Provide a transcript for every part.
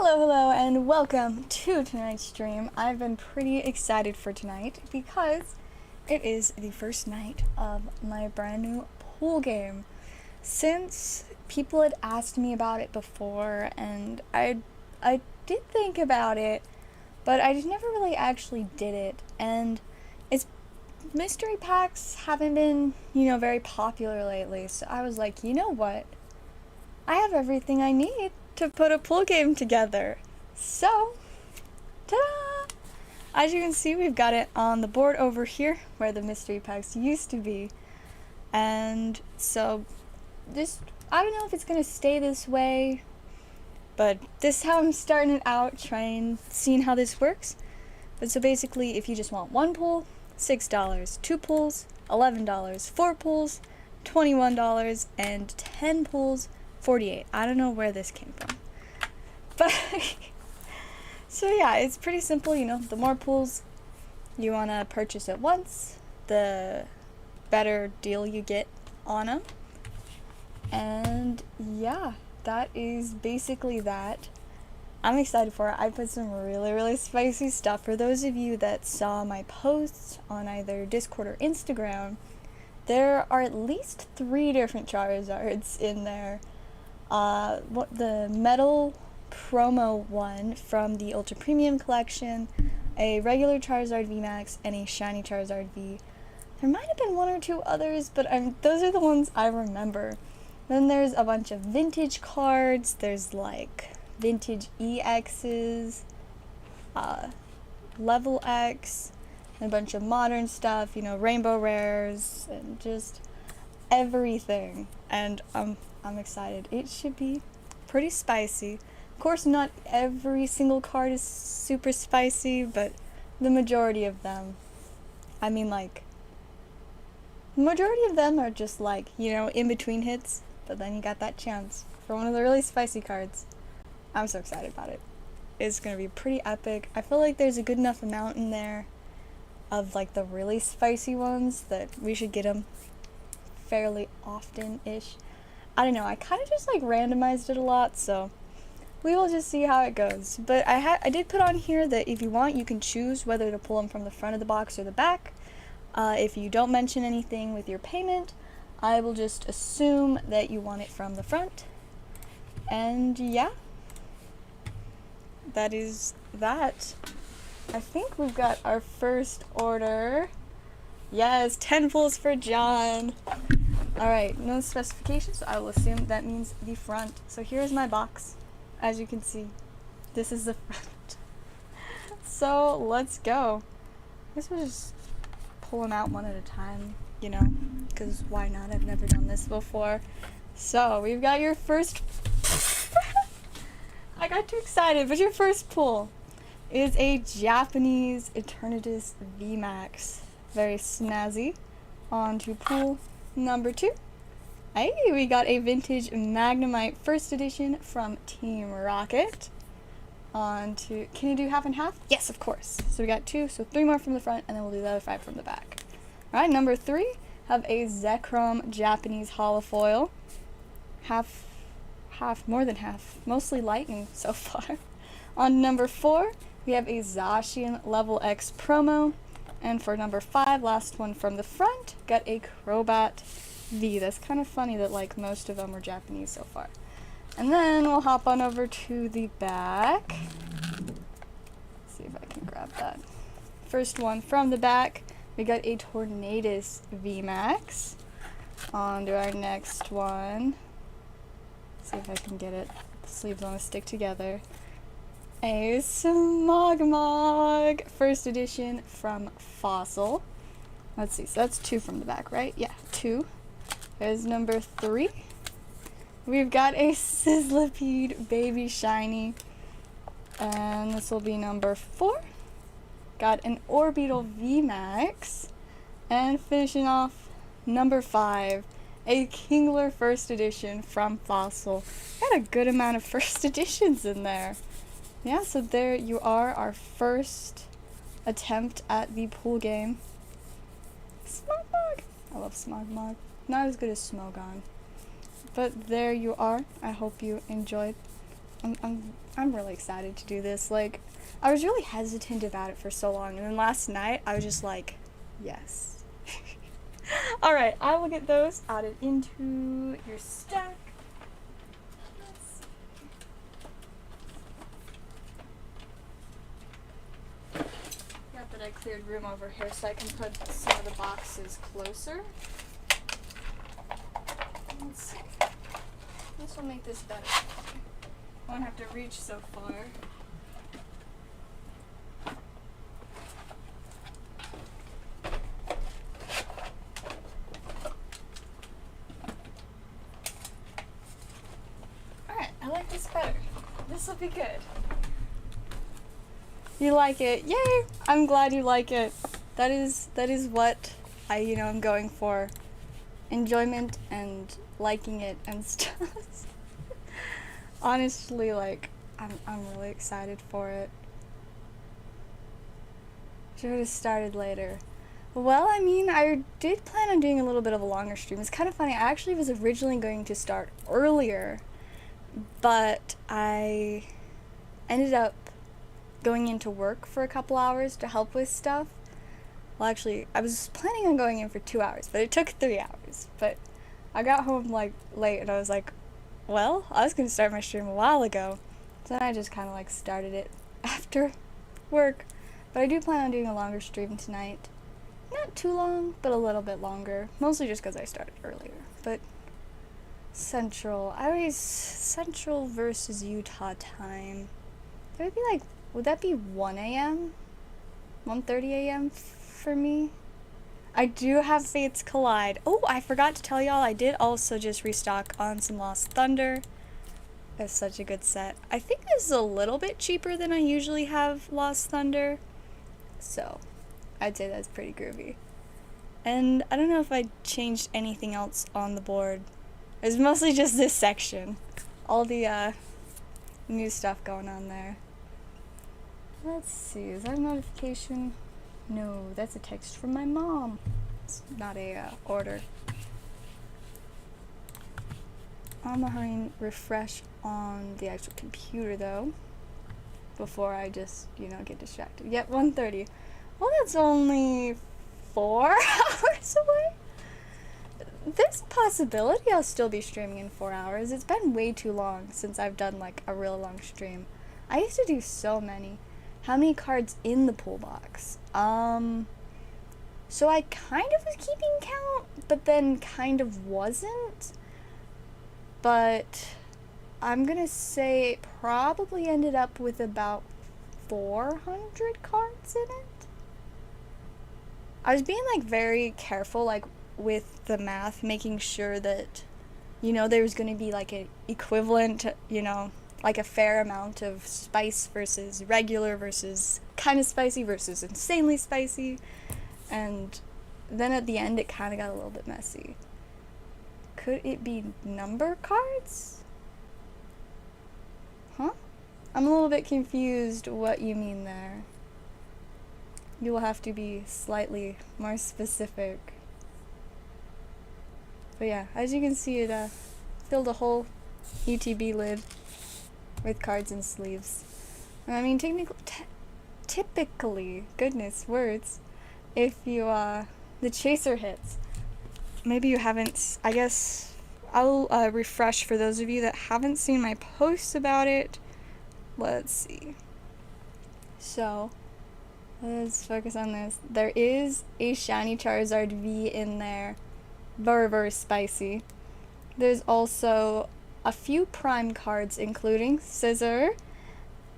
Hello, and welcome to tonight's stream. I've been pretty excited for tonight because it is the first night of my brand new pool game. Since people had asked me about it before, and I did think about it, but I just never really actually did it. And it's mystery packs haven't been, very popular lately. So I was like, you know what? I have everything I need to put a pool game together. So, ta-da! As you can see, we've got it on the board over here where the mystery packs used to be. And so, I don't know if it's gonna stay this way, but this is how I'm starting it out, seeing how this works. But so basically, if you just want one pool, $6, two pools, $11, four pools, $21, and 10 pools, $48. I don't know where this came from. But, so yeah, it's pretty simple, the more pools you want to purchase at once, the better deal you get on them. And yeah, that is basically that. I'm excited for it. I put some really spicy stuff. For those of you that saw my posts on either Discord or Instagram, there are at least 3 different Charizards in there. The metal promo one from the Ultra Premium collection, a regular Charizard VMAX, and a shiny Charizard V. There might have been 1 or 2 others, but those are the ones I remember. Then there's a bunch of vintage cards. There's like vintage EXs, level X, and a bunch of modern stuff, rainbow rares, and just everything. And I'm excited. It should be pretty spicy. Of course, not every single card is super spicy, but the majority of them, the majority of them are just in between hits, but then you got that chance for one of the really spicy cards. I'm so excited about it. It's gonna be pretty epic. I feel like there's a good enough amount in there of the really spicy ones that we should get them fairly often-ish. I don't know, I kind of just randomized it a lot, so we will just see how it goes. But I did put on here that if you want, you can choose whether to pull them from the front of the box or the back. If you don't mention anything with your payment, I will just assume that you want it from the front. And yeah, that is that. I think we've got our first order. Yes, 10 pulls for John. Alright, no specifications, so I will assume that means the front. So here's my box. As you can see, this is the front. So let's go. I guess we'll just pull them out one at a time, because why not? I've never done this before. So we've got your first I got too excited, but your first pull is a Japanese Eternatus VMAX. Very snazzy. On to pool number 2. Hey, we got a vintage Magnemite first edition from Team Rocket. On to, can you do half and half? Yes, of course. So we got 2, so 3 more from the front, and then we'll do the other 5 from the back. Alright, number 3, have a Zekrom Japanese holofoil. More than half. Mostly lightning so far. On number 4, we have a Zacian Level X promo. And for number 5, last one from the front, got a Crobat V. That's kind of funny that most of them were Japanese so far. And then we'll hop on over to the back. Let's see if I can grab that. First one from the back, we got a Tornadus VMAX. On to our next one. See if I can get it. The sleeves want to stick together. A Smogmog first edition from Fossil. Let's see, so that's 2 from the back, right? Yeah, 2. There's number 3. We've got a Sizzlipede Baby Shiny. And this will be number 4. Got an Orbeetle VMAX. And finishing off, number 5, a Kingler first edition from Fossil. Got a good amount of first editions in there. Yeah, so there you are, our first attempt at the pool game. Smogmog! I love Smogmog. Not as good as Smogon. But there you are. I hope you enjoyed I'm really excited to do this. Like, I was really hesitant about it for so long, and then last night I was just like, yes. All right, I will get those added into your stack. Let's see. Got that I cleared room over here so I can put some of the boxes closer. Let's see. This will make this better. I won't have to reach so far. Alright, I like this better. This will be good. You like it. Yay! I'm glad you like it. That is what I, am going for. Enjoyment and liking it and stuff. Honestly, like, I'm really excited for it. Should have started later. Well, I mean, I did plan on doing a little bit of a longer stream. It's kind of funny. I actually was originally going to start earlier, but I ended up going into work for a couple hours to help with stuff. Well, actually, I was planning on going in for 2 hours, but it took 3 hours. But I got home, like, late, and I was like, well, I was going to start my stream a while ago. So then I just kind of, like, started it after work. But I do plan on doing a longer stream tonight. Not too long, but a little bit longer. Mostly just because I started earlier. But Central versus Utah time. That would be, like, would that be 1 a.m.? 1:30 a.m. for me? I do have Fates Collide. Oh, I forgot to tell y'all, I did also just restock on some Lost Thunder. It's such a good set. I think this is a little bit cheaper than I usually have Lost Thunder. So, I'd say that's pretty groovy. And I don't know if I changed anything else on the board. It's mostly just this section. All the new stuff going on there. Let's see, is that a notification? No, that's a text from my mom. It's not a order. I'm gonna hurry and refresh on the actual computer though, before I just, get distracted. Yep, 1:30. Well, that's only 4 hours away. There's a possibility I'll still be streaming in 4 hours. It's been way too long since I've done, like, a real long stream. I used to do so many. How many cards in the pool box? So I kind of was keeping count, but then kind of wasn't. But I'm gonna say it probably ended up with about 400 cards in it. I was being, like, very careful, like, with the math, making sure that, there was gonna be, like, an equivalent, like a fair amount of spice versus regular versus kind of spicy versus insanely spicy. And then at the end it kind of got a little bit messy. Could it be number cards? Huh? I'm a little bit confused what you mean there. You will have to be slightly more specific. But yeah, as you can see, it filled a whole ETB lid with cards and sleeves. I mean, typically, goodness words, if you, the chaser hits, maybe you haven't, I guess, I'll refresh for those of you that haven't seen my posts about it. Let's see. So, let's focus on this. There is a shiny Charizard V in there. Very, very spicy. There's also a few prime cards, including Scissor.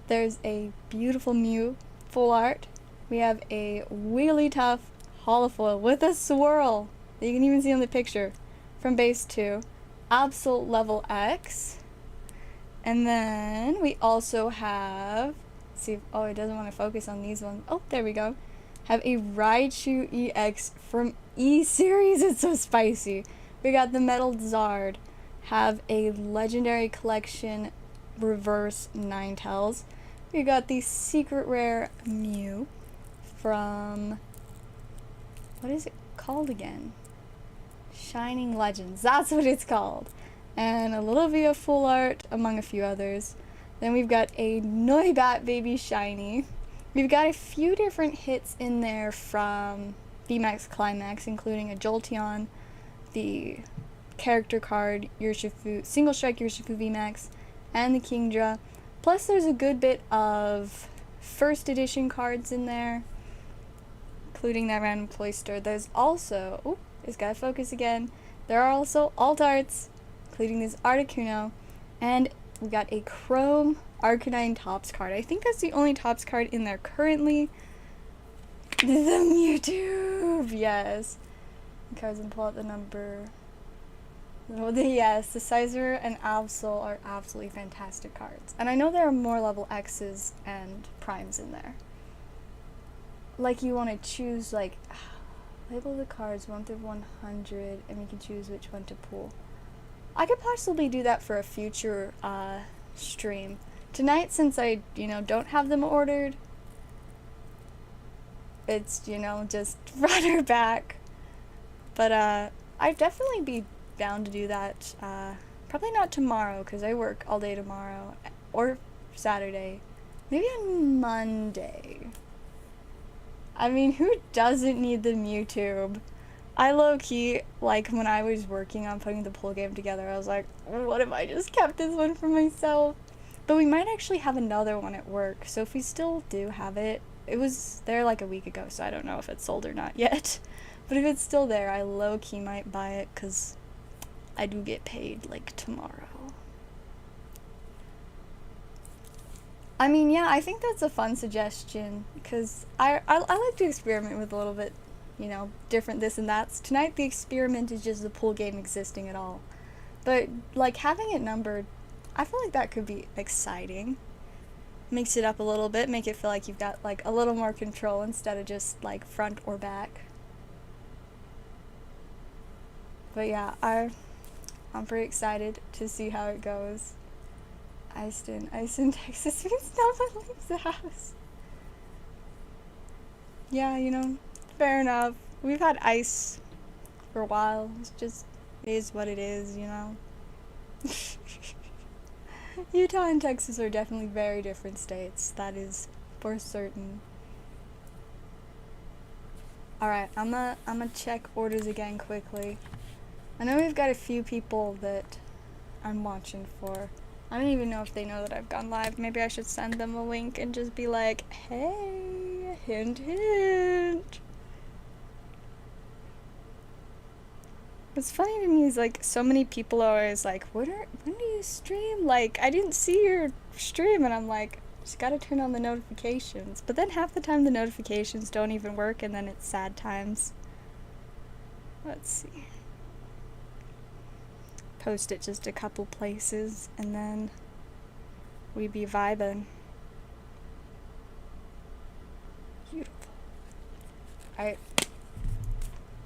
There's a beautiful Mew full art. We have a Wigglytuff holofoil with a swirl that you can even see on the picture from base 2. Absol level X. And then we also have, let's see, oh, it doesn't want to focus on these ones. Oh, there we go. Have a Raichu EX from E-Series. It's so spicy. We got the Metal Zard. Have a Legendary Collection Reverse Ninetales. We got the Secret Rare Mew from, what is it called again? Shining Legends. That's what it's called. And a Little Via Full Art, among a few others. Then we've got a Noibat Baby Shiny. We've got a few different hits in there from VMAX Climax, including a Jolteon, the character card, Urshifu, Single Strike Urshifu VMAX, and the Kingdra. Plus there's a good bit of first edition cards in there, including that random Cloyster. There's also, oh, it's gotta focus again. There are also alt arts, including this Articuno, and we got a Chrome Arcanine Topps card. I think that's the only Topps card in there currently. The Mewtwo, yes. Cards and pull out the number. Yes, the Sizer and Absol are absolutely fantastic cards. And I know there are more level X's and Primes in there. Like you want to choose, like, label the cards 1 through 100 and we can choose which one to pull. I could possibly do that for a future stream. Tonight, since I, don't have them ordered, it's, just run her back. But I'd definitely be down to do that. Probably not tomorrow, because I work all day tomorrow, or Saturday. Maybe on Monday. I mean, who doesn't need the Mewtwo? I low-key, like, when I was working on putting the pool game together, I was like, what if I just kept this one for myself? But we might actually have another one at work, so if we still do have it, it was there like a week ago, so I don't know if it's sold or not yet. But if it's still there, I low-key might buy it, because I do get paid, like, tomorrow. I mean, yeah, I think that's a fun suggestion, because I like to experiment with a little bit, different this and that. Tonight, the experiment is just the pool game existing at all. But, like, having it numbered, I feel like that could be exciting. Mix it up a little bit, make it feel like you've got, like, a little more control instead of just, like, front or back. But yeah, I'm pretty excited to see how it goes. Iced in Texas means no one leaves the house. Yeah, fair enough. We've had ice for a while. It's just, it is what it is, Utah and Texas are definitely very different states. That is for certain. Alright, I'm gonna check orders again quickly. I know we've got a few people that I'm watching for. I don't even know if they know that I've gone live. Maybe I should send them a link and just be like, hey, hint, hint. What's funny to me is, like, so many people are always like, when do you stream? Like, I didn't see your stream, and I'm like, just gotta turn on the notifications. But then half the time the notifications don't even work, and then it's sad times. Let's see. Post it just a couple places, and then we be vibing. Beautiful. Alright.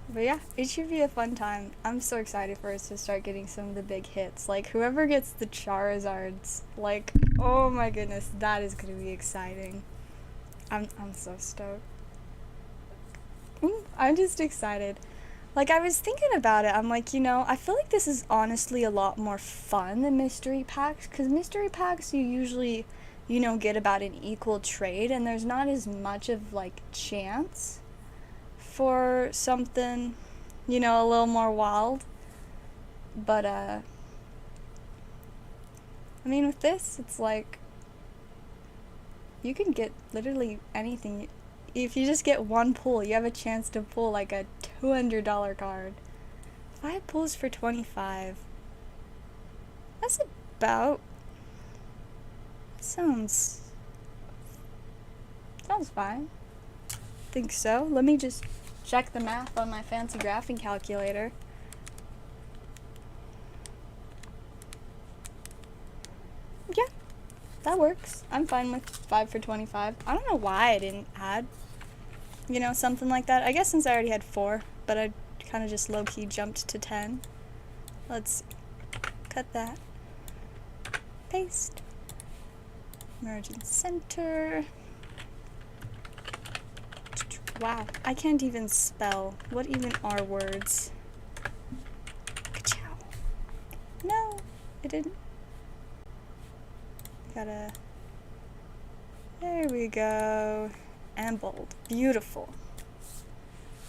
But yeah, it should be a fun time. I'm so excited for us to start getting some of the big hits. Like, whoever gets the Charizards, like, oh my goodness, that is gonna be exciting. I'm so stoked. I'm just excited. Like, I was thinking about it, I'm like, I feel like this is honestly a lot more fun than mystery packs, because mystery packs you usually, get about an equal trade, and there's not as much of, like, chance for something, a little more wild. But, I mean, with this, it's like, you can get literally anything. If you just get one pull, you have a chance to pull like a $200 card. 5 pulls for 25. That's about... Sounds fine. Think so. Let me just check the math on my fancy graphing calculator. Yeah, that works. I'm fine with 5 for 25. I don't know why I didn't add, something like that. I guess since I already had 4, but I kind of just low-key jumped to 10. Let's see. Cut that. Paste. Merge in center. Wow, I can't even spell. What even are words? Ka-chow. No, I didn't. Gotta... There we go. And bold. Beautiful.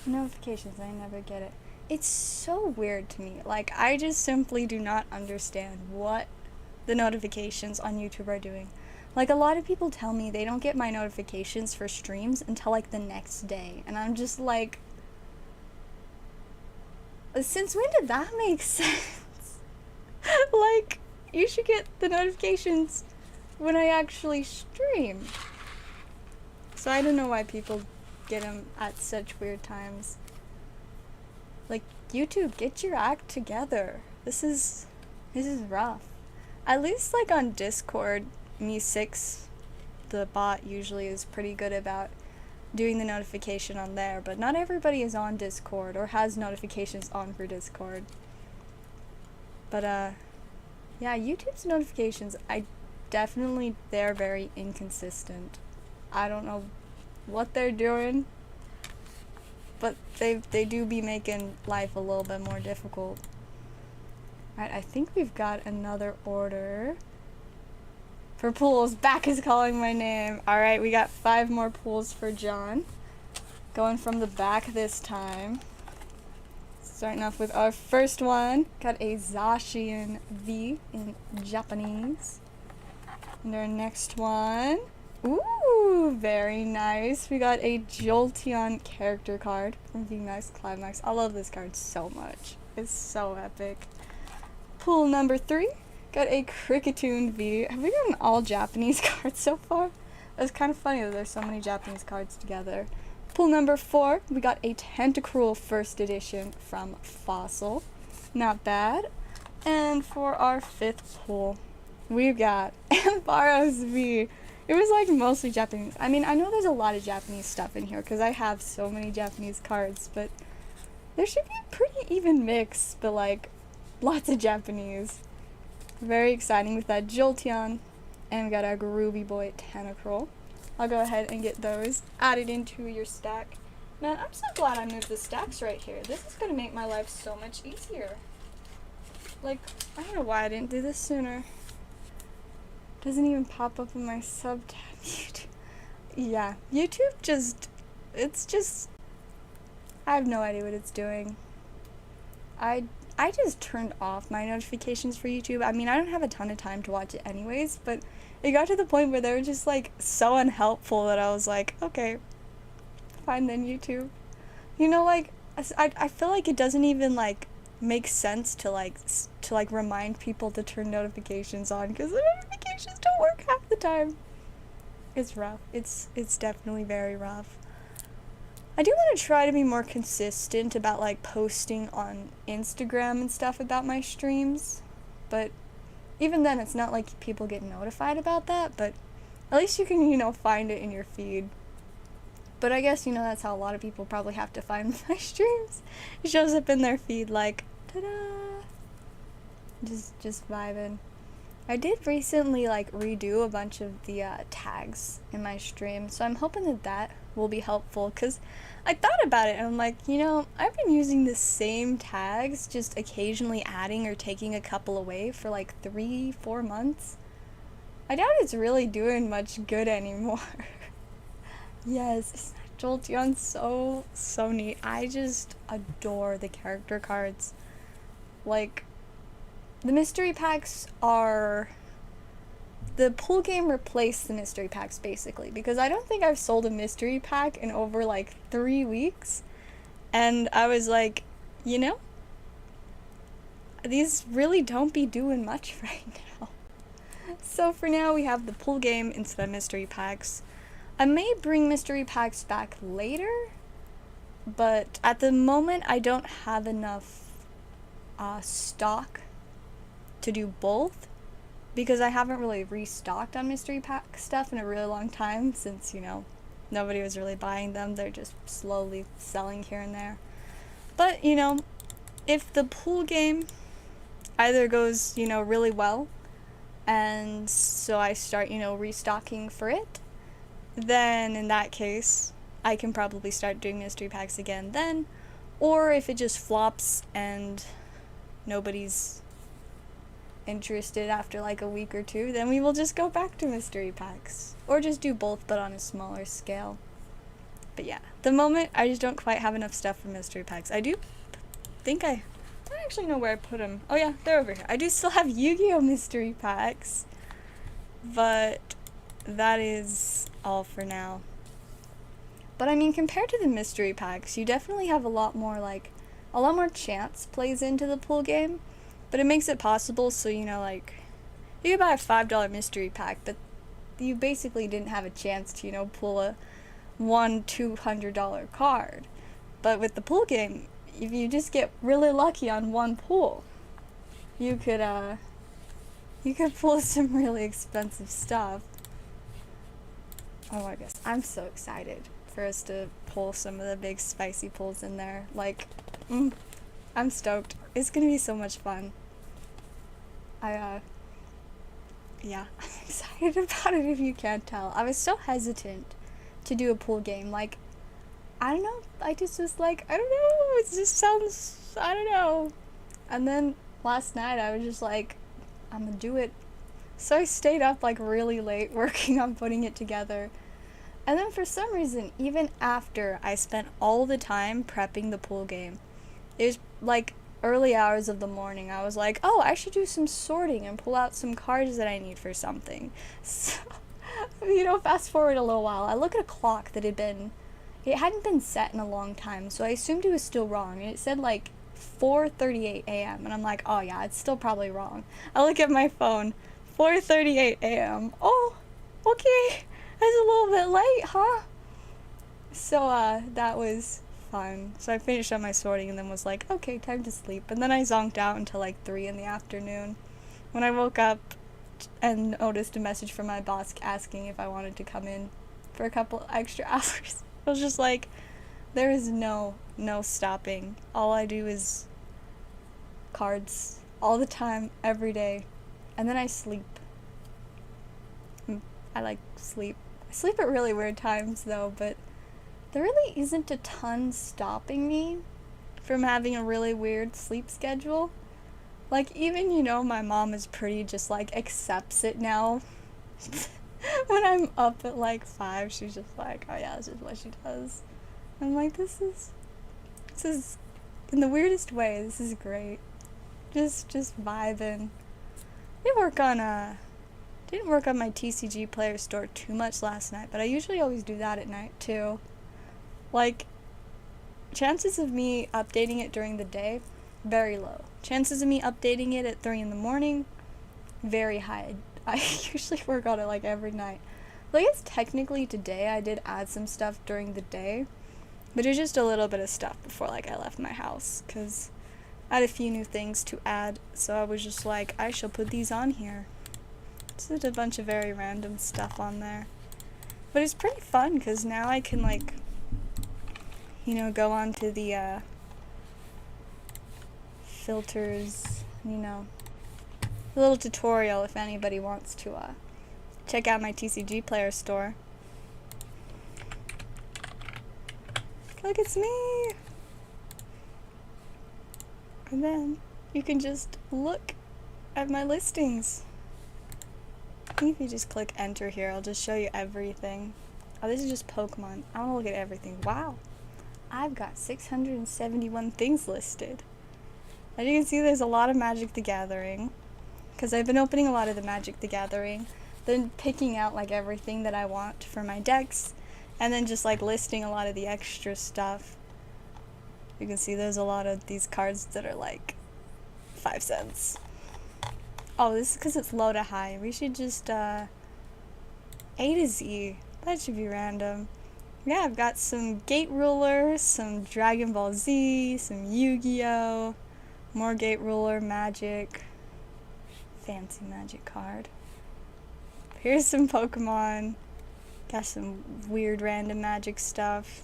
Notifications, I never get it. It's so weird to me. Like, I just simply do not understand what the notifications on YouTube are doing. Like, a lot of people tell me they don't get my notifications for streams until, like, the next day. And I'm just like... Since when did that make sense? Like, you should get the notifications when I actually stream. So I don't know why people get them at such weird times. Like, YouTube, get your act together. This is rough. At least, like, on Discord, mythics, the bot usually is pretty good about doing the notification on there, but not everybody is on Discord or has notifications on for Discord. But, yeah, YouTube's notifications, they're very inconsistent. I don't know what they're doing, but they do be making life a little bit more difficult. Alright, I think we've got another order for pools. Back is calling my name. Alright, we got 5 more pools for John. Going from the back this time. Starting off with our first one. Got a Zacian V in Japanese. And our next one. Ooh, very nice. We got a Jolteon character card from VMAX Climax. I love this card so much. It's so epic. Pool number 3. Got a Cricketune V. Have we gotten all Japanese cards so far? It's kind of funny that there's so many Japanese cards together. Pool number 4. We got a Tentacruel first edition from Fossil. Not bad. And for our 5th pool, we've got Ampharos V. It was like mostly Japanese. I mean, I know there's a lot of Japanese stuff in here because I have so many Japanese cards, but there should be a pretty even mix, but like lots of Japanese. Very exciting with that Jolteon. And we got our Groovy Boy Tentacruel. I'll go ahead and get those added into your stack. Man, I'm so glad I moved the stacks right here. This is going to make my life so much easier. Like, I don't know why I didn't do this sooner. Doesn't even pop up in my sub tab. YouTube. Yeah, YouTube it's just, I have no idea what it's doing. I just turned off my notifications for YouTube. I mean, I don't have a ton of time to watch it anyways, but it got to the point where they were just like so unhelpful that I was like, okay, fine then, YouTube. You know, like, I feel like it doesn't even like make sense to remind people to turn notifications on because the notifications don't work half the time. It's rough. It's definitely very rough. I do want to try to be more consistent about like posting on Instagram and stuff about my streams, but even then it's not like people get notified about that, but at least you can, you know, find it in your feed. But I guess, you know, that's how a lot of people probably have to find my streams. It shows up in their feed like, ta-da! Just vibing. I did recently, like, redo a bunch of the tags in my stream, so I'm hoping that will be helpful, because I thought about it, and I'm like, you know, I've been using the same tags, just occasionally adding or taking a couple away for, like, 3-4 months. I doubt it's really doing much good anymore. Yes, Jolteon's so neat. I just adore the character cards. Like, the mystery packs are... The pool game replaced the mystery packs, basically, because I don't think I've sold a mystery pack in over, like, 3 weeks. And I was like, you know, these really don't be doing much right now. So for now, we have the pool game instead of mystery packs. I may bring mystery packs back later, but at the moment I don't have enough stock to do both, because I haven't really restocked on mystery pack stuff in a really long time, since, you know, nobody was really buying them. They're just slowly selling here and there. But, you know, if the pool game either goes, you know, really well, and so I start, you know, restocking for it, then in that case, I can probably start doing mystery packs again then. Or if it just flops and nobody's interested after like a week or two, then we will just go back to mystery packs. Or just do both, but on a smaller scale. But yeah, at the moment, I just don't quite have enough stuff for mystery packs. I do think I actually know where I put them. Oh yeah, they're over here. I do still have Yu-Gi-Oh! Mystery packs. But that is all for now. But I mean, compared to the mystery packs, you definitely have a lot more chance plays into the pool game. But it makes it possible, so you know, like, you could buy a $5 mystery pack, but you basically didn't have a chance to, you know, pull a $200 card. But with the pool game, if you just get really lucky on one pool, you could pull some really expensive stuff. Oh my gosh, I'm so excited for us to pull some of the big spicy pulls in there. Like, I'm stoked. It's gonna be so much fun. Yeah, I'm excited about it if you can't tell. I was so hesitant to do a pool game. Like, I don't know, I just was like, I don't know, it just sounds, I don't know. And then last night I was just like, I'm gonna do it. So I stayed up like really late working on putting it together. And then for some reason, even after I spent all the time prepping the pool game, it was like early hours of the morning, I was like, oh, I should do some sorting and pull out some cards that I need for something. So, you know, fast forward a little while, I look at a clock that it hadn't been set in a long time, so I assumed it was still wrong, and it said like 4:38 a.m. and I'm like, oh yeah, it's still probably wrong. I look at my phone, 4:38 a.m. Oh, okay, that's a little bit late, huh? So that was fun. So I finished up my sorting and then was like, okay, time to sleep. And then I zonked out until like 3 in the afternoon. When I woke up and noticed a message from my boss asking if I wanted to come in for a couple extra hours, I was just like, there is no stopping. All I do is cards all the time, every day. And then I sleep. I like sleep. I sleep at really weird times though, but there really isn't a ton stopping me from having a really weird sleep schedule. Like, even, you know, my mom is pretty just like accepts it now. When I'm up at like 5, she's just like, oh yeah, this is what she does. I'm like, this is in the weirdest way, this is great. Just vibing. Didn't work on my TCG player store too much last night, but I usually always do that at night too. Like, chances of me updating it during the day, very low. Chances of me updating it at 3 in the morning, very high. I usually work on it like every night. Like, it's technically today I did add some stuff during the day, but it's just a little bit of stuff before like I left my house, because I had a few new things to add, so I was just like, I shall put these on here. Just a bunch of very random stuff on there. But it's pretty fun, because now I can like, you know, go on to the filters, you know, a little tutorial if anybody wants to check out my TCG player store. Look, it's me! And then you can just look at my listings. I think if you just click enter here, I'll just show you everything. Oh, this is just Pokemon. I want to look at everything. Wow. I've got 671 things listed. As you can see, there's a lot of Magic the Gathering, because I've been opening a lot of the Magic the Gathering, then picking out like everything that I want for my decks, and then just like listing a lot of the extra stuff. You can see there's a lot of these cards that are like 5 cents. Oh, this is because it's low to high. We should just A to Z. That should be random. Yeah, I've got some Gate Ruler, some Dragon Ball Z, some Yu-Gi-Oh, more Gate Ruler, Magic. Fancy Magic card. Here's some Pokemon. Got some weird random Magic stuff.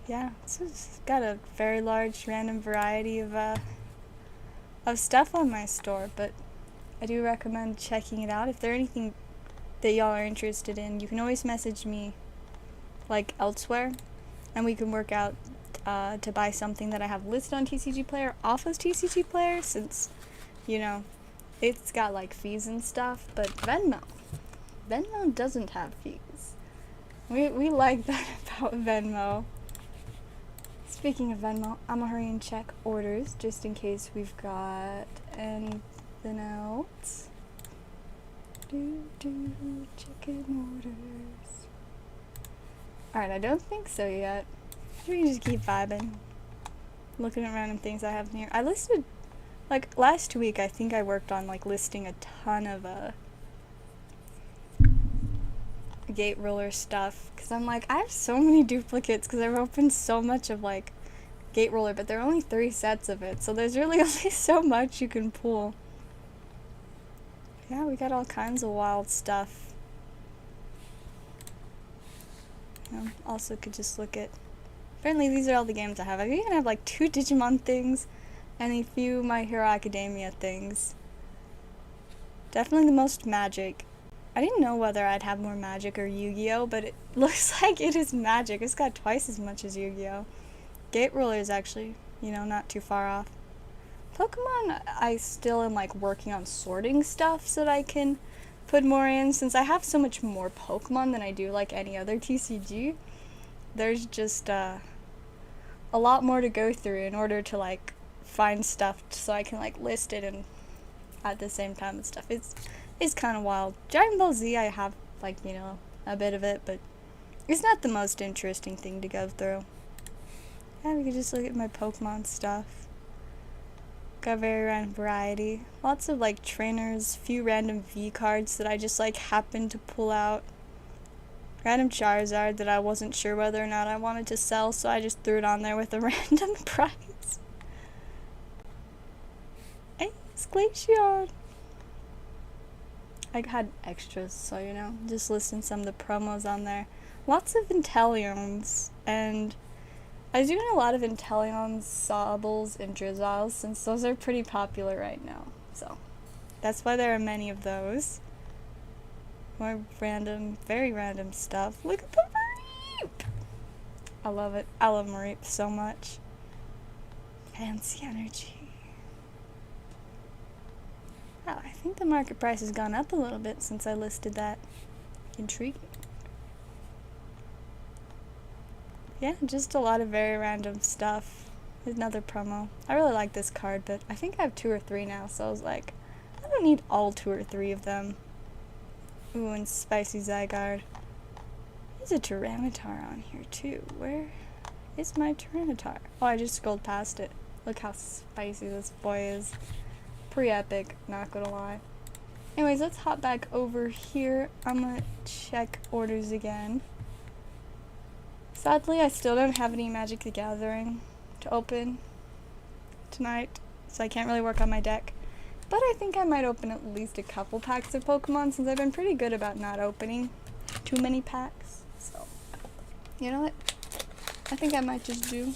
Yeah, it's got a very large random variety of stuff on my store, but I do recommend checking it out. If there's anything that y'all are interested in, you can always message me like elsewhere, and we can work out to buy something that I have listed on TCG Player off of TCG Player, since, you know, it's got like fees and stuff. But Venmo doesn't have fees. We like that about Venmo. Speaking of Venmo, I'm gonna hurry and check orders just in case we've got anything else. Checking orders. Alright, I don't think so yet. We can just keep vibing. Looking at random things I have in here. I listed, like, last week I think I worked on, like, listing a ton of, gate ruler stuff. Because I'm like, I have so many duplicates because I've opened so much of, like, gate ruler, but there are only 3 sets of it. So there's really only so much you can pull. Yeah, we got all kinds of wild stuff. Also could just look at... Apparently these are all the games I have. I even have like 2 Digimon things and a few My Hero Academia things. Definitely the most Magic. I didn't know whether I'd have more Magic or Yu-Gi-Oh, but it looks like it is Magic. It's got twice as much as Yu-Gi-Oh. Gate Ruler is actually, you know, not too far off. Pokemon, I still am like working on sorting stuff so that I can put more in. Since I have so much more Pokemon than I do like any other TCG, there's just a lot more to go through in order to like find stuff so I can like list it and at the same time and stuff. It's kind of wild. Dragon Ball Z, I have like, you know, a bit of it, but it's not the most interesting thing to go through. Yeah, we could just look at my Pokemon stuff. Got a very random variety. Lots of like trainers, few random V cards that I just like happened to pull out. Random Charizard that I wasn't sure whether or not I wanted to sell, so I just threw it on there with a random price. Hey, it's Glaceon! I had extras, so you know, just listing some of the promos on there. Lots of Inteleons, and I was doing a lot of Inteleons, Sobbles, and Drizzles, since those are pretty popular right now. So, that's why there are many of those. More random, very random stuff. Look at the Mareep! I love it. I love Mareep so much. Fancy energy. Oh, I think the market price has gone up a little bit since I listed that. Intriguing. Yeah, just a lot of very random stuff. There's another promo. I really like this card, but I think I have 2 or 3 now, so I was like, I don't need all 2 or 3 of them. Ooh, and Spicy Zygarde. There's a Tyranitar on here, too. Where is my Tyranitar? Oh, I just scrolled past it. Look how spicy this boy is. Pretty epic, not gonna lie. Anyways, let's hop back over here. I'm gonna check orders again. Sadly, I still don't have any Magic the Gathering to open tonight, so I can't really work on my deck. But I think I might open at least a couple packs of Pokemon, since I've been pretty good about not opening too many packs. So, you know what? I think I might just do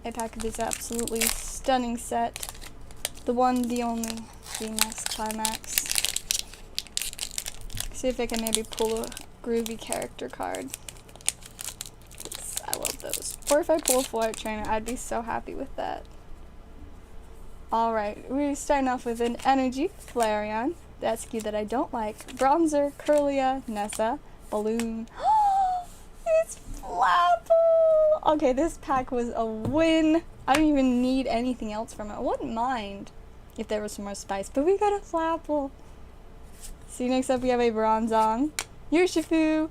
a pack of this absolutely stunning set. The one, the only, VMAX Climax. See if I can maybe pull a groovy character card. I love those. Or if I pull a Flight Trainer, I'd be so happy with that. Alright, we're starting off with an Energy, Flareon, the SQ that I don't like, Bronzer, Curlia, Nessa, Balloon. It's Flapple! Okay, this pack was a win. I don't even need anything else from it. I wouldn't mind if there was some more spice, but we got a Flapple. See, next up we have a Bronzong, Urshifu.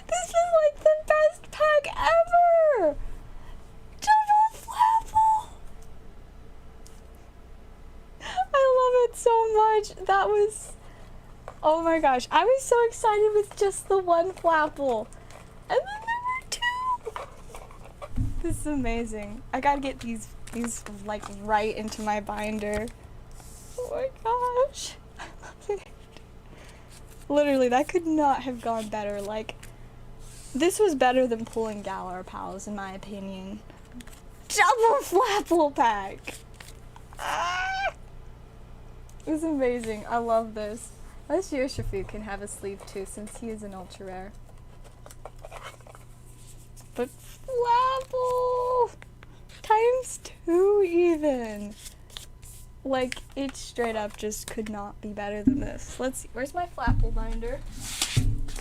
This is like the best pack ever! Double Flapple! I love it so much. That was... Oh my gosh. I was so excited with just the one Flapple. And then there were 2! This is amazing. I gotta get these like right into my binder. Oh my gosh. I love it. Literally, that could not have gone better. Like, this was better than pulling Galar Pals, in my opinion. Double Flapple pack! Ah! It was amazing. I love this. This Urshifu can have a sleeve too, since he is an ultra rare. but Flapple! Times 2 even! Like, it straight up just could not be better than this. Let's see, where's my Flapple binder?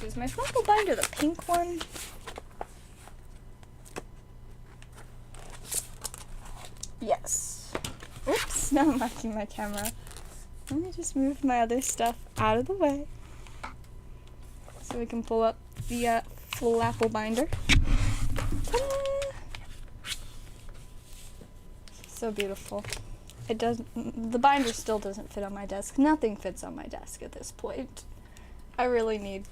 Is my Flapple binder the pink one? Yes. Oops, now I'm knocking my camera. Let me just move my other stuff out of the way so we can pull up the Flapple binder. Ta-da! So beautiful. It doesn't, the binder still doesn't fit on my desk. Nothing fits on my desk at this point. I really need,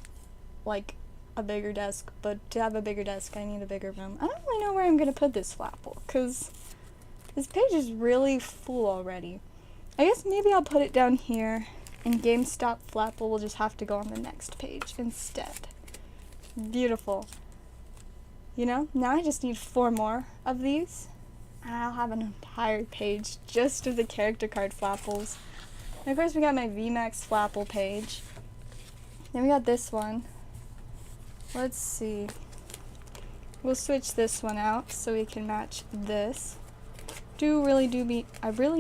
like, a bigger desk, but to have a bigger desk, I need a bigger room. I don't really know where I'm gonna put this Flapple, because this page is really full already. I guess maybe I'll put it down here, and GameStop Flapple will just have to go on the next page instead. Beautiful. You know, now I just need 4 more of these, and I'll have an entire page just of the character card Flapples. And of course we got my VMAX Flapple page. Then we got this one. Let's see. We'll switch this one out so we can match this. I really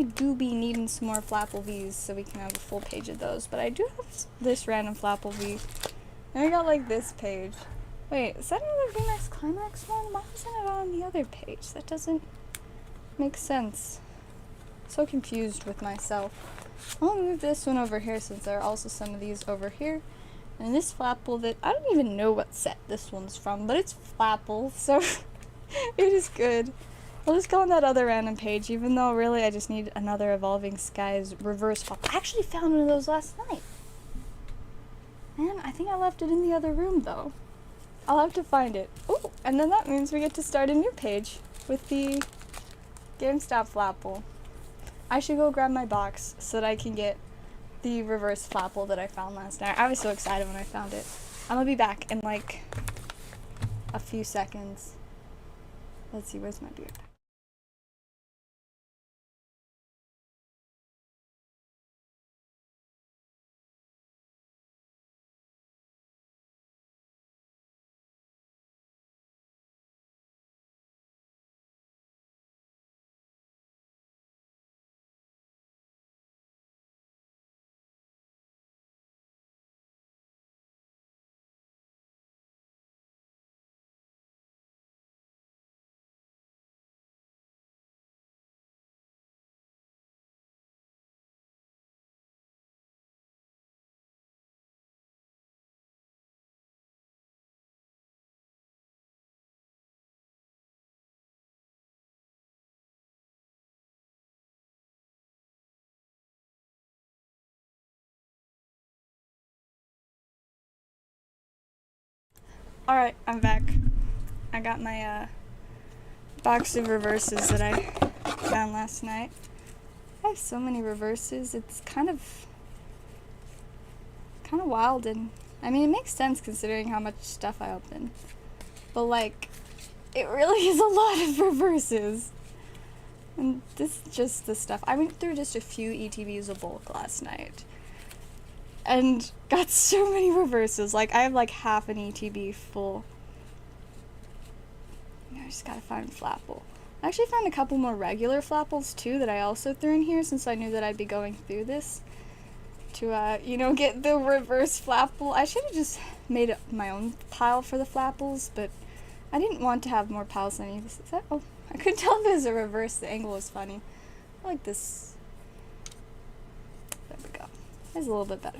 do be needing some more Flapple V's so we can have a full page of those. But I do have this random Flapple V. And we got like this page. Wait, is that another VMAX Climax one? Why isn't it on the other page? That doesn't make sense. So confused with myself. I'll move this one over here since there are also some of these over here. And this Flapple that I don't even know what set this one's from, but it's Flapple, so it is good. I'll just go on that other random page, even though really I just need another Evolving Skies reverse Flapple. I actually found one of those last night. Man, I think I left it in the other room though. I'll have to find it. Oh, and then that means we get to start a new page with the GameStop Flapple. I should go grab my box so that I can get the reverse Flapple that I found last night. I was so excited when I found it. I'm gonna be back in like a few seconds. Let's see, where's my beard? Alright, I'm back. I got my box of reverses that I found last night. I have so many reverses, it's kind of wild, and I mean it makes sense considering how much stuff I open. But like, it really is a lot of reverses. And this is just the stuff. I went through just a few ETBs of bulk last night. And got so many reverses. Like, I have like half an ETB full. I just gotta find Flapple. I actually found a couple more regular Flapples too that I also threw in here since I knew that I'd be going through this. To, you know, get the reverse Flapple. I should have just made my own pile for the Flapples, but I didn't want to have more piles than any. Is that, oh, I couldn't tell if it was a reverse. The angle was funny. I like this. There we go. It's a little bit better.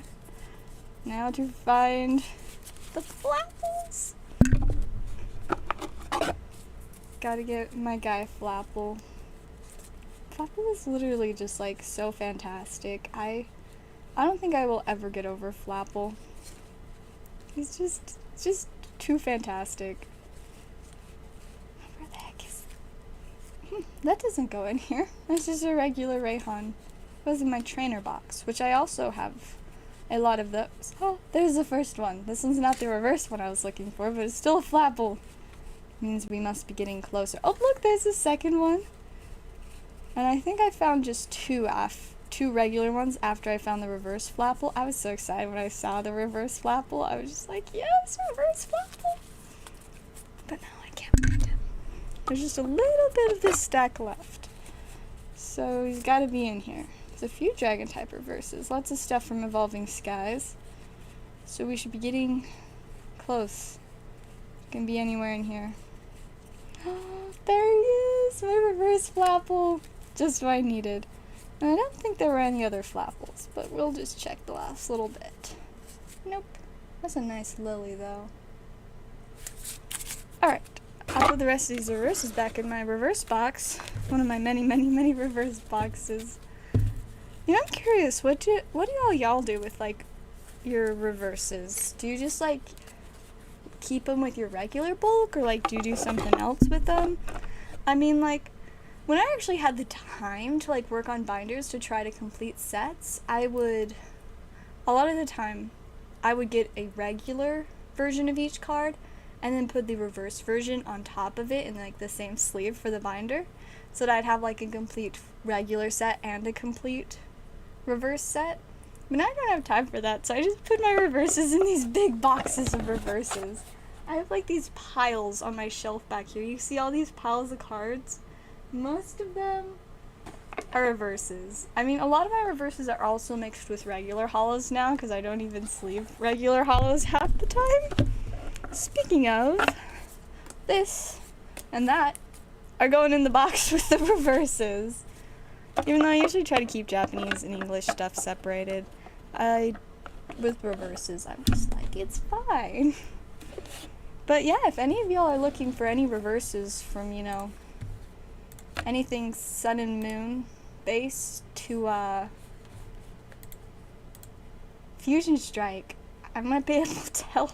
Now to find the Flapples. Gotta get my guy Flapple. Flapple is literally just like so fantastic. I don't think I will ever get over Flapple. He's just too fantastic. Where the heck is... that doesn't go in here. That's just a regular Rayhan. It was in my trainer box, which I also have a lot of those. Oh, there's the first one. This one's not the reverse one I was looking for, but it's still a Flapple. Means we must be getting closer. Oh, look, there's the second one. And I think I found just two regular ones after I found the reverse Flapple. I was so excited when I saw the reverse Flapple. I was just like, yes, reverse Flapple. But now I can't. There's just a little bit of this stack left. So he's got to be in here. There's a few dragon type reverses. Lots of stuff from Evolving Skies. So we should be getting close. Can be anywhere in here. There he is! My reverse Flapple! Just what I needed. And I don't think there were any other Flapples, but we'll just check the last little bit. Nope. That's a nice lily, though. Alright. I'll put the rest of these reverses back in my reverse box. One of my many, many, many reverse boxes. You know, I'm curious, what do all y'all do with, like, your reverses? Do you just, like, keep them with your regular bulk, or, like, do you do something else with them? I mean, like, when I actually had the time to, like, work on binders to try to complete sets, a lot of the time, I would get a regular version of each card, and then put the reverse version on top of it in, like, the same sleeve for the binder, so that I'd have, like, a complete regular set and a complete reverse set. But I don't have time for that, so I just put my reverses in these big boxes of reverses. I have, like, these piles on my shelf back here. You see all these piles of cards? Most of them are reverses. I mean, a lot of my reverses are also mixed with regular holos now, because I don't even sleeve regular holos half the time. Speaking of, this and that are going in the box with the reverses. Even though I usually try to keep Japanese and English stuff separated, with reverses, I'm just like, it's fine. But yeah, if any of y'all are looking for any reverses from, you know, anything Sun and Moon based to, Fusion Strike, I might be able to help.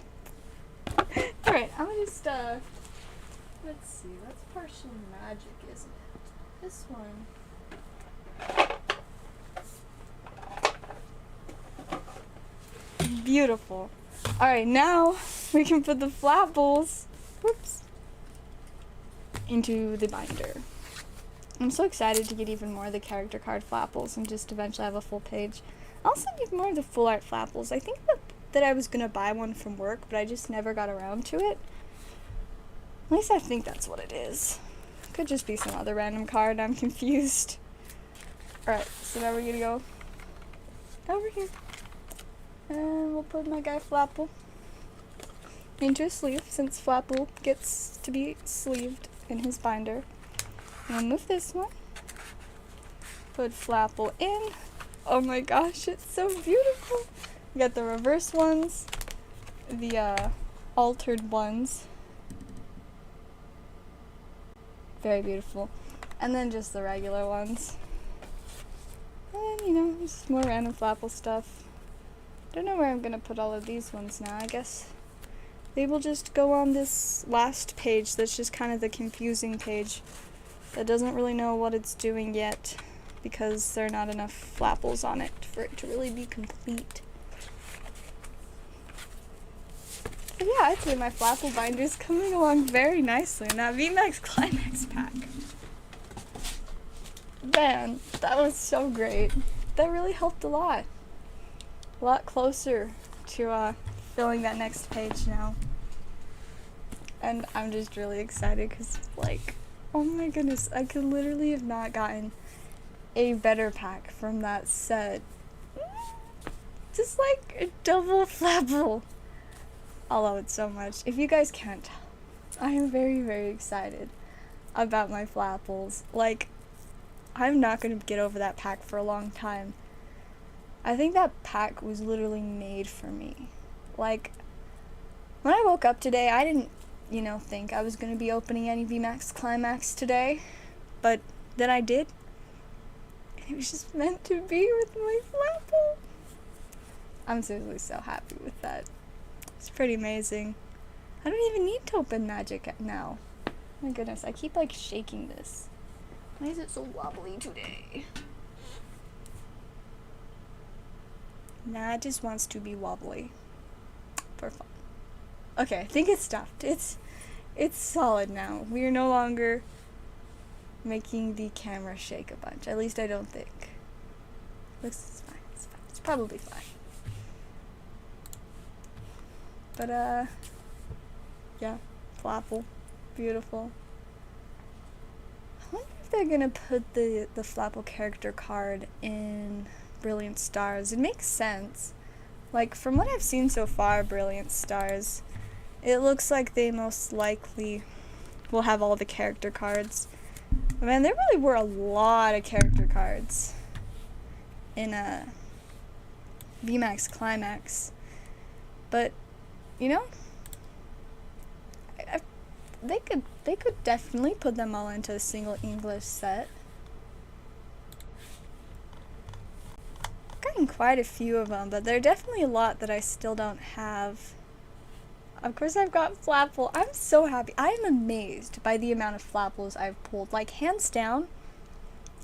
Alright, I'm gonna just, let's see, that's partial magic, isn't it? This one. Beautiful. Alright, now we can put the Flapples, whoops, into the binder. I'm so excited to get even more of the character card Flapples and just eventually have a full page. I'll also get more of the full art Flapples. I think that I was gonna buy one from work, but I just never got around to it. At least I think that's what it is. Could just be some other random card. I'm confused. Alright, so now we're gonna go over here. And we'll put my guy Flapple into a sleeve, since Flapple gets to be sleeved in his binder. And we'll move this one. Put Flapple in. Oh my gosh, it's so beautiful. We got the reverse ones, the altered ones. Very beautiful. And then just the regular ones. And, you know, just more random Flapple stuff. Don't know where I'm gonna put all of these ones now. I guess they will just go on this last page that's just kind of the confusing page that doesn't really know what it's doing yet, because there are not enough Flapples on it for it to really be complete. But yeah, I'd say my Flapple binder is coming along very nicely in that VMAX Climax pack. Man, that was so great. That really helped a lot. A lot closer to filling that next page now. And I'm just really excited because, like, oh my goodness, I could literally have not gotten a better pack from that set. Just like a double Flapple. I love it so much. If you guys can't tell, I am very, very excited about my Flapples. Like, I'm not going to get over that pack for a long time. I think that pack was literally made for me. Like, when I woke up today, I didn't, you know, think I was going to be opening any VMAX Climax today. But then I did. It was just meant to be with my Flapple. I'm seriously so happy with that. It's pretty amazing. I don't even need to open magic now. My goodness, I keep like shaking this. Why is it so wobbly today? Nah, it just wants to be wobbly. For fun. Okay, I think it's stopped. It's solid now. We are no longer making the camera shake a bunch. At least I don't think. Looks fine. It's fine. It's probably fine. But yeah, Flapple, beautiful. if they're gonna put the Flapple character card in Brilliant Stars. It makes sense. Like, from what I've seen so far, Brilliant Stars, it looks like they most likely will have all the character cards. Man, there really were a lot of character cards in VMAX Climax. But, you know, they could definitely put them all into a single English set. I've gotten quite a few of them, but there are definitely a lot that I still don't have. Of course I've got Flapple. I'm so happy. I am amazed by the amount of Flapples I've pulled. Like, hands down,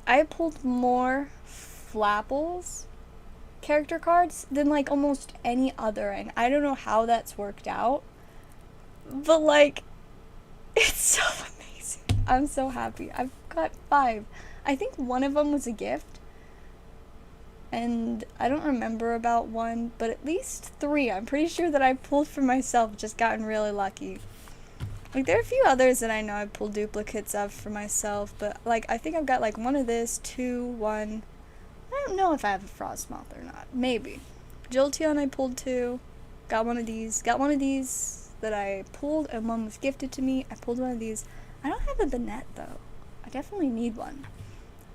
I pulled more Flapples character cards than like almost any other, and I don't know how that's worked out, but like, it's so amazing. I'm so happy. I've got 5. I think one of them was a gift, and I don't remember about one, but at least 3 I'm pretty sure that I pulled for myself, just gotten really lucky. Like, there are a few others that I know I pulled duplicates of for myself, but like, I think I've got like one of this, 2, 1. I don't know if I have a Frostmoth or not. Maybe. Jolteon I pulled 2. Got one of these. Got one of these that I pulled, and one was gifted to me. I pulled one of these. I don't have a Banette, though. I definitely need one.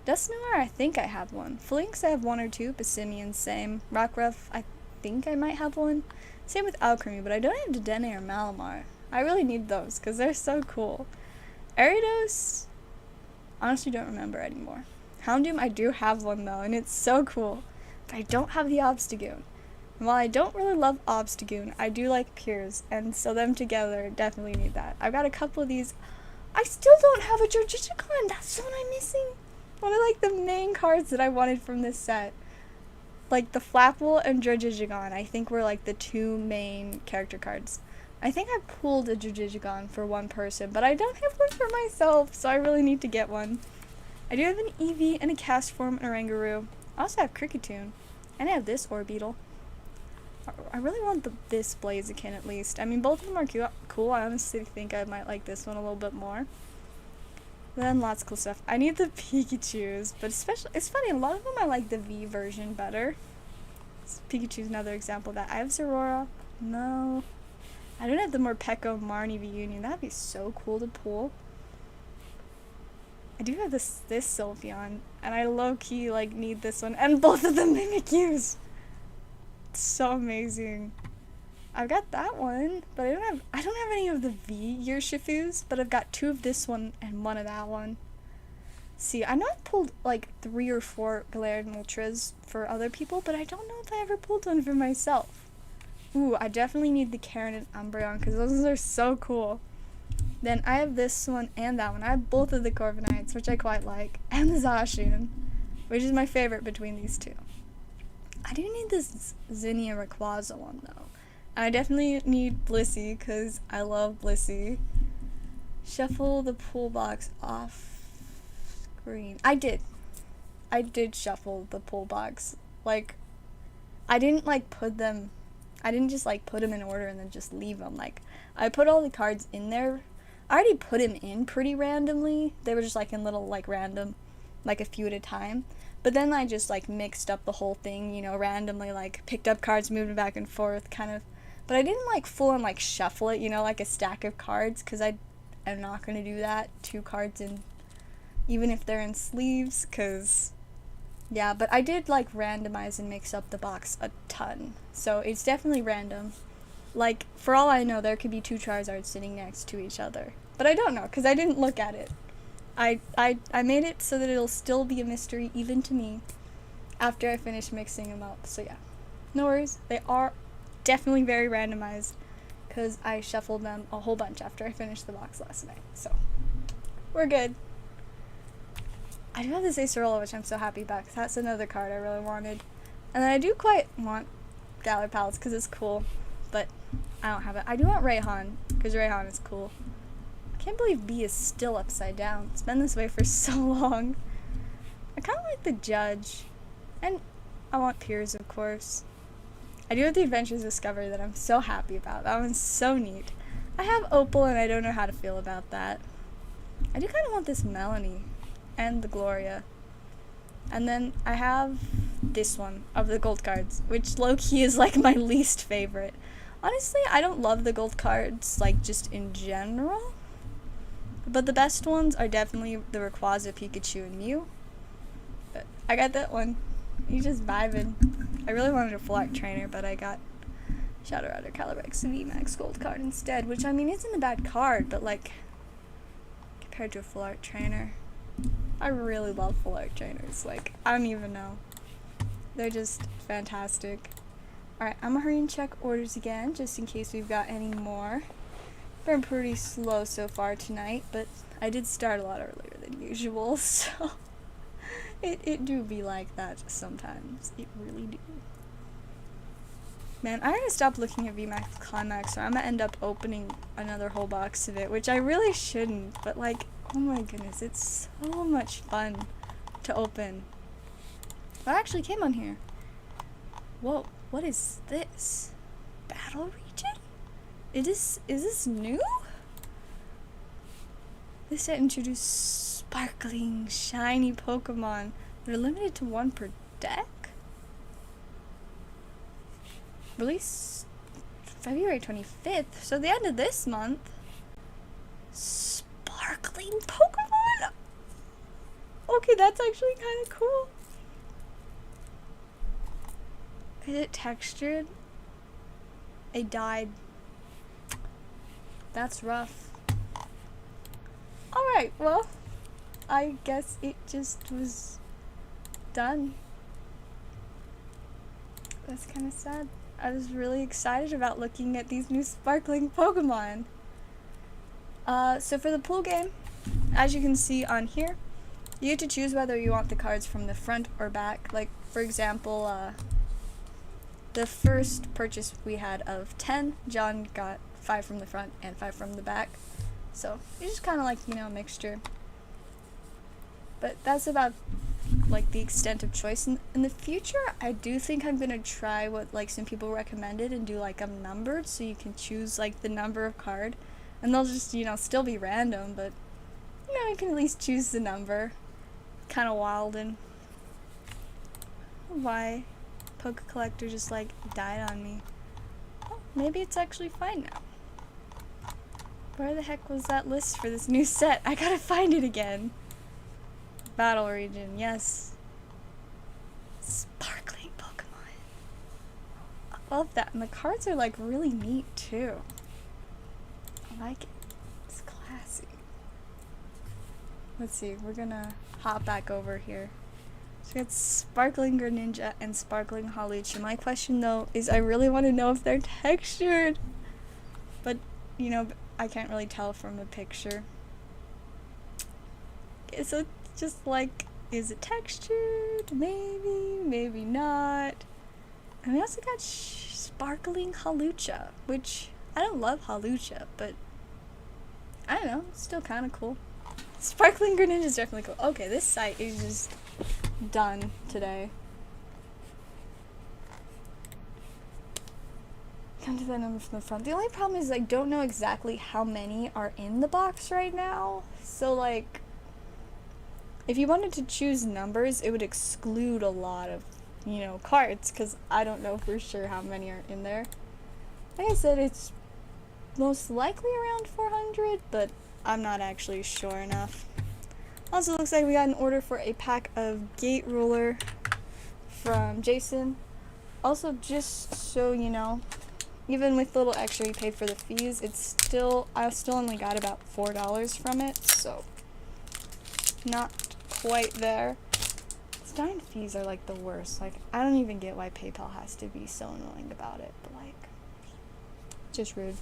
Dusknoir, I think I have one. Flinks, I have 1 or 2. Passimian, same. Rockruff, I think I might have one. Same with Alchemy, but I don't have Dedenne or Malamar. I really need those, because they're so cool. Ariados, honestly don't remember anymore. Houndoom, I do have one though, and it's so cool. But I don't have the Obstagoon. And while I don't really love Obstagoon, I do like Piers, and so them together definitely need that. I've got a couple of these. I still don't have a Jojujicon. That's what I'm missing. One of like the main cards that I wanted from this set. Like the Flapple and Jojujicon, I think were like the 2 main character cards. I think I pulled a Jojujicon for one person, but I don't have one for myself, so I really need to get one. I do have an Eevee and a Castform and a Rangaroo. I also have Kricketune. And I have this Orbeetle. I really want this Blaziken at least. I mean, both of them are cool. I honestly think I might like this one a little bit more. Then lots of cool stuff. I need the Pikachus, but especially, it's funny, a lot of them I like the V version better. Pikachu's another example of that. I have Zeraora. No. I don't have the Morpeko Marnie V-Union. That'd be so cool to pull. I do have this Sylveon, and I low-key, like, need this one, and both of them Mimikyus! It's so amazing. I've got that one, but I don't have any of the V-Urshifus, but I've got 2 of this one and 1 of that one. See, I know I've pulled, like, 3 or 4 Galarian Ultras for other people, but I don't know if I ever pulled one for myself. Ooh, I definitely need the Karen and Umbreon, because those are so cool. Then I have this one and that one. I have both of the Corviknights, which I quite like, and the Zacian, which is my favorite between these 2. I do need this Zinnia Rayquaza one, though. And I definitely need Blissey, because I love Blissey. Shuffle the pull box off screen. I did shuffle the pull box. Like, I didn't, like, I didn't just, like, put them in order and then just leave them. Like, I put all the cards in there. I already put them in pretty randomly. They were just, like, in little, like, random, like, a few at a time. But then I just, like, mixed up the whole thing, you know, randomly, like, picked up cards, moved them back and forth, kind of. But I didn't, like, full on, like, shuffle it, you know, like a stack of cards, because I'm not going to do that. 2 cards in, even if they're in sleeves, because, yeah. But I did, like, randomize and mix up the box a ton. So it's definitely random. Like, for all I know, there could be 2 Charizards sitting next to each other. But I don't know, because I didn't look at it. I made it so that it'll still be a mystery, even to me, after I finish mixing them up. So yeah, no worries. They are definitely very randomized, because I shuffled them a whole bunch after I finished the box last night. So, we're good. I do have this Acerola, which I'm so happy about, because that's another card I really wanted. And then I do quite want Galar Palace, because it's cool, but I don't have it. I do want Rayhan, because Rayhan is cool. I can't believe B is still upside down. It's been this way for so long. I kind of like the Judge. And I want Piers, of course. I do have the Adventures Discovery that I'm so happy about. That one's so neat. I have Opal, and I don't know how to feel about that. I do kind of want this Melanie. and the Gloria. And then I have this one of the gold cards, which low-key is like my least favorite. Honestly, I don't love the gold cards, like, just in general. But the best ones are definitely the Rayquaza, Pikachu, and Mew. But I got that one. He's just vibing. I really wanted a Full Art Trainer, but I got Shadow Rider Calyrex VMAX gold card instead, which, I mean, isn't a bad card, but, like, compared to a Full Art Trainer, I really love Full Art Trainers. Like, I don't even know. They're just fantastic. Alright, I'm gonna hurry and check orders again, just in case we've got any more. Been pretty slow so far tonight, but I did start a lot earlier than usual, so it do be like that sometimes. It really do. Man, I gotta stop looking at VMAX Climax, or I'm gonna end up opening another whole box of it, which I really shouldn't, but like, oh my goodness, it's so much fun to open. What actually came on here? Whoa, what is this? Battle region? Is this new? This set introduced sparkling, shiny Pokemon. They're limited to 1 per deck? Release February 25th, so the end of this month. Sparkling Pokemon? Okay, that's actually kind of cool. Is it textured? It died. That's rough. Alright, well, I guess it just was done. That's kind of sad. I was really excited about looking at these new sparkling Pokemon. So for the pool game, as you can see on here, you get to choose whether you want the cards from the front or back. Like, for example, the first purchase we had of 10, John got 5 from the front and 5 from the back. So it's just kind of like, you know, a mixture. But that's about like the extent of choice. In the future, I do think I'm gonna try what like some people recommended and do like them numbered, so you can choose like the number of card, and they'll just, you know, still be random, but you know, you can at least choose the number. Kind of wild. And why Poke Collector just like died on me. Oh, maybe it's actually fine now. Where the heck was that list for this new set? I gotta find it again. Battle region, yes. Sparkling Pokemon. I love that. And the cards are like really neat too. I like it. It's classy. Let's see, we're gonna hop back over here. So we got Sparkling Greninja and Sparkling Hawlucha. My question though is I really want to know if they're textured. But, you know, I can't really tell from a picture. Okay, so just like, is it textured? Maybe, maybe not. And we also got Sparkling Hawlucha, which I don't love Hawlucha, but I don't know, it's still kind of cool. Sparkling Greninja is definitely cool. Okay, this site is just done today. Come to that number from the front. The only problem is I don't know exactly how many are in the box right now. So like, if you wanted to choose numbers, it would exclude a lot of, you know, cards, because I don't know for sure how many are in there. Like I said, it's most likely around 400, but I'm not actually sure enough. Also looks like we got an order for a pack of Gate Ruler from Jason. Also, just so you know, even with the little extra you paid for the fees, I still only got about $4 from it, so not quite there. Stein fees are like the worst. Like, I don't even get why PayPal has to be so annoying about it, but like, just rude.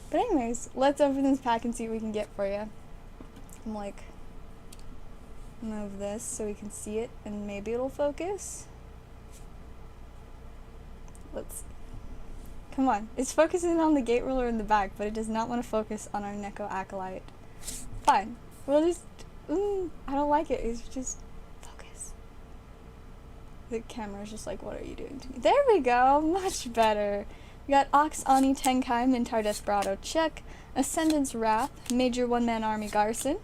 But anyways, let's open this pack and see what we can get for you. I'm like, move this so we can see it and maybe it'll focus. Let's see. Come on, it's focusing on the Gate Ruler in the back, but it does not want to focus on our Neko Acolyte. Fine, we'll just, I don't like it, it's just, focus. The camera's just like, what are you doing to me? There we go, much better. We got Ox, Ani, Tenkai, Mintar, Desperado, check. Ascendant's Wrath, Major One-Man Army Garson.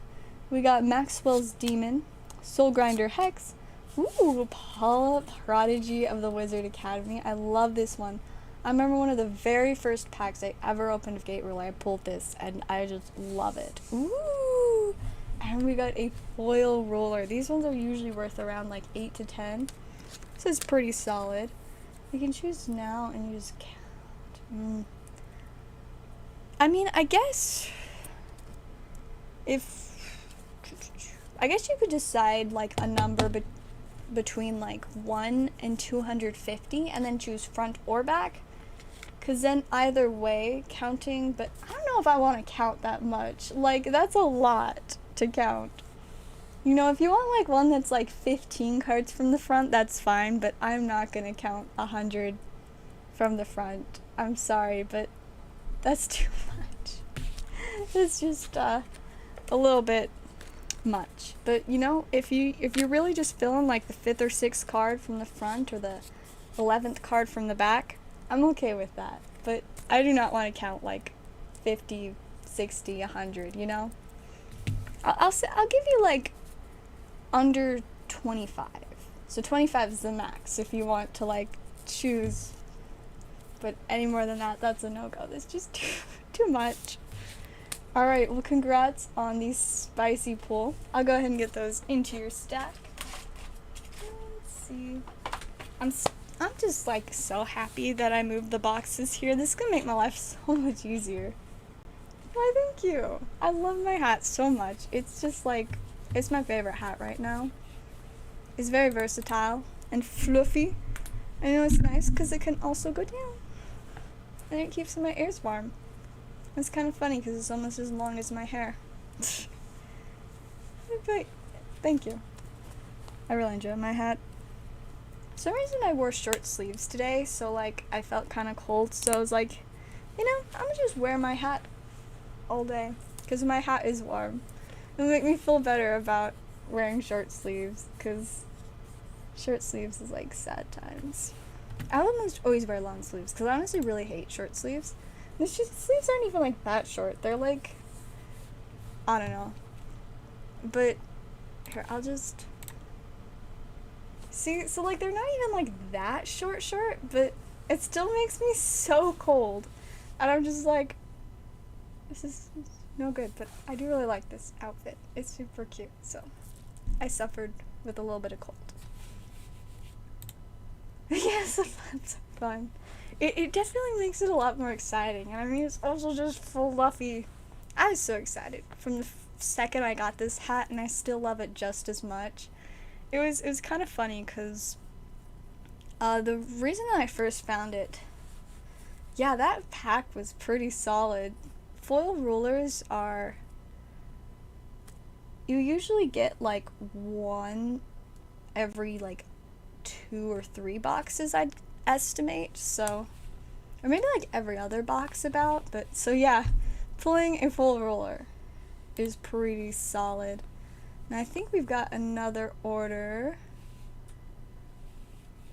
We got Maxwell's Demon, Soul Grinder Hex. Ooh, Paula Prodigy of the Wizard Academy. I love this one. I remember one of the very first packs I ever opened of Gate Relay, I pulled this, and I just love it. Ooh! And we got a foil roller. These ones are usually worth around like 8 to 10. This is pretty solid. You can choose now and you just count. I mean, I guess you could decide like a number between like 1 and 250 and then choose front or back. Cause then either way, counting, but I don't know if I want to count that much. Like, that's a lot to count. You know, if you want like one that's like 15 cards from the front, that's fine, but I'm not gonna count 100 from the front. I'm sorry, but that's too much. It's just a little bit much. But you know, if you're really just filling like the 5th or 6th card from the front or the 11th card from the back, I'm okay with that. But I do not want to count like 50, 60, 100, you know? I'll give you like under 25. So 25 is the max if you want to like choose. But any more than that, that's a no-go. That's just too much. Alright, well congrats on the spicy pull. I'll go ahead and get those into your stack. Let's see. I'm just like so happy that I moved the boxes here. This is gonna make my life so much easier. Why, thank you. I love my hat so much. It's just like, it's my favorite hat right now. It's very versatile and fluffy. I know it's nice because it can also go down. And it keeps my ears warm. It's kind of funny because it's almost as long as my hair. But thank you. I really enjoy my hat. For some reason I wore short sleeves today, so like I felt kind of cold, so I was like, you know, I'm gonna just wear my hat all day because my hat is warm. It'll make me feel better about wearing short sleeves because short sleeves is like sad times. I almost always wear long sleeves because I honestly really hate short sleeves. The sleeves aren't even like that short. They're like, I don't know. But here, I'll just see. So like they're not even like that short, but it still makes me so cold. And I'm just like, this is no good, but I do really like this outfit. It's super cute, so I suffered with a little bit of cold. Yes, that's fun. It definitely makes it a lot more exciting, and I mean, it's also just fluffy. I was so excited from the second I got this hat, and I still love it just as much. It was kind of funny, because the reason that I first found it, yeah, that pack was pretty solid. Foil rulers are, you usually get like one every like 2 or 3 boxes, I'd estimate, so, or maybe like every other box about, but so yeah, pulling a full roller is pretty solid. And I think we've got another order.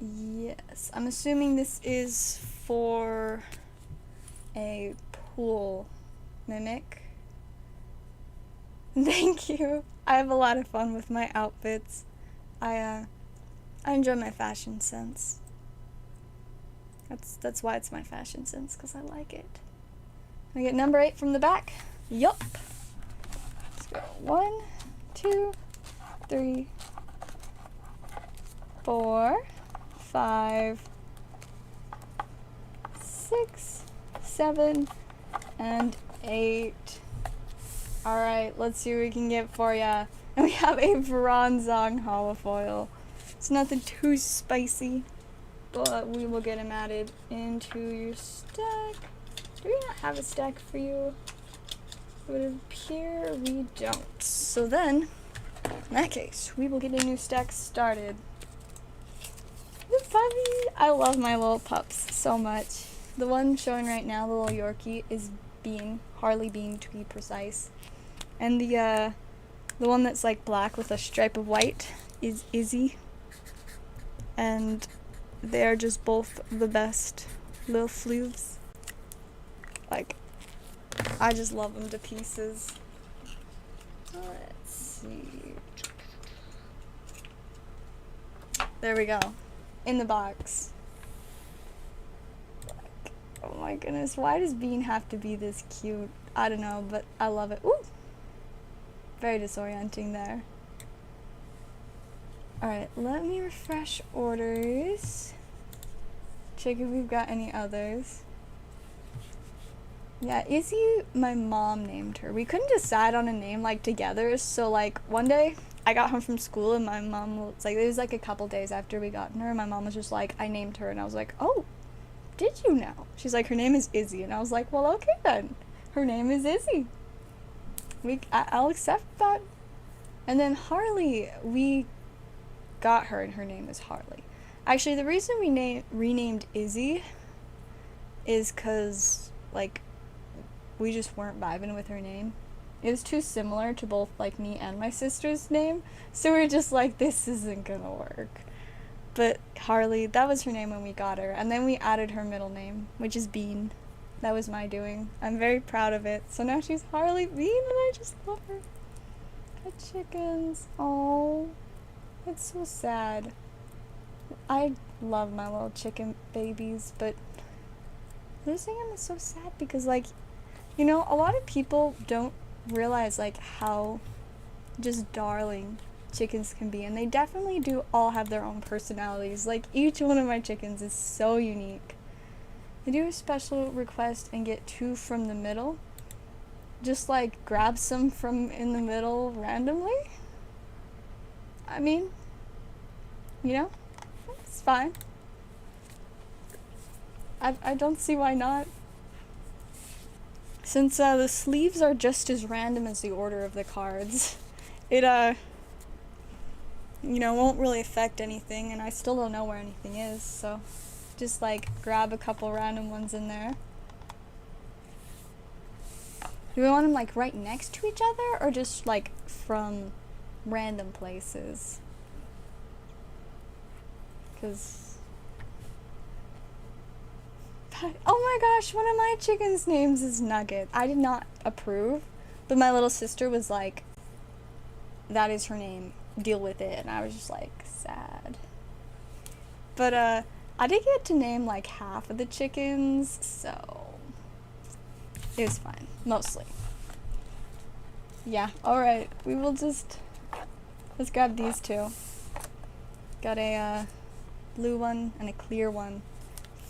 Yes, I'm assuming this is for a pool mimic. Thank you. I have a lot of fun with my outfits. I enjoy my fashion sense. That's why it's my fashion sense, because I like it. Can I get number 8 from the back? Yup. Let's go. 1, 2, 3, 4, 5, 6, 7, and 8. Alright, let's see what we can get for ya. And we have a Bronzong holofoil. It's nothing too spicy, but we will get him added into your stack. Do we not have a stack for you? It would appear we don't. So then, in that case, we will get a new stack started. The puppy! I love my little pups so much. The one showing right now, the little Yorkie, is Bean. Harley Bean, to be precise. And the one that's like black with a stripe of white is Izzy. And they're just both the best little floofs. Like, I just love them to pieces. Let's see. There we go. In the box. Oh my goodness, why does Bean have to be this cute? I don't know, but I love it. Ooh! Very disorienting there. Alright, let me refresh orders. Check if we've got any others. Yeah, Izzy, my mom named her. We couldn't decide on a name, like, together, so, like, one day, I got home from school, and my mom was, like, it was, like, a couple days after we got her, and my mom was just like, I named her, and I was like, oh, did you know? She's like, her name is Izzy, and I was like, well, okay then. Her name is Izzy. I'll accept that. And then Harley, we got her, and her name is Harley. Actually, the reason we renamed Izzy is because, like, we just weren't vibing with her name. It was too similar to both, like, me and my sister's name, so we were just like, this isn't gonna work. But Harley, that was her name when we got her, and then we added her middle name, which is Bean. That was my doing. I'm very proud of it. So now she's Harley Bean, and I just love her. The chickens. Oh, it's so sad. I love my little chicken babies, but losing them is so sad because, like, you know, a lot of people don't realize, like, how just darling chickens can be, and they definitely do all have their own personalities. Like, each one of my chickens is so unique. I do a special request and get 2 from the middle. Just, like, grab some from in the middle randomly. I mean, you know, it's fine. I don't see why not. Since the sleeves are just as random as the order of the cards, it, you know, won't really affect anything, and I still don't know where anything is, so just, like, grab a couple random ones in there. Do we want them, like, right next to each other, or just, like, from random places? Because... oh my gosh, one of my chickens' names is Nugget. I did not approve, but my little sister was like, that is her name, deal with it, and I was just like, sad. But I did get to name like half of the chickens, so it was fine, mostly. Yeah, alright, we will just, let's grab these 2. Got a blue one and a clear one.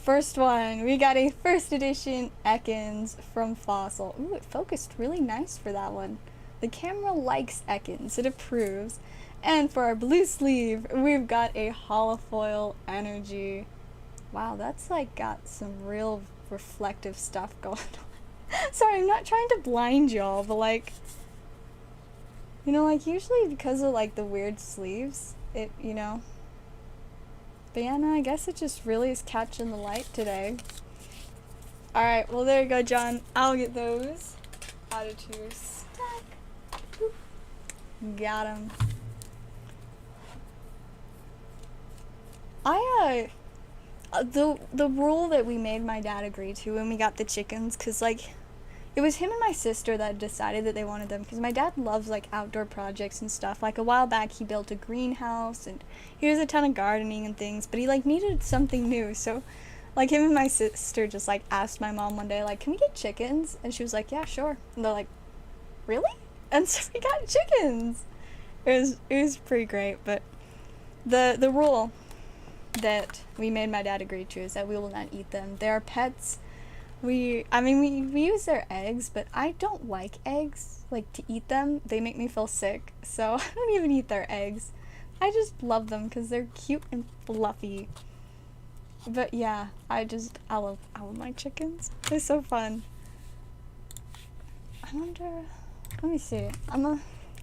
First one, we got a first edition Ekans from Fossil. Ooh, it focused really nice for that one. The camera likes Ekans, it approves. And for our blue sleeve, we've got a holofoil energy. Wow, that's like got some real reflective stuff going on. Sorry, I'm not trying to blind y'all, but like, you know, like usually because of like the weird sleeves, it, you know. But yeah, no, I guess it just really is catching the light today. Alright, well there you go, John. I'll get those added to your stack. Boop. Got him. The rule that we made my dad agree to when we got the chickens, cause like, it was him and my sister that decided that they wanted them, because my dad loves like outdoor projects and stuff. Like a while back he built a greenhouse and he does a ton of gardening and things, but he like needed something new. So like him and my sister just like asked my mom one day, like, can we get chickens? And she was like, yeah, sure. And they're like, really? And so we got chickens. It was pretty great. But the rule that we made my dad agree to is that we will not eat them. They are pets. We use their eggs, but I don't like eggs, like, to eat them. They make me feel sick, so I don't even eat their eggs. I just love them because they're cute and fluffy. But yeah, I love my chickens. They're so fun. I wonder, let me see. I'm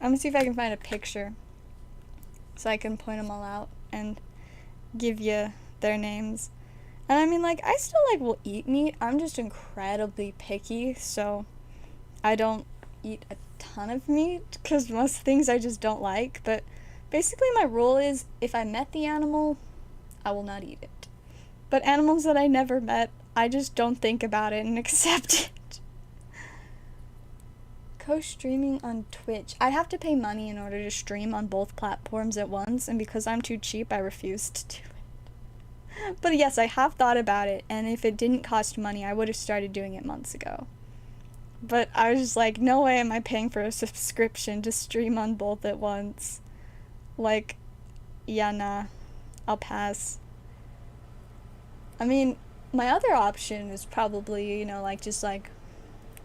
gonna see if I can find a picture so I can point them all out and give you their names. And I mean, like, I still, like, will eat meat. I'm just incredibly picky, so I don't eat a ton of meat, because most things I just don't like. But basically my rule is, if I met the animal, I will not eat it. But animals that I never met, I just don't think about it and accept it. co-streaming on Twitch. I have to pay money in order to stream on both platforms at once, and because I'm too cheap, I refuse to do it. But yes, I have thought about it, and if it didn't cost money, I would have started doing it months ago. But I was just like, no way am I paying for a subscription to stream on both at once. Like, yeah, nah. I'll pass. I mean, my other option is probably, you know, like, just, like,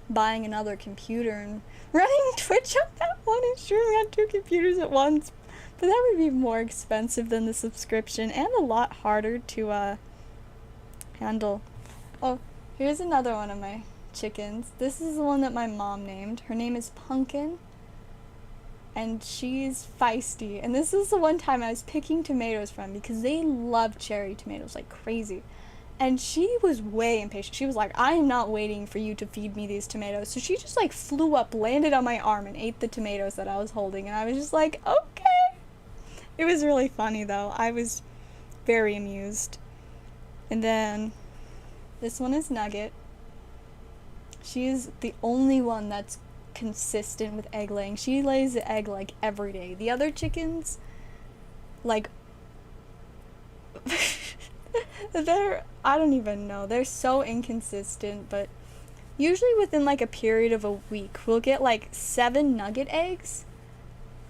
buying another computer and running Twitch on that one and streaming on 2 computers at once. But that would be more expensive than the subscription and a lot harder to, handle. Oh, here's another one of my chickens. This is the one that my mom named. Her name is Pumpkin. And she's feisty. And this is the one time I was picking tomatoes from because they love cherry tomatoes like crazy. And she was way impatient. She was like, I am not waiting for you to feed me these tomatoes. So she just like flew up, landed on my arm, and ate the tomatoes that I was holding. And I was just like, okay. It was really funny though. I was very amused. And then this one is Nugget. She is the only one that's consistent with egg laying. She lays the egg like every day. The other chickens, like, I don't even know. They're so inconsistent, but usually within like a period of a week, we'll get like 7 nugget eggs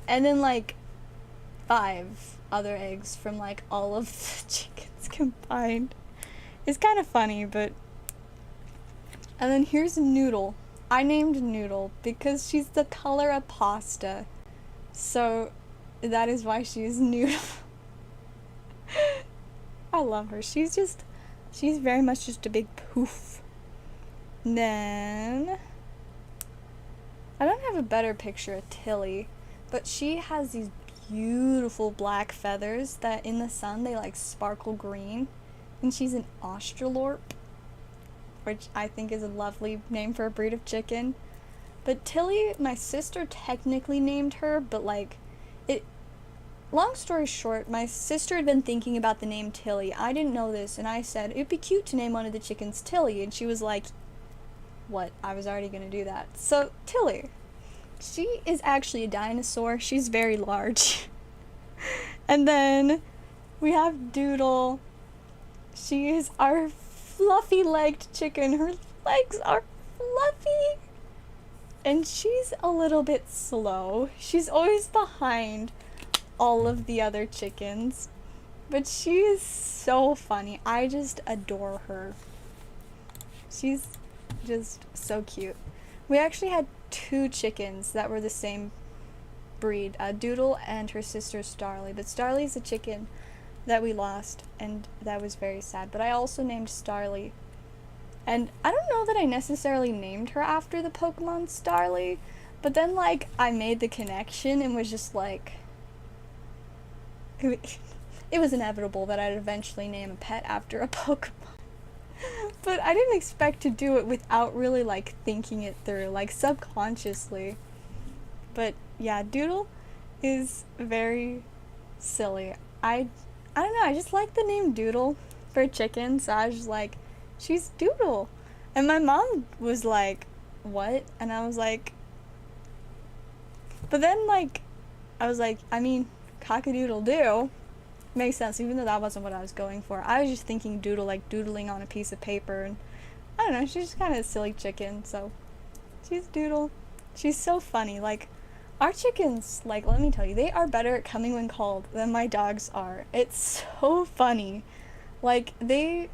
and then like 5 other eggs from like all of the chickens combined. It's kind of funny, but... And then here's Noodle. I named Noodle because she's the color of pasta. So that is why she's Noodle. I love her. She's very much just a big poof. And then I don't have a better picture of Tilly, but she has these beautiful black feathers that in the sun they like sparkle green. And she's an Australorp, which I think is a lovely name for a breed of chicken. But Tilly, my sister technically named her, but like, long story short, my sister had been thinking about the name Tilly. I didn't know this, and I said, it'd be cute to name one of the chickens Tilly, and she was like, what? I was already gonna do that. So, Tilly. She is actually a dinosaur. She's very large. And then we have Doodle. She is our fluffy-legged chicken. Her legs are fluffy. And she's a little bit slow. She's always behind all of the other chickens. But she is so funny. I just adore her. She's just so cute. We actually had 2 chickens that were the same breed. Doodle and her sister Starly. But Starly's a chicken that we lost, and that was very sad. But I also named Starly. And I don't know that I necessarily named her after the Pokemon Starly, but then, like, I made the connection and was just like... It was inevitable that I'd eventually name a pet after a Pokemon. But I didn't expect to do it without really, like, thinking it through, like, subconsciously. But, yeah, Doodle is very silly. I don't know, I just like the name Doodle for a chicken, so I was just like, she's Doodle. And my mom was like, what? And I was like, but then, like, I was like, I mean, cock-a-doodle-doo. Makes sense, even though that wasn't what I was going for. I was just thinking doodle, like doodling on a piece of paper, and I don't know, she's just kind of a silly chicken, so she's Doodle. She's so funny. Like, our chickens, like, let me tell you, they are better at coming when called than my dogs are. It's so funny. Like, they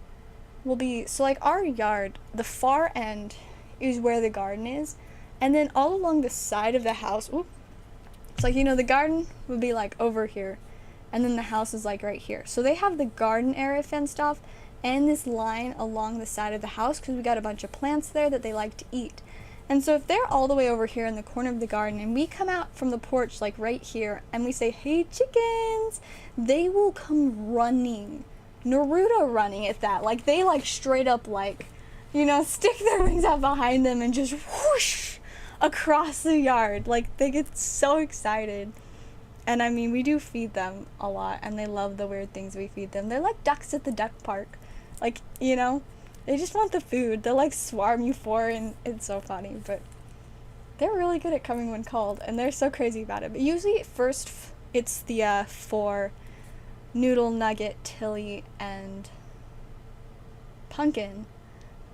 will be, so like our yard, the far end is where the garden is, and then all along the side of the house, it's like, you know, the garden would be like over here, and then the house is like right here. So they have the garden area fenced off and this line along the side of the house because we got a bunch of plants there that they like to eat. And so if they're all the way over here in the corner of the garden and we come out from the porch like right here and we say, hey chickens, they will come running. Naruto running at that. Like, they like straight up like, you know, stick their wings out behind them and just whoosh across the yard. Like, they get so excited. And I mean, we do feed them a lot, and they love the weird things we feed them. They're like ducks at the duck park. Like, you know, they just want the food. They'll like swarm you for, and it's so funny. But They're really good at coming when called, and they're so crazy about it. But usually at first it's the for Noodle, Nugget, Tilly, and Pumpkin.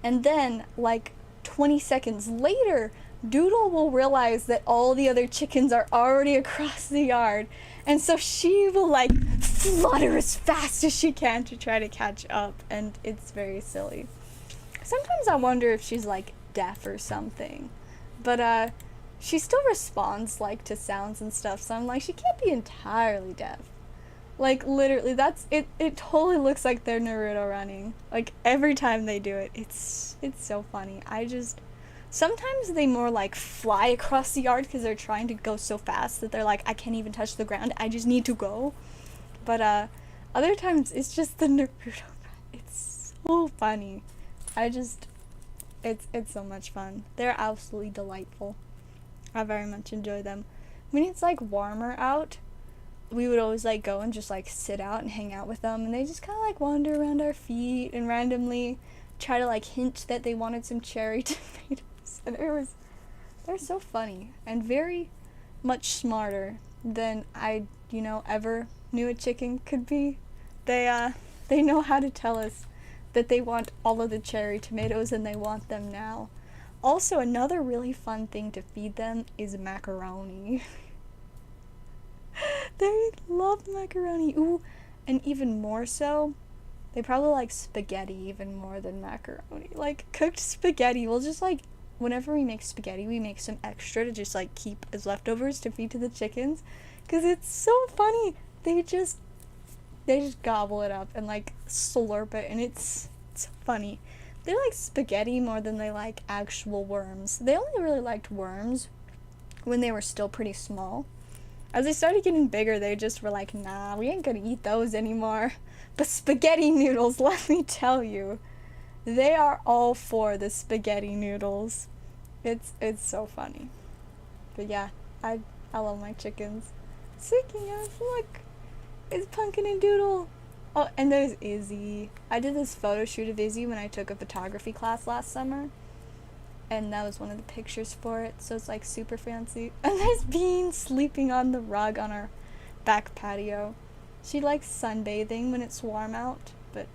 And then, like 20 seconds later, Doodle will realize that all the other chickens are already across the yard. And so she will like flutter as fast as she can to try to catch up. And it's very silly. Sometimes I wonder if she's like deaf or something. But she still responds like to sounds and stuff. So I'm like, she can't be entirely deaf. Like, literally, it totally looks like they're Naruto running. Like, every time they do it, it's so funny. Sometimes they more, like, fly across the yard because they're trying to go so fast that they're like, I can't even touch the ground, I just need to go. But, other times, it's just the Naruto run. It's so funny. It's so much fun. They're absolutely delightful. I very much enjoy them. When it's, like, warmer out, we would always like go and just like sit out and hang out with them, and they just kind of like wander around our feet and randomly try to like hint that they wanted some cherry tomatoes. And they're so funny and very much smarter than I ever knew a chicken could be. They know how to tell us that they want all of the cherry tomatoes and they want them now. Also, another really fun thing to feed them is macaroni. They love macaroni. Ooh, and even more so, they probably like spaghetti even more than macaroni. Like, cooked spaghetti, we'll just like, whenever we make spaghetti, we make some extra to just like keep as leftovers to feed to the chickens. Because it's so funny. They just gobble it up and like slurp it, and it's funny. They like spaghetti more than they like actual worms. They only really liked worms when they were still pretty small. As they started getting bigger, they just were like, nah, we ain't gonna eat those anymore. But spaghetti noodles, let me tell you, they are all for the spaghetti noodles. It's so funny. But yeah, I love my chickens. Speaking of, look, it's Pumpkin and Doodle. Oh, and there's Izzy. I did this photo shoot of Izzy when I took a photography class last summer. And that was one of the pictures for it, so it's like super fancy. And there's Bean sleeping on the rug on our back patio. She likes sunbathing when it's warm out, but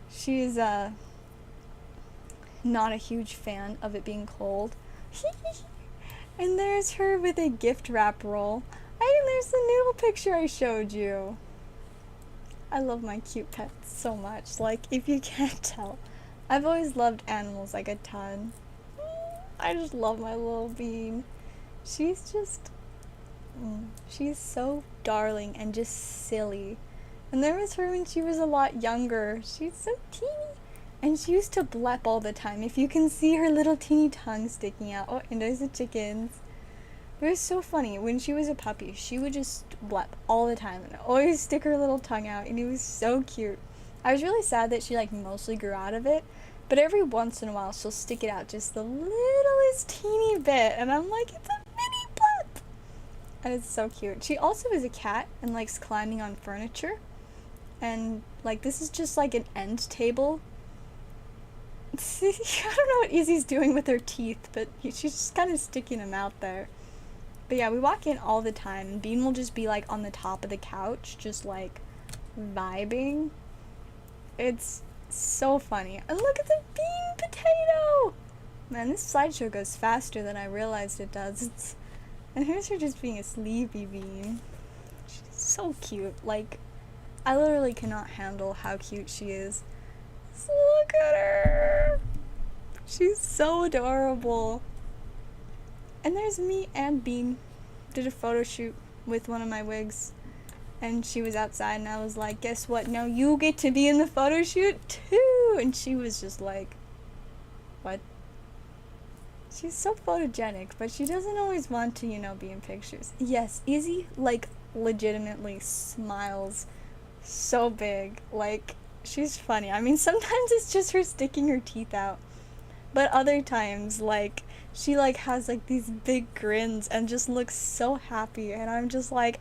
she's not a huge fan of it being cold. And there's her with a gift wrap roll. And there's the noodle picture I showed you. I love my cute pets so much. Like, if you can't tell, I've always loved animals like a ton. I just love my little Bean. She's just, she's so darling and just silly. And there was her when she was a lot younger. She's so teeny. And she used to blep all the time. If you can see her little teeny tongue sticking out. Oh, and there's the chickens. It was so funny. When she was a puppy, she would just blep all the time and always stick her little tongue out, and it was so cute. I was really sad that she like mostly grew out of it, but every once in a while she'll stick it out just the littlest teeny bit, and I'm like, it's a mini blep! And it's so cute. She also is a cat and likes climbing on furniture, and like this is just like an end table. I don't know what Izzy's doing with her teeth, but she's just kind of sticking them out there. But yeah, we walk in all the time, and Bean will just be like on the top of the couch, just like vibing. It's so funny. And look at the bean potato! Man, this slideshow goes faster than I realized it does. And here's her just being a sleepy bean. She's so cute. Like, I literally cannot handle how cute she is. So look at her! She's so adorable. And there's me and Bean. Did a photo shoot with one of my wigs. And she was outside, and I was like, guess what? Now you get to be in the photo shoot too! And she was just like, what? She's so photogenic, but she doesn't always want to, be in pictures. Yes, Izzy, like, legitimately smiles so big. Like, she's funny. I mean, sometimes it's just her sticking her teeth out. But other times, like, she, like, has, like, these big grins and just looks so happy. And I'm just like,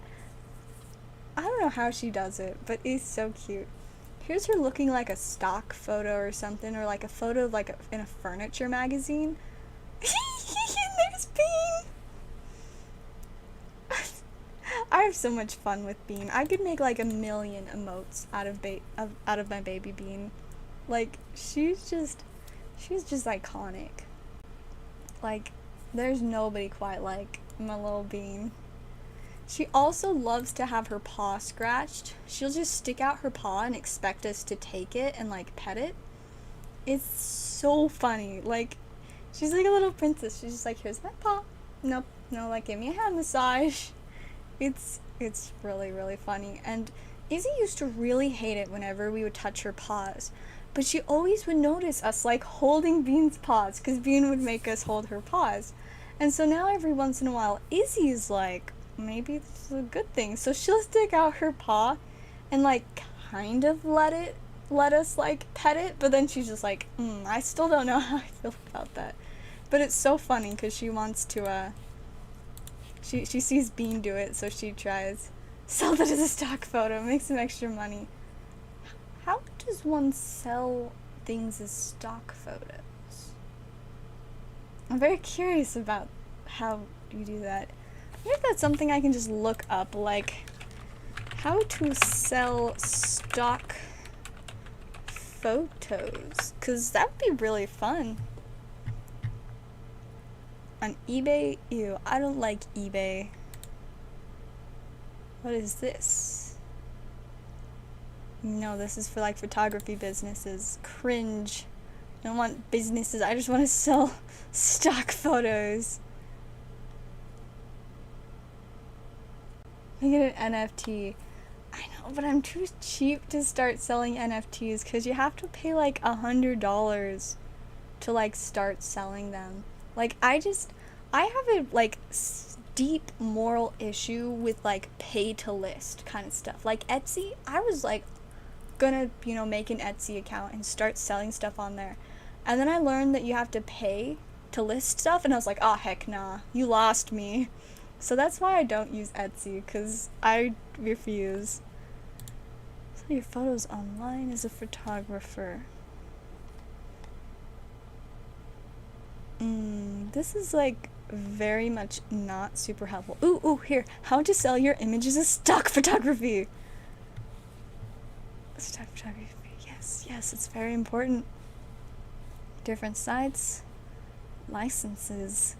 I don't know how she does it, but it's so cute. Here's her looking like a stock photo or something, or like a photo of, like, in a furniture magazine. And there's Bean! I have so much fun with Bean. I could make like 1,000,000 emotes out of my baby Bean. Like, she's just iconic. Like, there's nobody quite like my little Bean. She also loves to have her paw scratched. She'll just stick out her paw and expect us to take it and like pet it. It's so funny. Like, she's like a little princess. She's just like, here's my paw. Nope, no, like, give me a hand massage. It's really, really funny. And Izzy used to really hate it whenever we would touch her paws. But she always would notice us, like, holding Bean's paws, because Bean would make us hold her paws. And so now every once in a while, Izzy's like, maybe this is a good thing. So she'll stick out her paw and, like, kind of let us, like, pet it. But then she's just like, I still don't know how I feel about that. But it's so funny, because she wants to, she sees Bean do it, so she tries. Sell that as a stock photo, make some extra money. How does one sell things as stock photos? I'm very curious about how you do that. I wonder if that's something I can just look up, like how to sell stock photos, because that would be really fun. On eBay? Ew, I don't like eBay. What is this? No, this is for like photography businesses. Cringe. I don't want businesses, I just want to sell stock photos. I get an NFT. I know, but I'm too cheap to start selling NFTs because you have to pay like $100 to like start selling them. Like, I have a like deep moral issue with like pay to list kind of stuff. Like Etsy, I was like gonna, make an Etsy account and start selling stuff on there. And then I learned that you have to pay to list stuff, and I was like, oh heck nah, you lost me. So that's why I don't use Etsy, because I refuse. Sell your photos online as a photographer. This is like very much not super helpful. Ooh, here. How to sell your images as stock photography. Stock photography. Yes, it's very important. Different sites. Licenses.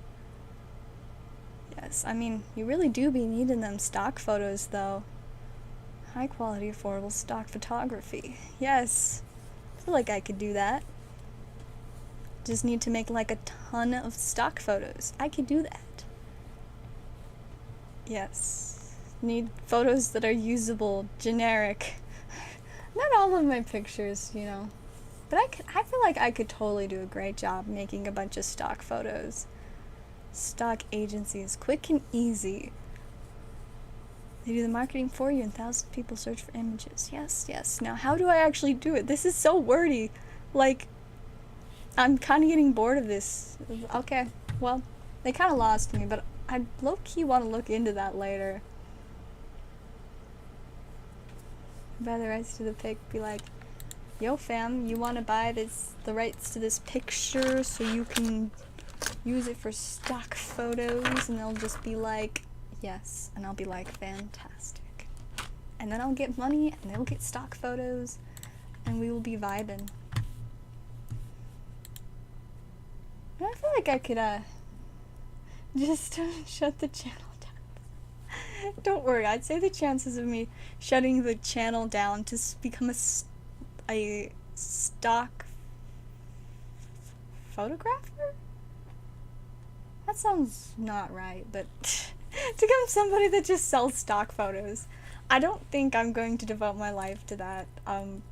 Yes, I mean, you really do be needing them stock photos, though. High quality, affordable stock photography. Yes. I feel like I could do that. Just need to make like a ton of stock photos. I could do that. Yes. Need photos that are usable, generic. Not all of my pictures, But I feel like I could totally do a great job making a bunch of stock photos. Stock agencies, quick and easy. They do the marketing for you and thousands of people search for images. Yes. Now, how do I actually do it? This is so wordy. Like, I'm kind of getting bored of this. Okay, well, they kind of lost me, but I low-key want to look into that later. Buy the rights to the pic, be like, yo fam, you want to buy the rights to this picture so you can use it for stock photos? And they'll just be like, yes. And I'll be like, fantastic. And then I'll get money, and they'll get stock photos, and we will be vibing. I feel like I could, just shut the channel down. Don't worry, I'd say the chances of me shutting the channel down to become a stock photographer? That sounds not right, but to become somebody that just sells stock photos. I don't think I'm going to devote my life to that. Even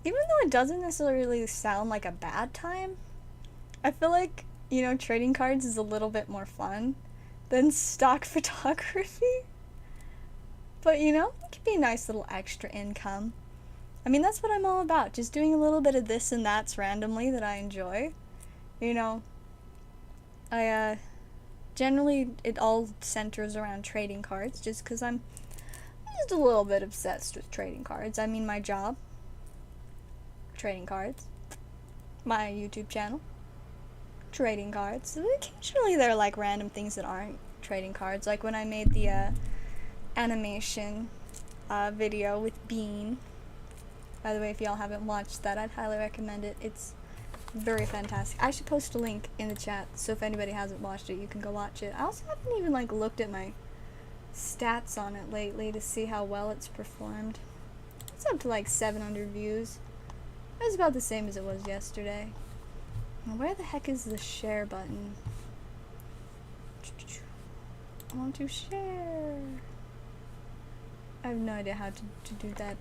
though it doesn't necessarily sound like a bad time, I feel like, trading cards is a little bit more fun than stock photography. But, it could be a nice little extra income. I mean, that's what I'm all about. Just doing a little bit of this and that's randomly that I enjoy. Generally, it all centers around trading cards, just because I'm just a little bit obsessed with trading cards. I mean, my job, trading cards. My YouTube channel, trading cards. Occasionally there are like random things that aren't trading cards, like when I made the animation video with Bean. By the way, if y'all haven't watched that, I'd highly recommend it. It's very fantastic. I should post a link in the chat, so if anybody hasn't watched it, you can go watch it. I also haven't even like looked at my stats on it lately to see how well it's performed. It's up to like 700 views. It was about the same as it was yesterday. Now, where the heck is the share button? I want to share. I have no idea how to do that.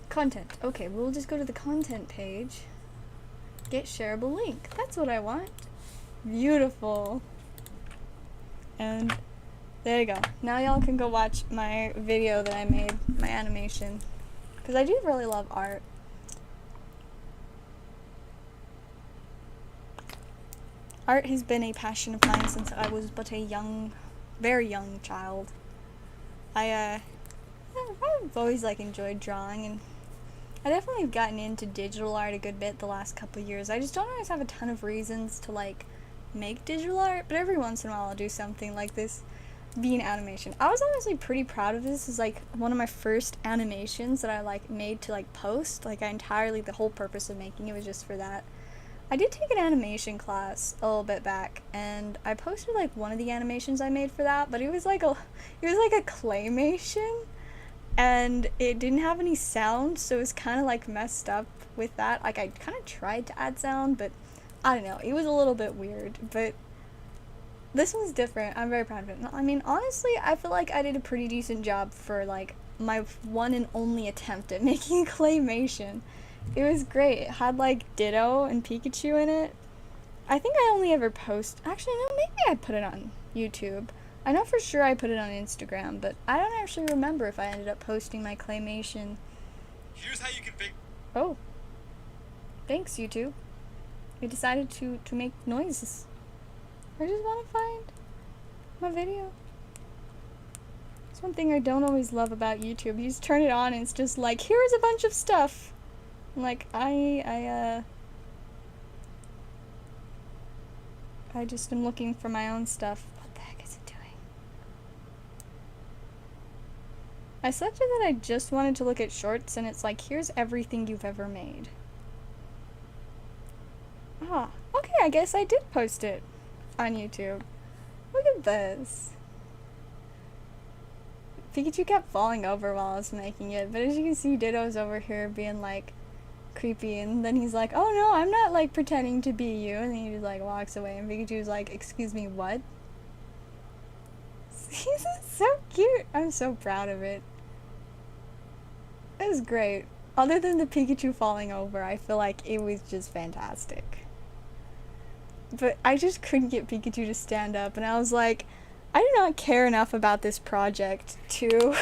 Content. Okay, we'll just go to the content page. Get shareable link. That's what I want. Beautiful. And there you go. Now y'all can go watch my video that I made, my animation. Because I do really love art. Art has been a passion of mine since I was but a young, very young child. I've always like enjoyed drawing, and I definitely have gotten into digital art a good bit the last couple of years. I just don't always have a ton of reasons to like make digital art, but every once in a while I'll do something like this being animation. I was honestly pretty proud of this. It's like one of my first animations that I like made to like post. Like the whole purpose of making it was just for that. I did take an animation class a little bit back, and I posted like one of the animations I made for that, but it was like a claymation. And it didn't have any sound, so it was kind of like messed up with that. Like I kind of tried to add sound, but I don't know. It was a little bit weird, but this one's different. I'm very proud of it. I mean, honestly, I feel like I did a pretty decent job for like my one and only attempt at making claymation. It was great. It had like Ditto and Pikachu in it. I think I only ever actually no, maybe I put it on YouTube. I know for sure I put it on Instagram, but I don't actually remember if I ended up posting my claymation. Here's how you can fix. Oh. Thanks, YouTube. You decided to make noises. I just want to find my video. That's one thing I don't always love about YouTube. You just turn it on and it's just like, here's a bunch of stuff. Like, I just am looking for my own stuff. What the heck is it doing? I selected that I just wanted to look at shorts, and it's like, here's everything you've ever made. Ah, okay, I guess I did post it on YouTube. Look at this. Pikachu kept falling over while I was making it, but as you can see, Ditto's over here being like creepy, and then he's like, oh no, I'm not like pretending to be you, and then he just like walks away, and Pikachu's like, excuse me, what? He's so cute. I'm so proud of it. It was great. Other than the Pikachu falling over, I feel like it was just fantastic. But I just couldn't get Pikachu to stand up, and I was like, I do not care enough about this project to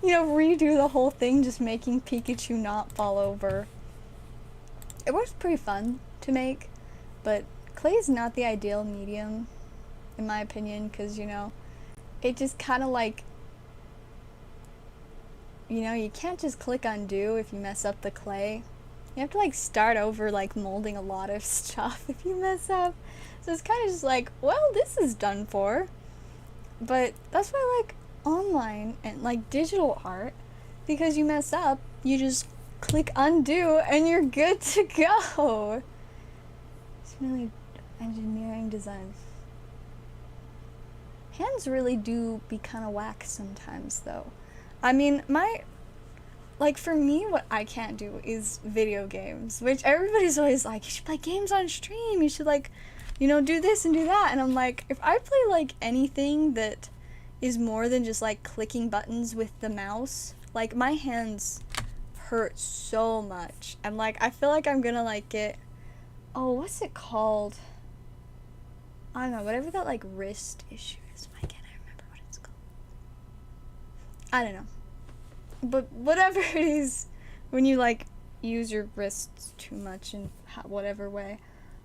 you know, redo the whole thing just making Pikachu not fall over. It was pretty fun to make, but clay is not the ideal medium, in my opinion, because, you know, it just kind of like, you know, you can't just click undo if you mess up the clay. You have to like start over like molding a lot of stuff if you mess up. So it's kind of just like, well, this is done for. But that's why I like online and like digital art, because you mess up, you just click undo and you're good to go. It's really engineering design. Hands really do be kind of whack sometimes though. I mean, like for me, what I can't do is video games, which everybody's always like, you should play games on stream, you should like, you know, do this and do that. And I'm like, if I play like anything that is more than just like clicking buttons with the mouse, like my hands hurt so much. And like, I feel like I'm gonna like get, oh, what's it called? I don't know, whatever that like wrist issue is. Why can't I remember what it's called? I don't know. But whatever it is, when you like use your wrists too much in whatever way,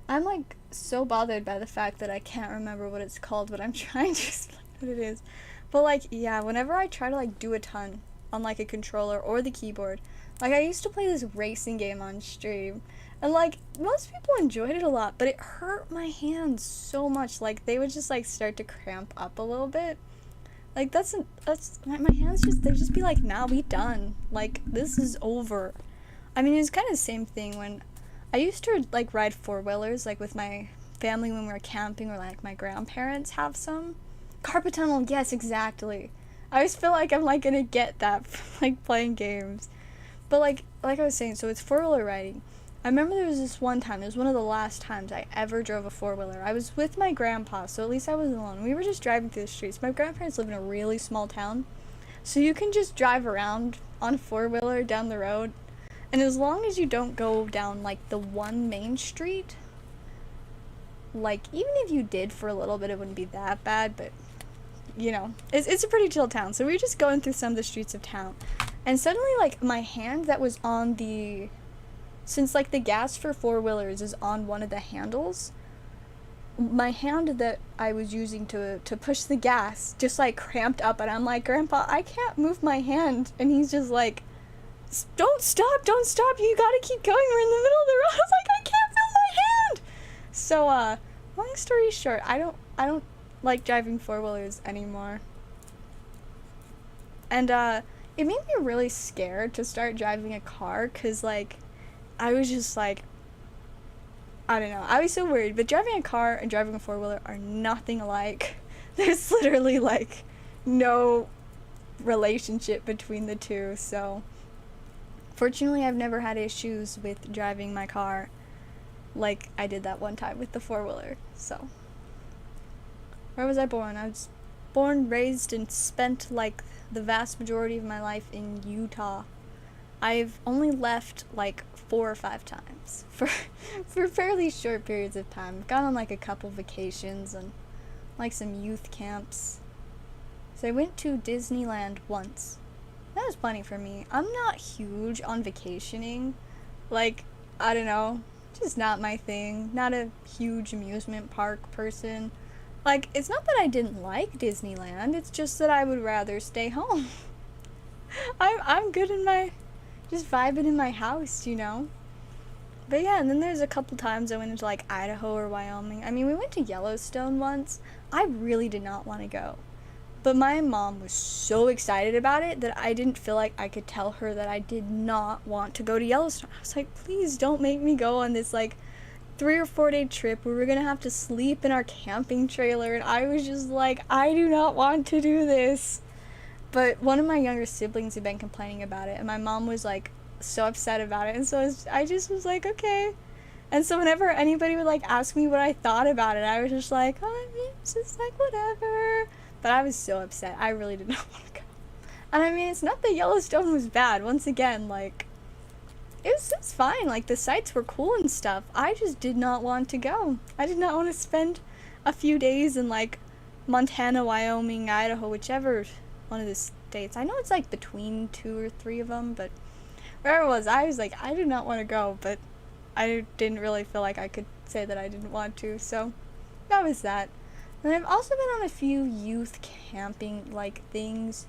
I'm like so bothered by the fact that I can't remember what it's called, but I'm trying to explain what it is. But like, yeah, whenever I try to like do a ton on like a controller or the keyboard, like I used to play this racing game on stream, And like most people enjoyed it a lot, but it hurt my hands so much. Like they would just like start to cramp up a little bit. Like that's my hands just they'd just be like, nah, we done. Like this is over. I mean, it's kind of the same thing when I used to like ride four-wheelers like with my family when we were camping, or like my grandparents have some. Carpet tunnel, yes, exactly. I always feel like I'm like gonna get that from like playing games. But like I was saying, so it's four-wheeler riding. I remember there was this one time, it was one of the last times I ever drove a four-wheeler. I was with my grandpa, so at least I wasn't alone. We were just driving through the streets. My grandparents live in a really small town, so you can just drive around on a four-wheeler down the road. And as long as you don't go down like the one main street, like even if you did for a little bit, it wouldn't be that bad, but you know, it's a pretty chill town. So we were just going through some of the streets of town, and suddenly like my hand that was on the, since like the gas for four-wheelers is on one of the handles, my hand that I was using to push the gas just like cramped up, and I'm like, Grandpa, I can't move my hand. And he's just like, don't stop, you gotta keep going, we're in the middle of the road. I was like, I can't feel my hand. So long story short, I don't like driving four-wheelers anymore. And it made me really scared to start driving a car, because like I was just like, I don't know, I was so worried. But driving a car and driving a four-wheeler are nothing alike. There's literally like no relationship between the two. So fortunately I've never had issues with driving my car like I did that one time with the four-wheeler. So where was I born? I was born, raised, and spent like the vast majority of my life in Utah. I've only left like 4 or 5 times for fairly short periods of time. I've gone on like a couple vacations and like some youth camps. So I went to Disneyland once. That was plenty for me. I'm not huge on vacationing. Like, I don't know, just not my thing. Not a huge amusement park person. Like, it's not that I didn't like Disneyland, it's just that I would rather stay home. I'm good in my, just vibing in my house, you know? But yeah, and then there's a couple times I went into like Idaho or Wyoming. I mean, we went to Yellowstone once. I really did not want to go. But my mom was so excited about it that I didn't feel like I could tell her that I did not want to go to Yellowstone. I was like, please don't make me go on this like 3 or 4 day trip where we're gonna have to sleep in our camping trailer. And I was just like, I do not want to do this. But one of my younger siblings had been complaining about it, and my mom was like so upset about it, and so I just was like, okay. And so whenever anybody would like ask me what I thought about it, I was just like, oh, I mean, it's just like whatever. But I was so upset. I really did not want to go. And I mean, it's not that Yellowstone was bad. Once again, like, it was fine. Like, the sights were cool and stuff. I just did not want to go. I did not want to spend a few days in, like, Montana, Wyoming, Idaho, whichever one of the states. I know it's, like, between 2 or 3 of them, but wherever it was, I was like, I did not want to go, but I didn't really feel like I could say that I didn't want to, so that was that. And I've also been on a few youth camping, like, things.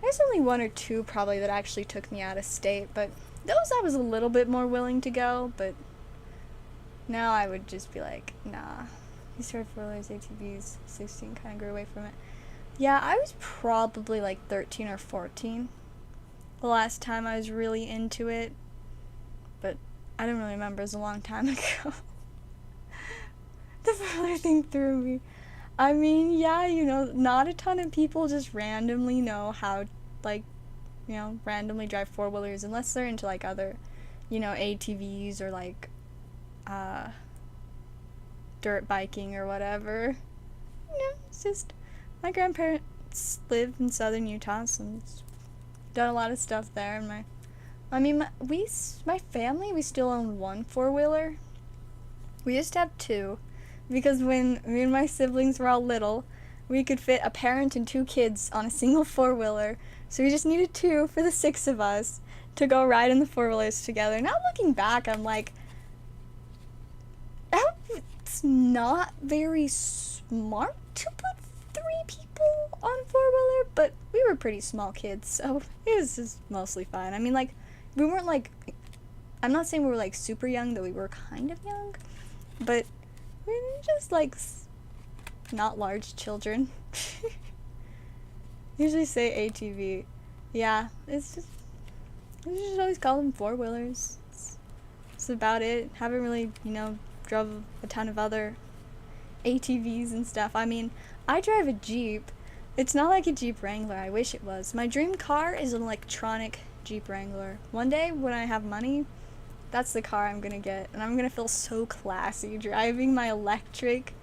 There's only 1 or 2 probably that actually took me out of state, but those I was a little bit more willing to go, but now I would just be like, nah. These short four-wheelers, ATVs, 16, kind of grew away from it. Yeah, I was probably like 13 or 14 the last time I was really into it, but I don't really remember. It was a long time ago. The four-wheeler thing threw me. I mean, yeah, you know, not a ton of people just randomly know how, like, you know, randomly drive four-wheelers unless they're into, like, other, you know, ATVs or, like, dirt biking or whatever. You know, it's just, my grandparents live in southern Utah, so it's done a lot of stuff there, and my family, we still own 1 four-wheeler. We used to have 2. Because when me and my siblings were all little, we could fit a parent and 2 kids on a single four-wheeler. So we just needed 2 for the 6 of us to go ride in the four-wheelers together. Now looking back, I'm like, it's not very smart to put 3 people on a four-wheeler, but we were pretty small kids, so it was just mostly fine. I mean, like, we weren't, like, I'm not saying we were like super young, though we were kind of young, but we were just like not large children. Usually say ATV. Yeah, it's just, we just always call them four-wheelers. That's about it. Haven't really, drove a ton of other ATVs and stuff. I mean, I drive a Jeep. It's not like a Jeep Wrangler. I wish it was. My dream car is an electronic Jeep Wrangler. One day when I have money, that's the car I'm gonna get, and I'm gonna feel so classy driving my electric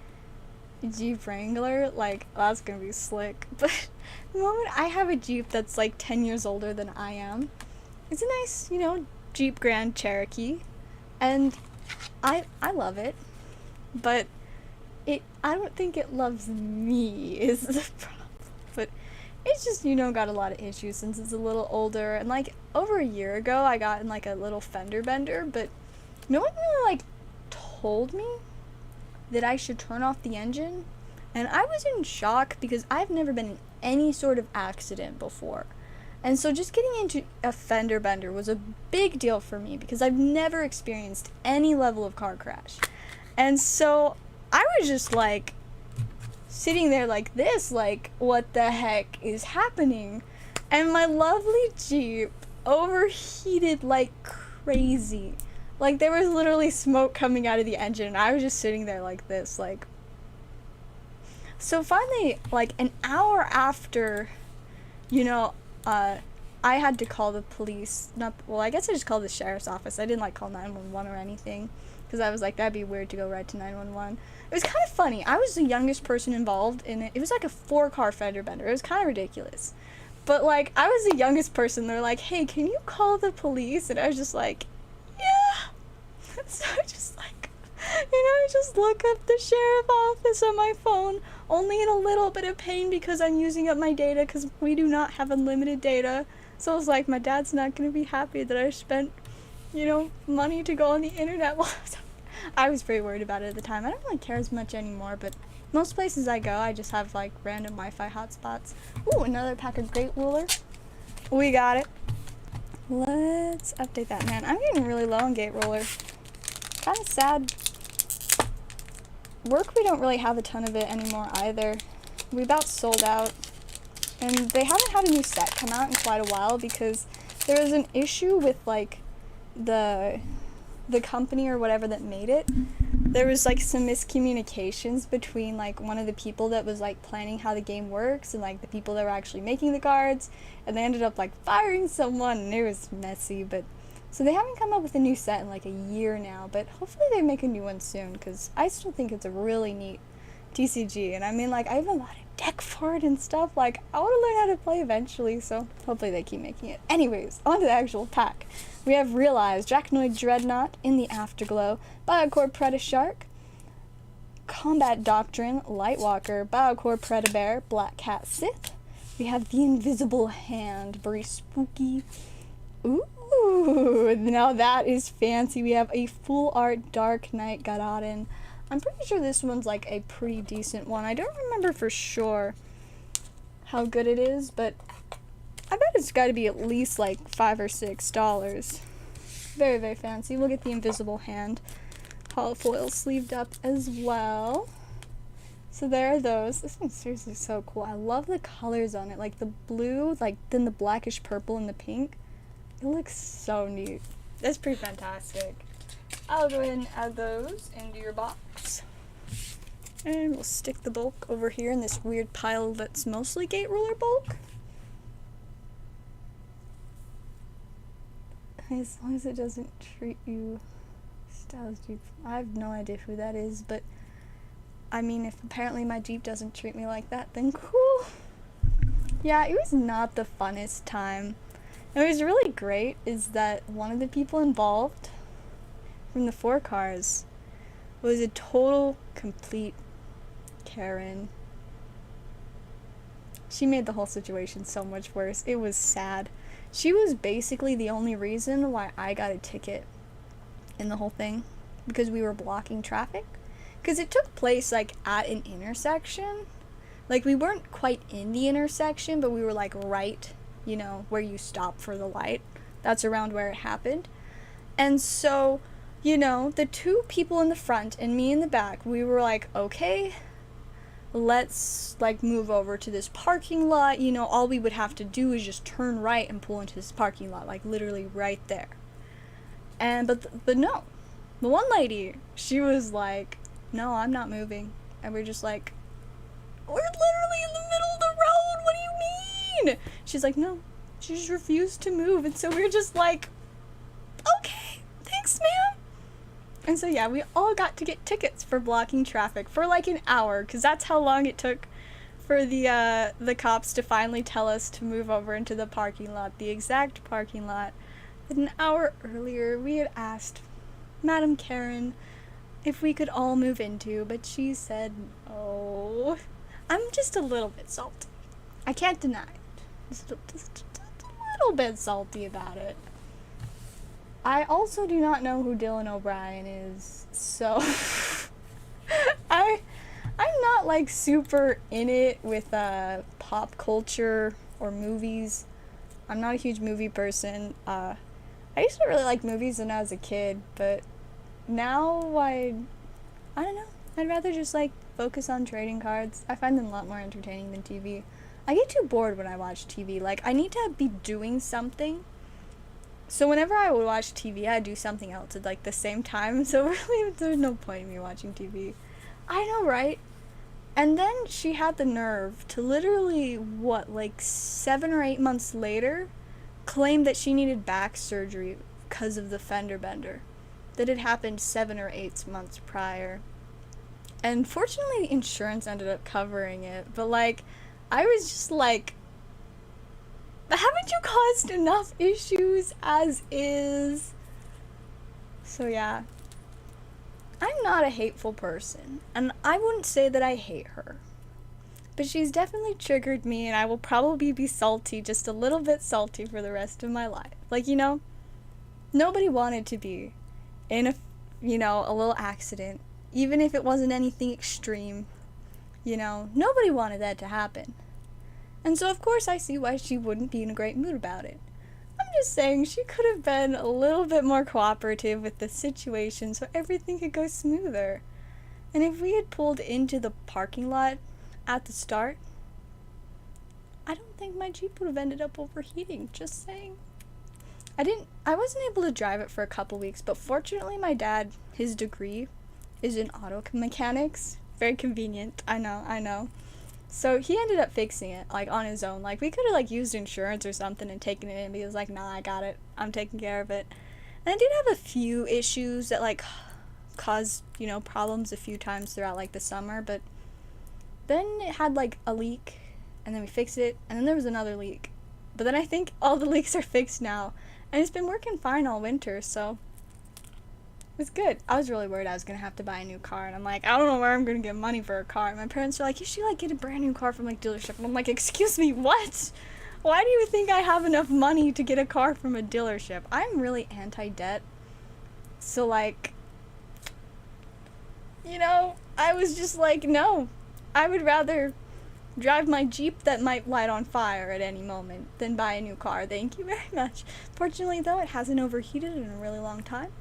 Jeep Wrangler. Like, that's gonna be slick. But the moment I have a Jeep that's like 10 years older than I am, it's a nice, Jeep Grand Cherokee, and I love it, but I don't think it loves me is the problem. But it's just, got a lot of issues since it's a little older, and like over a year ago I got in like a little fender bender, but no one really like told me that I should turn off the engine, and I was in shock because I've never been in any sort of accident before. And so just getting into a fender bender was a big deal for me because I've never experienced any level of car crash. And so I was just like sitting there like this, like, what the heck is happening? And my lovely Jeep overheated like crazy. Like, there was literally smoke coming out of the engine, and I was just sitting there like this, like. So finally, like an hour after, I had to call the police. I guess I just called the sheriff's office. I didn't like call 911 or anything, because I was like, that'd be weird to go right to 911. It was kind of funny. I was the youngest person involved in it. It was like a 4-car fender bender. It was kind of ridiculous. But like, I was the youngest person. They're like, hey, can you call the police? And I was just like, yeah. So I just like, I just look up the sheriff office on my phone, only in a little bit of pain because I'm using up my data, because we do not have unlimited data. So I was like, my dad's not going to be happy that I spent, money to go on the internet. I was pretty worried about it at the time. I don't really care as much anymore, but most places I go, I just have like random Wi-Fi hotspots. Ooh, another pack of Great Ruler. We got it. Let's update that, man. I'm getting really low on Gate Roller. Kind of sad. Work, we don't really have a ton of it anymore either. We about sold out. And they haven't had a new set come out in quite a while because there was an issue with like the company or whatever that made it. There was like some miscommunications between like one of the people that was like planning how the game works and like the people that were actually making the cards, and they ended up like firing someone, and it was messy. But so they haven't come up with a new set in like a year now, but hopefully they make a new one soon, because I still think it's a really neat TCG. And I mean, like, I have a lot of deck for it and stuff. Like, I want to learn how to play eventually, so hopefully they keep making it. Anyways, on to the actual pack. We have Realize, Dracnoid Dreadnought in the Afterglow, Biocore Predashark, Combat Doctrine, Lightwalker, Biocore Predabear, Black Cat Sith. We have the Invisible Hand, very spooky. Ooh, now that is fancy. We have a full art Dark Knight Garadin. I'm pretty sure this one's like a pretty decent one. I don't remember for sure how good it is, but I bet it's got to be at least like $5 or $6. Very, very fancy. We'll get the Invisible Hand holofoil sleeved up as well. So there are those. This one's seriously so cool. I love the colors on it, like the blue, like then the blackish purple and the pink. It looks so neat. That's pretty fantastic. I'll go ahead and add those into your box. And we'll stick the bulk over here in this weird pile that's mostly Gate Ruler bulk. As long as it doesn't treat you Styles Jeep. I have no idea who that is, but I mean, if apparently my Jeep doesn't treat me like that, then cool. Yeah, it was not the funnest time. And what was really great is that one of the people involved from the 4 cars was a total, complete Karen. She made the whole situation so much worse. It was sad. She was basically the only reason why I got a ticket in the whole thing, because we were blocking traffic. Because it took place like at an intersection. Like, we weren't quite in the intersection, but we were like right, where you stop for the light. That's around where it happened. And so, you know, the two people in the front and me in the back, we were like, okay, let's like move over to this parking lot. You know, all we would have to do is just turn right and pull into this parking lot, like literally right there. And but no, the one lady, she was like, no, I'm not moving. And we're just like, we're literally in the middle of the road, what do you mean? She's like, no, she just refused to move. And so we're just like, okay, thanks, ma'am. And so yeah, we all got to get tickets for blocking traffic for like an hour, because that's how long it took for the cops to finally tell us to move over into the parking lot, the exact parking lot that an hour earlier we had asked Madam Karen if we could all move into, but she said no. I'm just a little bit salty. I can't deny it. Just a little bit salty about it. I also do not know who Dylan O'Brien is, so I'm not like super in it with pop culture or movies. I'm not a huge movie person. I used to really like movies when I was a kid, but now I don't know. I'd rather just like focus on trading cards. I find them a lot more entertaining than TV. I get too bored when I watch TV. Like, I need to be doing something. So whenever I would watch TV, I'd do something else at like the same time. So really, there's no point in me watching TV. I know, right? And then she had the nerve to literally, what, like 7 or 8 months later, claim that she needed back surgery because of the fender bender that had happened 7 or 8 months prior. And fortunately, insurance ended up covering it. But like, I was just like, haven't you caused enough issues as is? So yeah, I'm not a hateful person, and I wouldn't say that I hate her, but she's definitely triggered me, and I will probably be salty, just a little bit salty for the rest of my life. Like, you know, nobody wanted to be in a, you know, a little accident, even if it wasn't anything extreme. You know, nobody wanted that to happen. And so, of course, I see why she wouldn't be in a great mood about it. I'm just saying she could have been a little bit more cooperative with the situation so everything could go smoother. And if we had pulled into the parking lot at the start, I don't think my Jeep would have ended up overheating, just saying. I wasn't able to drive it for a couple weeks, but fortunately my dad, his degree is in auto mechanics. Very convenient, I know. So he ended up fixing it, like, on his own. Like, we could have, like, used insurance or something and taken it in, but he was like, nah, I got it. I'm taking care of it. And I did have a few issues that, like, caused, you know, problems a few times throughout, like, the summer, but then it had, like, a leak, and then we fixed it, and then there was another leak. But then I think all the leaks are fixed now, and it's been working fine all winter, so it was good. I was really worried I was gonna have to buy a new car, and I'm like, I don't know where I'm gonna get money for a car. And my parents were like, you should like get a brand new car from like dealership. And I'm like, excuse me, what? Why do you think I have enough money to get a car from a dealership? I'm really anti-debt. So like, you know, I was just like, no, I would rather drive my Jeep that might light on fire at any moment than buy a new car. Thank you very much. Fortunately though, it hasn't overheated in a really long time.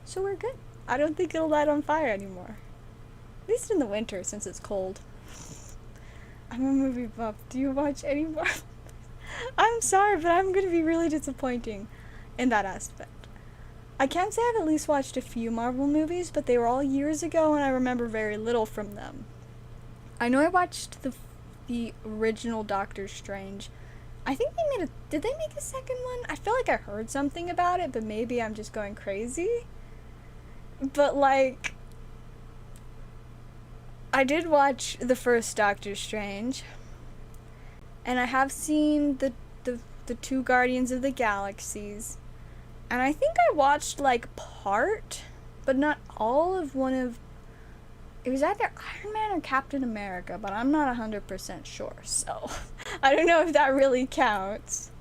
So we're good. I don't think it'll light on fire anymore. At least in the winter, since it's cold. I'm a movie buff. Do you watch any more? I'm sorry, but I'm gonna be really disappointing in that aspect. I can say I've at least watched a few Marvel movies, but they were all years ago and I remember very little from them. I know I watched the original Doctor Strange. I think did they make a second one? I feel like I heard something about it, but maybe I'm just going crazy. But, like, I did watch the first Doctor Strange, and I have seen the 2 Guardians of the Galaxies, and I think I watched, like, part, but not all of it was either Iron Man or Captain America, but I'm not 100% sure, so I don't know if that really counts.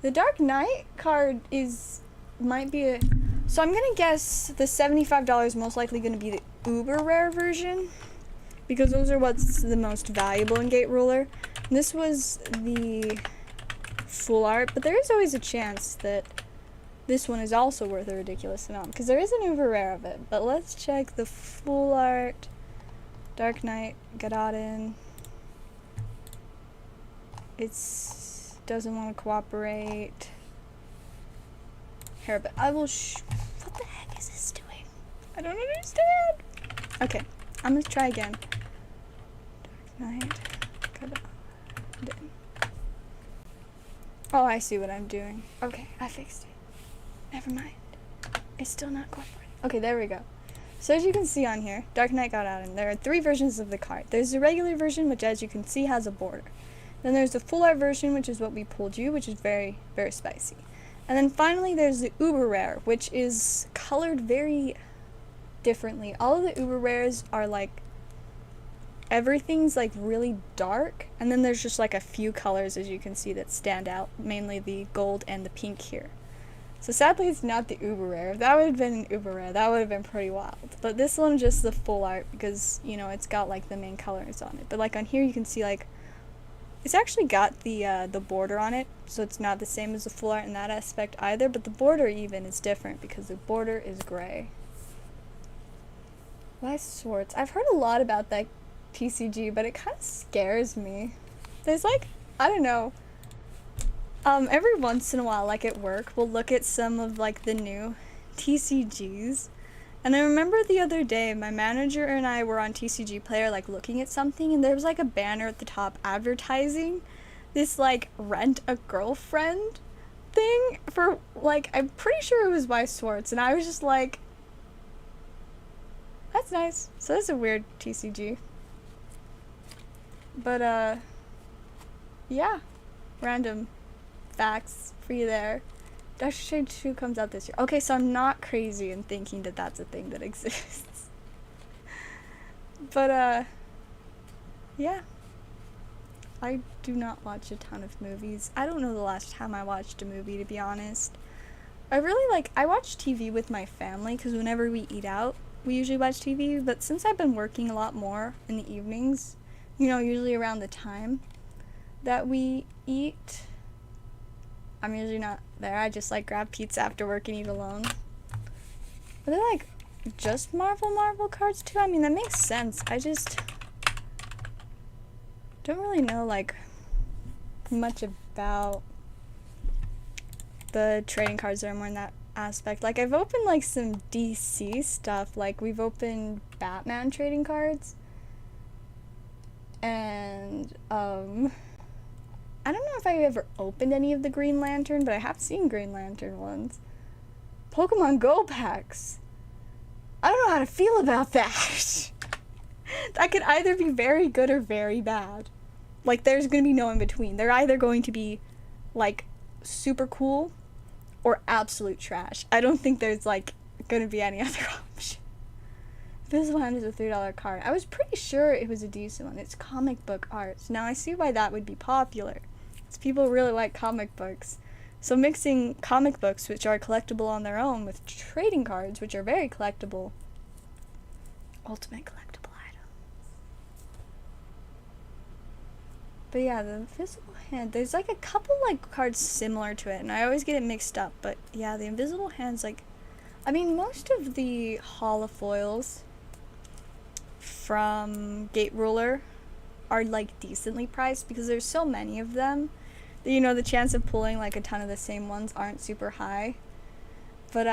The Dark Knight card might be so I'm gonna guess the $75 is most likely gonna be the uber rare version, because those are what's the most valuable in Gate Ruler. And this was the full art, but there is always a chance that this one is also worth a ridiculous amount because there is an uber rare of it. But let's check the full art. Dark Knight, Gadadin. It's doesn't want to cooperate. Here, but I will what the heck is this doing? I don't understand. Okay, I'm gonna try again. Dark Knight, Gadadin. Oh, I see what I'm doing. Okay, I fixed it. Never mind. It's still not cooperating. Okay, there we go. So as you can see on here, Dark Knight got out, and there are 3 versions of the card. There's the regular version, which as you can see has a border. Then there's the full art version, which is what we pulled you, which is very, very spicy. And then finally there's the uber rare, which is colored very differently. All of the uber rares are like, everything's like really dark, and then there's just like a few colors as you can see that stand out, mainly the gold and the pink here. So sadly it's not the uber rare. If that would have been an uber rare, that would have been pretty wild. But this one just the full art because, you know, it's got like the main colors on it. But like on here you can see like, it's actually got the border on it, so it's not the same as the full art in that aspect either, but the border even is different because the border is gray. Wise Swords. I've heard a lot about that TCG, but it kind of scares me. There's like, I don't know, every once in a while, like at work, we'll look at some of like the new TCGs, and I remember the other day my manager and I were on TCG Player like looking at something, and there was like a banner at the top advertising this like rent a girlfriend thing for like, I'm pretty sure it was Wise Swords, and I was just like, that's nice. So that's a weird TCG. But yeah, random facts for you there. Doctor Strange 2 comes out this year. Okay, so I'm not crazy in thinking that that's a thing that exists. But yeah. I do not watch a ton of movies. I don't know the last time I watched a movie, to be honest. I watch TV with my family because whenever we eat out, we usually watch TV, but since I've been working a lot more in the evenings, you know, usually around the time that we eat, I'm usually not there. I just like grab pizza after work and eat alone. Are they like just Marvel cards too? I mean, that makes sense. I just don't really know like much about the trading cards that are more in that aspect. Like I've opened like some DC stuff, like we've opened Batman trading cards, and I don't know if I've ever opened any of the Green Lantern, but I have seen Green Lantern ones. Pokemon Go packs. I don't know how to feel about that. That could either be very good or very bad. Like, there's going to be no in between. They're either going to be, like, super cool or absolute trash. I don't think there's, like, going to be any other option. Invisible Hand is a $3 card. I was pretty sure it was a decent one. It's comic book art. So now I see why that would be popular. Because people really like comic books. So mixing comic books, which are collectible on their own, with trading cards, which are very collectible. Ultimate collectible item. But yeah, the Invisible Hand, there's like a couple like cards similar to it, and I always get it mixed up. But yeah, the Invisible Hand's like, I mean, most of the holofoils from Gate Ruler are like decently priced because there's so many of them that, you know, the chance of pulling like a ton of the same ones aren't super high. But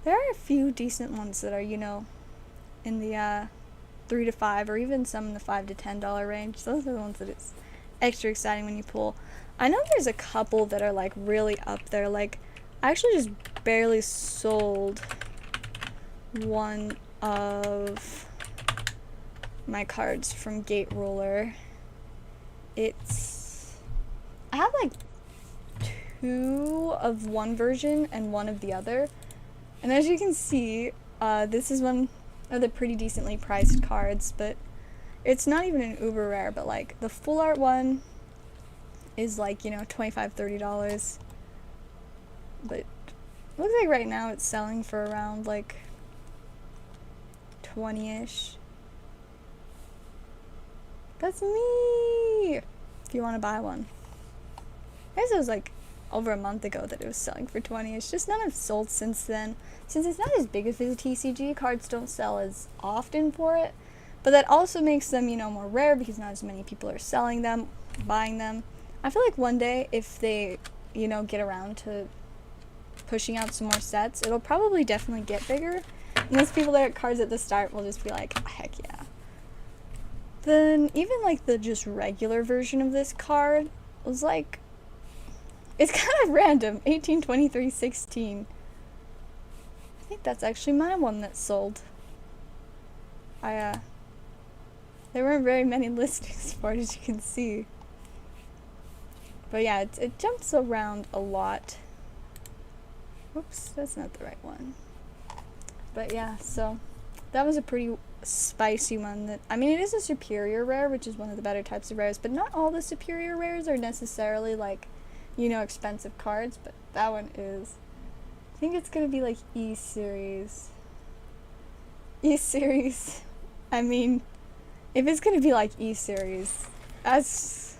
there are a few decent ones that are, you know, in the $3 to $5, or even some in the $5 to $10 range. Those are the ones that it's extra exciting when you pull. I know there's a couple that are like really up there. Like, I actually just barely sold one of my cards from Gate Ruler. I have like 2 of one version and 1 of the other. And as you can see, this is one of the pretty decently priced cards, but it's not even an uber rare, but like the full art one is like, you know, $25, $30. But it looks like right now it's selling for around like 20-ish. That's me! If you want to buy one. I guess it was like over a month ago that it was selling for 20. It's just none have sold since then. Since it's not as big as a TCG, cards don't sell as often for it. But that also makes them, you know, more rare because not as many people are selling them, buying them. I feel like one day if they, you know, get around to pushing out some more sets, it'll probably definitely get bigger. And those people that get cards at the start will just be like, heck yeah. Then even like the just regular version of this card was like, it's kind of random. 18, 23, 16. I think that's actually my one that sold. There weren't very many listings for it, as you can see. But yeah, it jumps around a lot. Whoops, that's not the right one. But yeah, so that was a pretty spicy one. That, I mean, it is a superior rare, which is one of the better types of rares, but not all the superior rares are necessarily like, you know, expensive cards, but that one is. I think it's gonna be like E-series. E-series. I mean, if it's gonna be like E-series, that's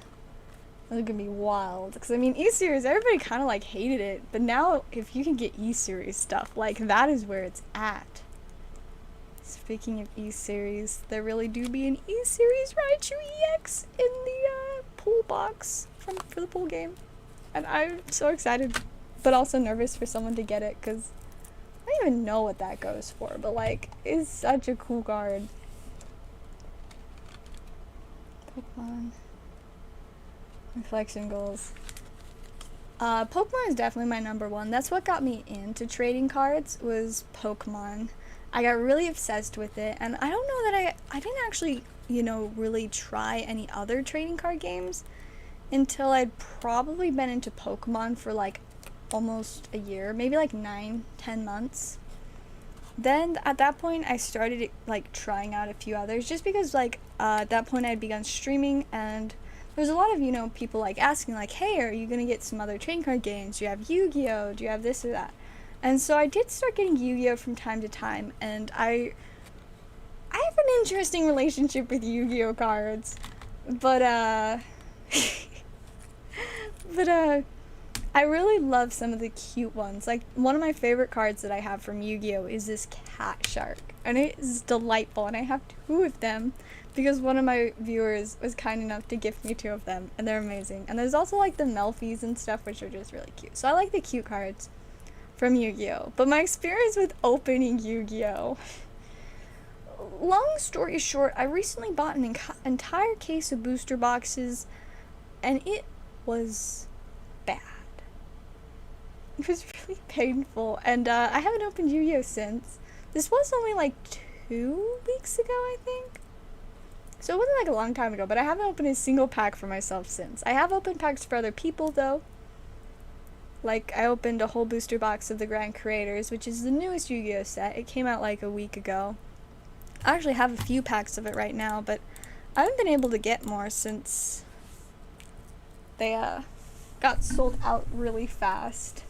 gonna be wild. Because I mean, E-series, everybody kind of like hated it, but now if you can get E-series stuff, like that is where it's at. Speaking of E-series, there really do be an E-series Raichu EX in the pool box for the pool game. And I'm so excited, but also nervous for someone to get it, because I don't even know what that goes for, but like, it's such a cool card. Pokemon. Reflection goals. Pokemon is definitely my number one. That's what got me into trading cards, was Pokemon. I got really obsessed with it, and I don't know that I didn't actually, you know, really try any other trading card games until I'd probably been into Pokemon for like almost a year, maybe like 9-10 months. Then at that point I started like trying out a few others, just because like at that point I had begun streaming, and there was a lot of, you know, people like asking like, hey, are you gonna get some other trading card games? Do you have Yu-Gi-Oh? Do you have this or that? And so I did start getting Yu-Gi-Oh from time to time, and I have an interesting relationship with Yu-Gi-Oh cards, but I really love some of the cute ones. Like, one of my favorite cards that I have from Yu-Gi-Oh is this cat shark, and it is delightful, and I have 2 of them because one of my viewers was kind enough to gift me 2 of them, and they're amazing. And there's also like the Melfies and stuff, which are just really cute. So I like the cute cards from Yu-Gi-Oh. But my experience with opening Yu-Gi-Oh, long story short, I recently bought an entire case of booster boxes, and it was bad. It was really painful, and I haven't opened Yu-Gi-Oh since. This was only like 2 weeks ago, I think. So it wasn't like a long time ago, but I haven't opened a single pack for myself since. I have opened packs for other people though. Like, I opened a whole booster box of the Grand Creators, which is the newest Yu-Gi-Oh set. It came out like a week ago. I actually have a few packs of it right now, but I haven't been able to get more since they got sold out really fast.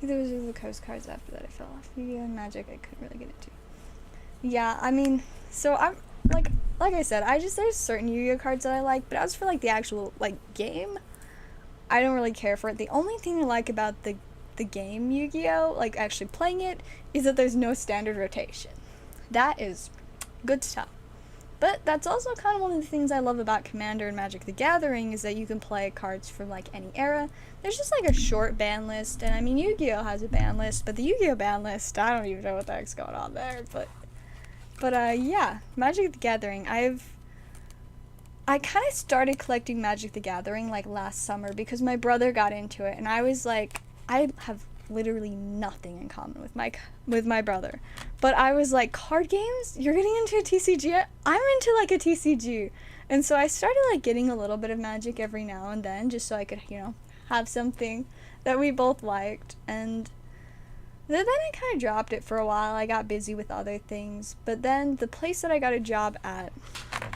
There was the Coast cards after that I fell off. Yu-Gi-Oh and Magic I couldn't really get into. Yeah, I mean, so I'm like I said, there's certain Yu-Gi-Oh cards that I like, but as for like the actual like game, I don't really care for it. The only thing I like about the game Yu-Gi-Oh, like actually playing it, is that there's no standard rotation. That is good stuff. But that's also kind of one of the things I love about Commander and Magic the Gathering, is that you can play cards from like any era. There's just like a short ban list, and I mean Yu-Gi-Oh has a ban list, but the Yu-Gi-Oh ban list, I don't even know what the heck's going on there, but yeah, Magic the Gathering, I kind of started collecting Magic the Gathering like last summer because my brother got into it, and I was like, I have literally nothing in common with my brother, but I was like, card games? You're getting into a TCG? I'm into like a TCG. And so I started like getting a little bit of Magic every now and then, just so I could, you know, have something that we both liked. And then I kind of dropped it for a while. I got busy with other things, but then the place that I got a job at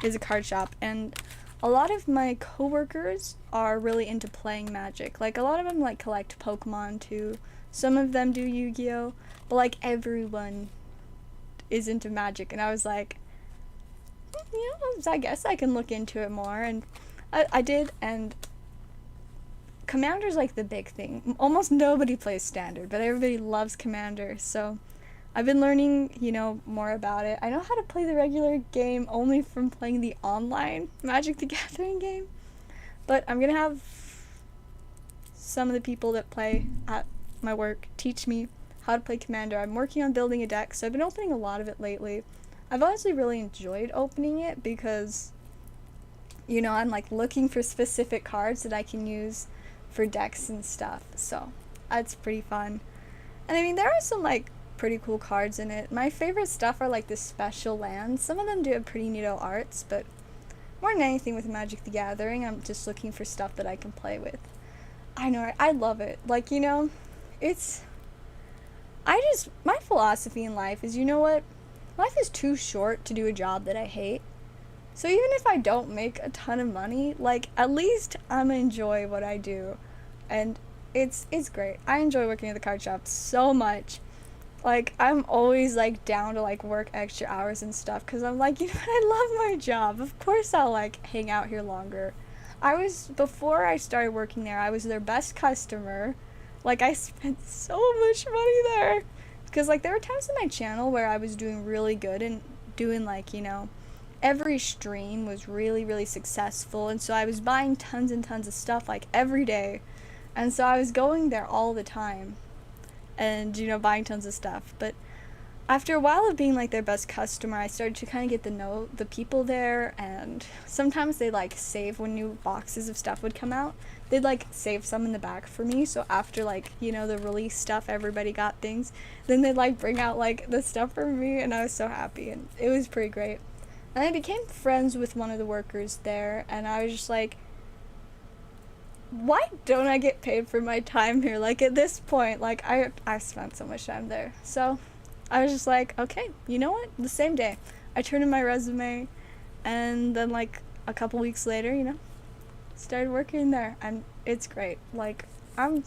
is a card shop, and a lot of my coworkers are really into playing Magic. Like, a lot of them like collect Pokemon too. Some of them do Yu-Gi-Oh, but like everyone is into Magic, and I was like, you know, I guess I can look into it more, and I did, and Commander's like the big thing. Almost nobody plays Standard, but everybody loves Commander, so I've been learning, more about it. I know how to play the regular game only from playing the online Magic the Gathering game, but I'm gonna have some of the people that play at my work teach me how to play Commander. I'm working on building a deck, so I've been opening a lot of it lately. I've honestly really enjoyed opening it because, I'm like looking for specific cards that I can use for decks and stuff, so that's pretty fun. And I mean, there are some like pretty cool cards in it. My favorite stuff are like the special lands. Some of them do have pretty neato arts, but more than anything with Magic the Gathering, I'm just looking for stuff that I can play with. I know, I love it. Like, my philosophy in life is, what? Life is too short to do a job that I hate. So even if I don't make a ton of money, like, at least I'm gonna enjoy what I do. And it's great. I enjoy working at the card shop so much. Like, I'm always, like, down to, like, work extra hours and stuff, because I'm like, I love my job. Of course I'll, like, hang out here longer. Before I started working there, I was their best customer. Like, I spent so much money there. Because, like, there were times on my channel where I was doing really good and doing, like, every stream was really, really successful. And so I was buying tons and tons of stuff, like, every day. And so I was going there all the time and, buying tons of stuff. But after a while of being, like, their best customer, I started to kind of get to know the people there, and sometimes they'd, like, save when new boxes of stuff would come out. They'd, like, save some in the back for me, so after, like, the release stuff, everybody got things. Then they'd, like, bring out, like, the stuff for me, and I was so happy, and it was pretty great. And I became friends with one of the workers there, and I was just like, why don't I get paid for my time here? Like, at this point, like, I spent so much time there. So I was just like, okay, you know what? The same day, I turned in my resume, and then, like, a couple weeks later, started working there, and it's great. Like, I'm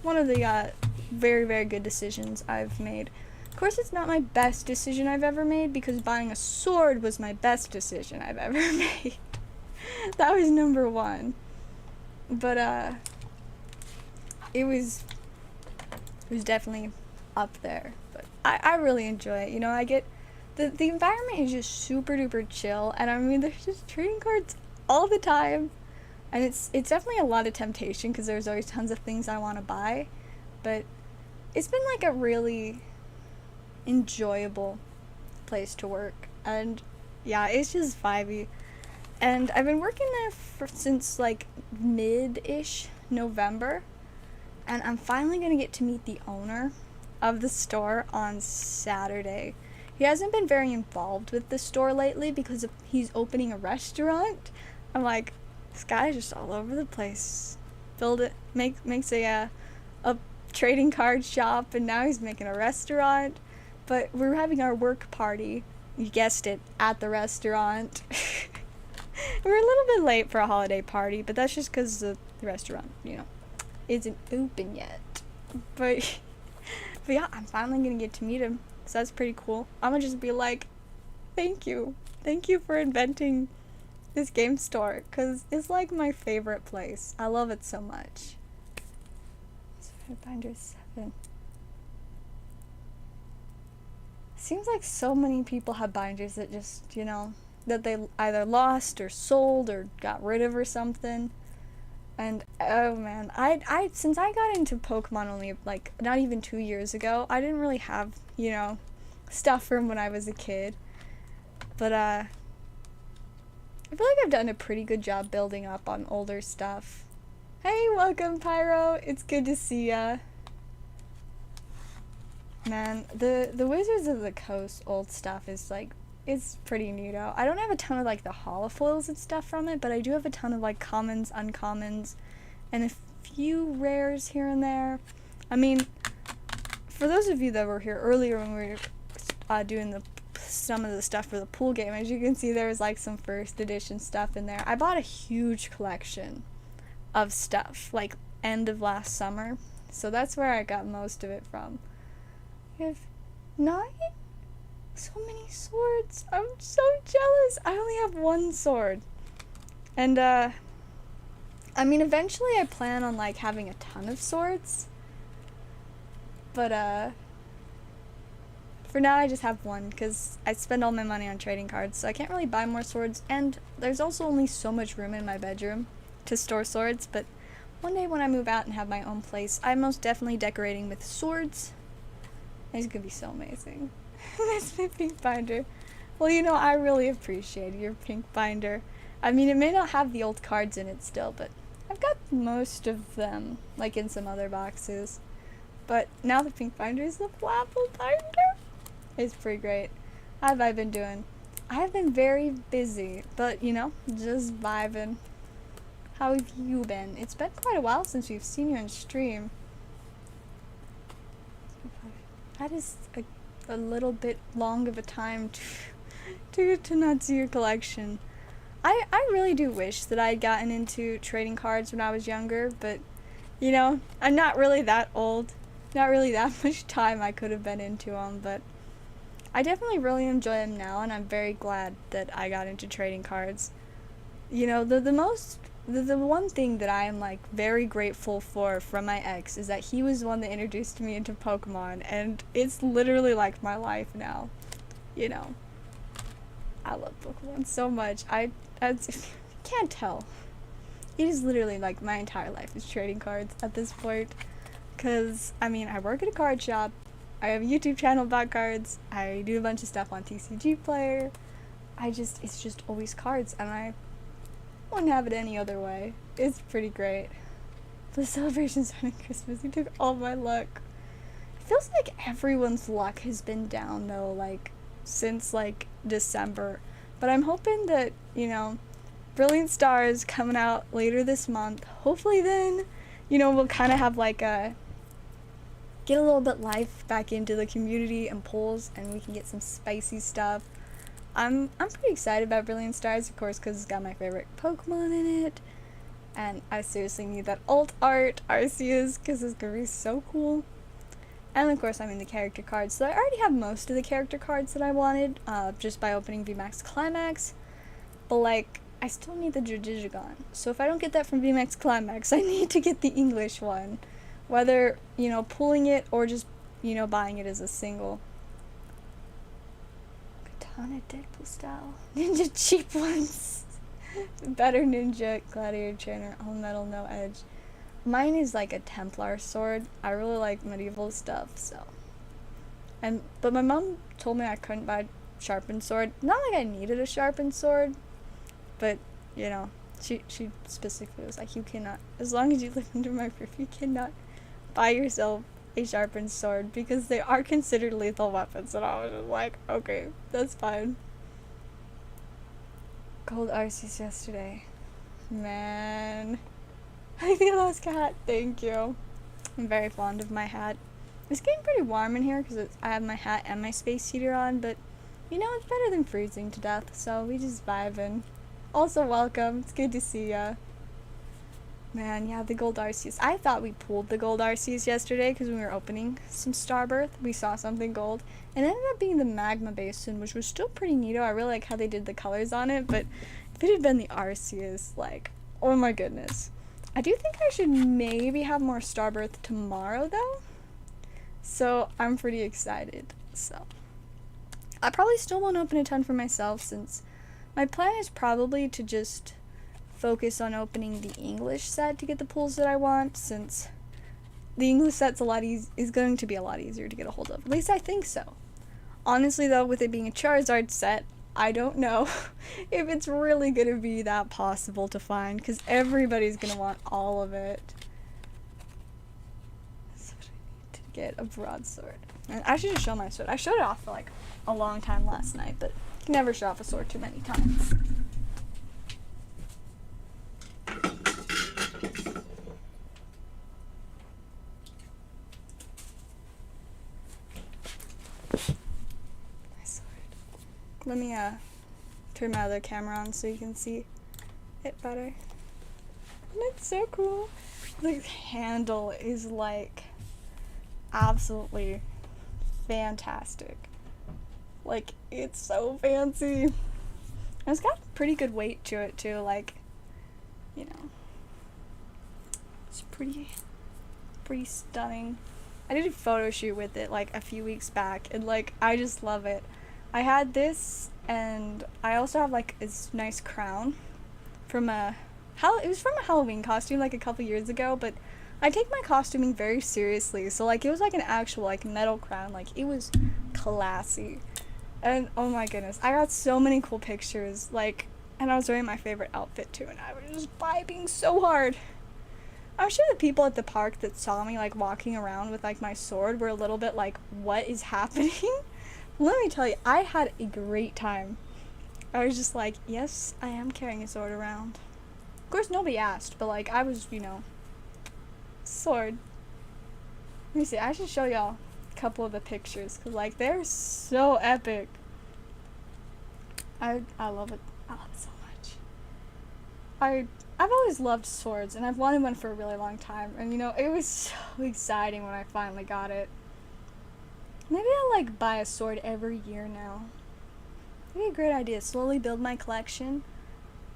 one of the very, very good decisions I've made. Of course, it's not my best decision I've ever made, because buying a sword was my best decision I've ever made. That was number one. But, it was definitely up there. But I really enjoy it. I get, the environment is just super duper chill, and I mean, there's just trading cards all the time. And it's definitely a lot of temptation, because there's always tons of things I want to buy. But it's been, like, a really enjoyable place to work. And, yeah, it's just vibey. And I've been working there since, like, mid-ish November. And I'm finally going to get to meet the owner of the store on Saturday. He hasn't been very involved with the store lately because he's opening a restaurant. I'm like, this guy's just all over the place. Makes a trading card shop, and now he's making a restaurant. But we're having our work party, you guessed it, at the restaurant. We're a little bit late for a holiday party, but that's just because the restaurant, isn't open yet. But yeah, I'm finally gonna get to meet him, so that's pretty cool. I'm gonna just be like, thank you for inventing this game store, because it's like my favorite place. I love it so much. Binder 7. Seems like so many people have binders that just, that they either lost or sold or got rid of or something. And oh man, I since I got into Pokemon only, like, not even 2 years ago, I didn't really have, stuff from when I was a kid. But I feel like I've done a pretty good job building up on older stuff. Hey, welcome, Pyro. It's good to see ya. Man, the Wizards of the Coast old stuff is, like, it's pretty neato. I don't have a ton of, like, the holofoils and stuff from it, but I do have a ton of, like, commons, uncommons, and a few rares here and there. I mean, for those of you that were here earlier when we were doing some of the stuff for the pool game, as you can see, there was, like, some first edition stuff in there. I bought a huge collection of stuff, like, end of last summer, so that's where I got most of it from. We have 9? So many swords. I'm so jealous. I only have 1 sword. And, I mean, eventually I plan on, like, having a ton of swords. But, for now I just have one, because I spend all my money on trading cards, so I can't really buy more swords, and there's also only so much room in my bedroom to store swords, but one day when I move out and have my own place, I'm most definitely decorating with swords. It's gonna be so amazing. That's my pink binder. Well, you know, I really appreciate your pink binder. I mean, it may not have the old cards in it still, but I've got most of them, like in some other boxes. But now the pink binder is the flapple binder. It's pretty great. How have I been doing? I have been very busy, but you know, just vibing. How have you been? It's been quite a while since we've seen you on stream. That is a little bit long of a time to not see your collection. I really do wish that I had gotten into trading cards when I was younger, but you know, I'm not really that old. Not really that much time I could have been into them, but I definitely really enjoy them now, and I'm very glad that I got into trading cards. You know, the one thing that I am, like, very grateful for from my ex is that he was the one that introduced me into Pokemon, and it's literally like my life now. You know, I love Pokemon so much. I can't tell. It is literally like my entire life is trading cards at this point. Cause I mean, I work at a card shop. I have a YouTube channel about cards. I do a bunch of stuff on TCG Player. It's just always cards, and I wouldn't have it any other way. It's pretty great. The celebrations on Christmas, you took all my luck. It feels like everyone's luck has been down though, like since like December. But I'm hoping that, you know, Brilliant Stars coming out later this month. Hopefully then, you know, we'll kind of have like get a little bit life back into the community and polls, and we can get some spicy stuff. I'm pretty excited about Brilliant Stars, of course, because it's got my favorite Pokemon in it, and I seriously need that alt art Arceus, because it's gonna be so cool. And of course, I'm in the character cards, so I already have most of the character cards that I wanted, just by opening VMAX Climax, but like, I still need the Digimon, so if I don't get that from VMAX Climax, I need to get the English one, whether, you know, pulling it or just, you know, buying it as a single. Katana Deadpool style. Ninja cheap ones. Better ninja, gladiator trainer, all metal, no edge. Mine is like a Templar sword. I really like medieval stuff, so. But my mom told me I couldn't buy a sharpened sword. Not like I needed a sharpened sword, but, you know, she specifically was like, you cannot, as long as you live under my roof, you cannot buy yourself a sharpened sword, because they are considered lethal weapons. And I was just like, okay, that's fine. Gold Arceus yesterday. Man. I feel lost cat. Thank you. I'm very fond of my hat. It's getting pretty warm in here because I have my hat and my space heater on, but you know, it's better than freezing to death, so we just vibing. Also, welcome. It's good to see ya. Man, yeah, the gold Arceus. I thought we pulled the gold Arceus yesterday because when we were opening some Starbirth, we saw something gold. And it ended up being the Magma Basin, which was still pretty neato. I really like how they did the colors on it, but if it had been the Arceus, like, oh my goodness. I do think I should maybe have more Starbirth tomorrow, though. So, I'm pretty excited. So, I probably still won't open a ton for myself, since my plan is probably to just focus on opening the English set to get the pulls that I want, since the English set's is going to be a lot easier to get a hold of. At least I think so. Honestly, though, with it being a Charizard set, I don't know if it's really going to be that possible to find, because everybody's going to want all of it. So I need to get a broadsword. And I should just show my sword. I showed it off for like a long time last night, but you can never show off a sword too many times. Let me turn my other camera on so you can see it better. And it's so cool. The handle is like absolutely fantastic. Like, it's so fancy. And it's got pretty good weight to it too, like, you know. It's pretty stunning. I did a photo shoot with it like a few weeks back, and like I just love it. I had this, and I also have like this nice crown from it was from a Halloween costume like a couple years ago, but I take my costuming very seriously, so like it was like an actual like metal crown, like it was classy. And oh my goodness, I got so many cool pictures, like, and I was wearing my favorite outfit too, and I was just vibing so hard. I'm sure the people at the park that saw me like walking around with like my sword were a little bit like, what is happening? Let me tell you, I had a great time. I was just like, yes, I am carrying a sword around. Of course, nobody asked, but like, I was, sword. Let me see, I should show y'all a couple of the pictures, because like, they're so epic. I love it. I love it so much. I've always loved swords, and I've wanted one for a really long time, and it was so exciting when I finally got it. Maybe I'll like buy a sword every year now. Maybe a great idea. Slowly build my collection.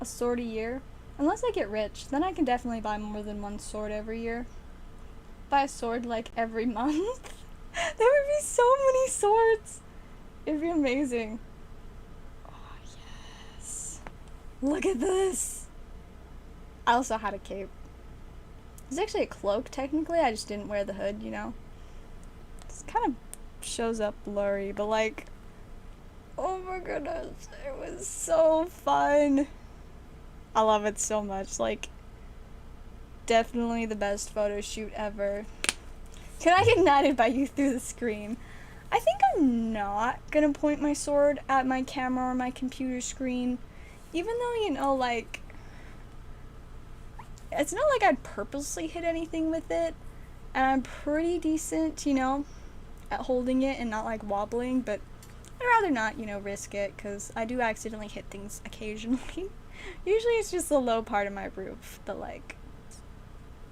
A sword a year. Unless I get rich, then I can definitely buy more than one sword every year. Buy a sword like every month. There would be so many swords. It'd be amazing. Oh, yes. Look at this. I also had a cape. It's actually a cloak, technically. I just didn't wear the hood, It's kind of shows up blurry, but like, oh my goodness, it was so fun. I love it so much. Like, definitely the best photo shoot ever. Can I get knighted by you through the screen? I think I'm not gonna point my sword at my camera or my computer screen, even though, like, it's not like I'd purposely hit anything with it, and I'm pretty decent, at holding it and not like wobbling, but I'd rather not, risk it, because I do accidentally hit things occasionally. Usually it's just the low part of my roof, but like,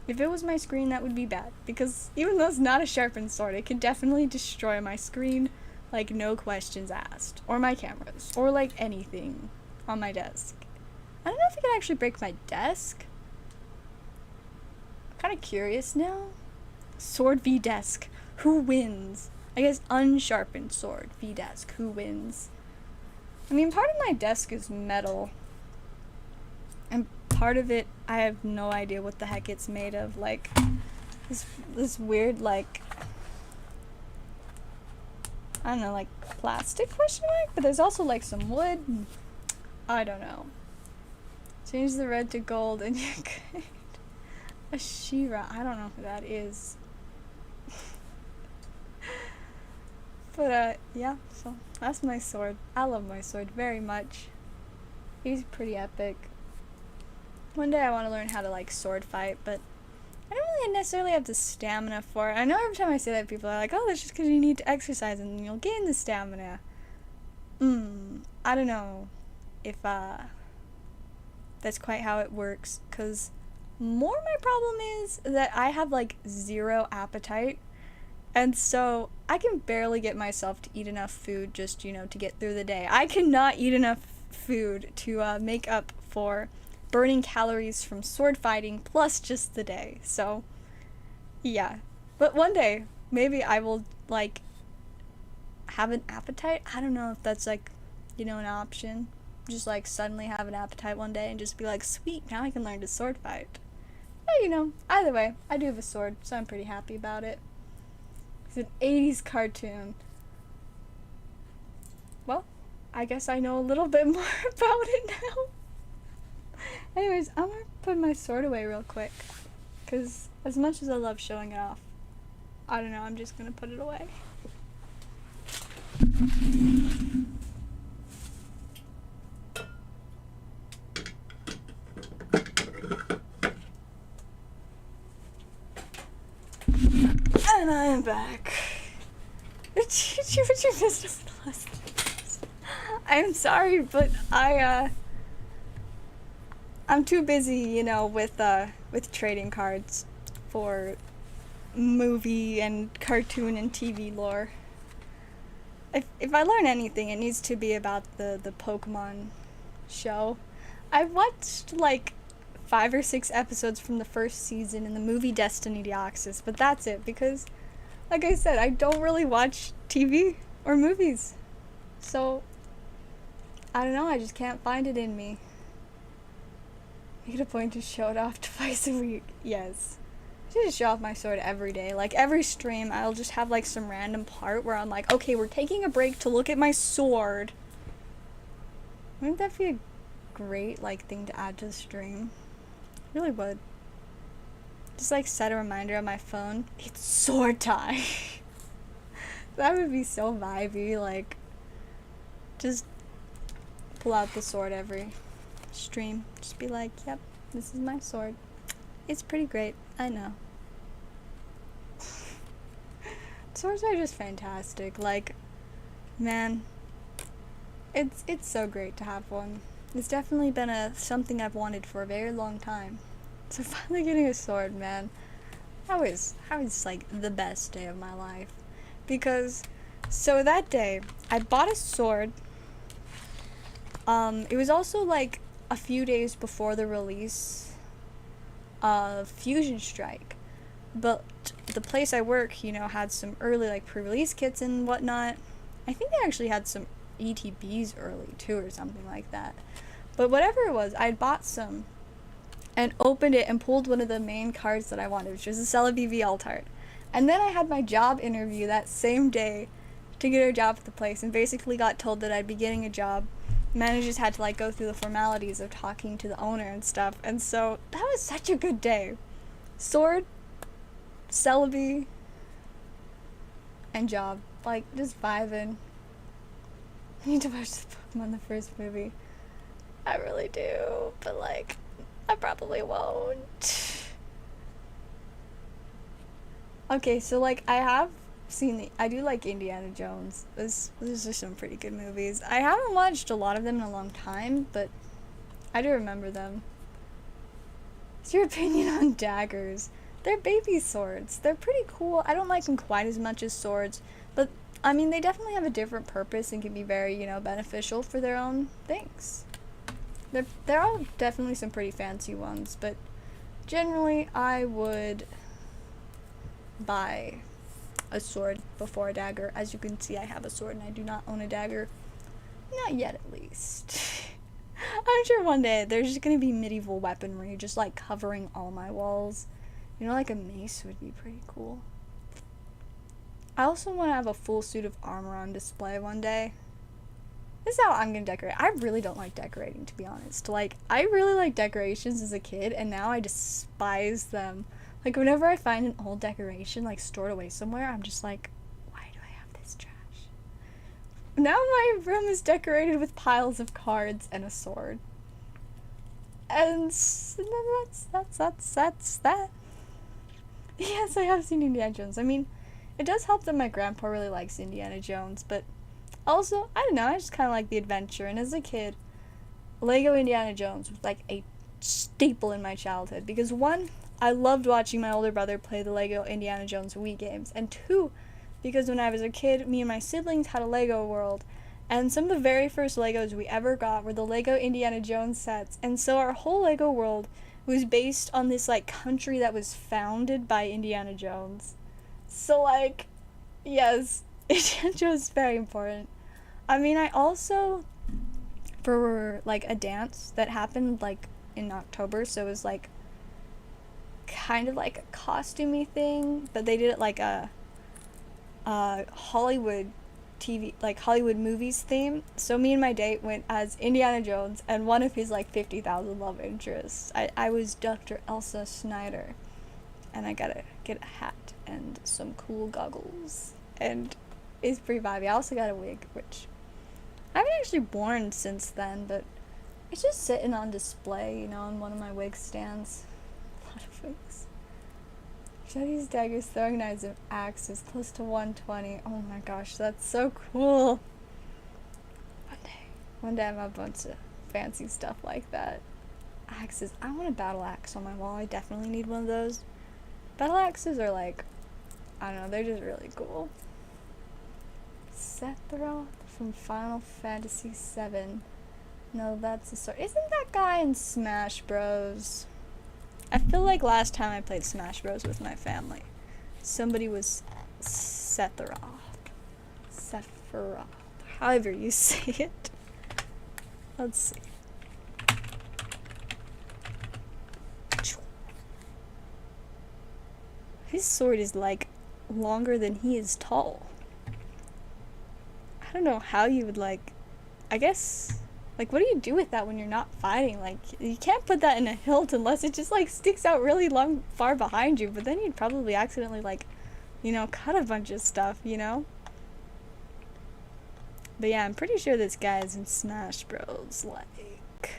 if it was my screen, that would be bad, because even though it's not a sharpened sword, it could definitely destroy my screen, like no questions asked, or my cameras, or like anything on my desk. I don't know if it could actually break my desk. I'm kind of curious now. Sword v desk. Who wins? I guess unsharpened sword v desk. Who wins? I mean, part of my desk is metal. And part of it, I have no idea what the heck it's made of. Like, this weird, like, I don't know, like, plastic question mark? But there's also, like, some wood. I don't know. Change the red to gold and you could... A She-Ra. I don't know who that is. But, yeah, so that's my sword. I love my sword very much. He's pretty epic. One day I want to learn how to, like, sword fight, but I don't really necessarily have the stamina for it. I know every time I say that, people are like, oh, that's just because you need to exercise and you'll gain the stamina. I don't know if, that's quite how it works, because more my problem is that I have, like, zero appetite. And so I can barely get myself to eat enough food just, to get through the day. I cannot eat enough food to make up for burning calories from sword fighting plus just the day. So, yeah. But one day, maybe I will, like, have an appetite. I don't know if that's, like, an option. Just, like, suddenly have an appetite one day and just be like, sweet, now I can learn to sword fight. But, either way, I do have a sword, so I'm pretty happy about it. It's an 80s cartoon. Well, I guess I know a little bit more about it now. Anyways, I'm gonna put my sword away real quick, because as much as I love showing it off, I don't know, I'm just gonna put it away. And I am back. What you missed over the last things? I'm sorry, but I'm too busy, with trading cards for movie and cartoon and TV lore. If I learn anything, it needs to be about the Pokemon show. I've watched, like, 5 or 6 episodes from the first season in the movie Destiny Deoxys, but that's it because, like I said, I don't really watch TV or movies. So, I don't know, I just can't find it in me. Make it a point to show it off twice a week. Yes. I should just show off my sword every day. Like, every stream, I'll just have, like, some random part where I'm like, okay, we're taking a break to look at my sword. Wouldn't that be a great, like, thing to add to the stream? It really would. Just, like, set a reminder on my phone. It's sword time. That would be so vibey. Like, just pull out the sword every stream. Just be like, yep, this is my sword. It's pretty great. I know. Swords are just fantastic. Like, man, it's so great to have one. It's definitely been something I've wanted for a very long time. So finally getting a sword, man, that was like the best day of my life. Because, so that day, I bought a sword. It was also like a few days before the release of Fusion Strike. But the place I work, you know, had some early, like, pre-release kits and whatnot. I think they actually had some ETBs early, too, or something like that. But whatever it was, I bought some and opened it and pulled one of the main cards that I wanted, which was a Zellaveire Altart. And then I had my job interview that same day to get a job at the place and basically got told that I'd be getting a job. Managers had to, like, go through the formalities of talking to the owner and stuff. And so that was such a good day. Sword, Celebi, and job. Like, just vibing. I need to watch the Pokemon the first movie. I really do. But, like, I probably won't. Okay, so, like, I have seen I do like Indiana Jones. Those are some pretty good movies. I haven't watched a lot of them in a long time, but I do remember them. What's your opinion on daggers? They're baby swords. They're pretty cool. I don't like them quite as much as swords, but I mean, they definitely have a different purpose and can be very, you know, beneficial for their own things. There are definitely some pretty fancy ones, but generally I would buy a sword before a dagger. As you can see, I have a sword and I do not own a dagger. Not yet, at least. I'm sure one day there's just gonna be medieval weaponry just like covering all my walls. You know, like a mace would be pretty cool. I also want to have a full suit of armor on display one day. This is how I'm gonna decorate. I really don't like decorating, to be honest. Like, I really like decorations as a kid, and now I despise them. Like, whenever I find an old decoration, like, stored away somewhere, I'm just like, why do I have this trash? Now my room is decorated with piles of cards and a sword. And that's that. Yes, I have seen Indiana Jones. I mean, it does help that my grandpa really likes Indiana Jones, but also, I don't know, I just kind of like the adventure. And as a kid, Lego Indiana Jones was like a staple in my childhood. Because one, I loved watching my older brother play the Lego Indiana Jones Wii games. And two, because when I was a kid, me and my siblings had a Lego world. And some of the very first Legos we ever got were the Lego Indiana Jones sets. And so our whole Lego world was based on this, like, country that was founded by Indiana Jones. So, like, yes, Indiana Jones is very important. I mean, I also, for, like, a dance that happened, like, in October, so it was, like, kind of like a costumey thing, but they did it like a Hollywood TV, like, Hollywood movies theme. So me and my date went as Indiana Jones and one of his, like, 50,000 love interests. I was Dr. Elsa Schneider, and I gotta get a hat and some cool goggles, and it's pretty vibey. I also got a wig, which I haven't actually worn since then, but it's just sitting on display, you know, on one of my wig stands. A lot of wigs. Jetty's daggers, throwing knives, and axes, close to 120. Oh my gosh, that's so cool. One day I'm a bunch of fancy stuff like that. Axes. I want a battle axe on my wall. I definitely need one of those. Battle axes are like, I don't know, they're just really cool. Sephiroth from Final Fantasy VII. No, that's a sword. Isn't that guy in Smash Bros? feel like last time I played Smash Bros with my family, somebody was Sephiroth. Sephiroth. However you say it. Let's see. His sword is like longer than he is tall. I don't know how you would like, I guess, like what do you do with that when you're not fighting? Like you can't put that in a hilt unless it just like sticks out really long far behind you, but then you'd probably accidentally like, you know, cut a bunch of stuff, you know? But yeah, I'm pretty sure this guy is in Smash Bros. Like,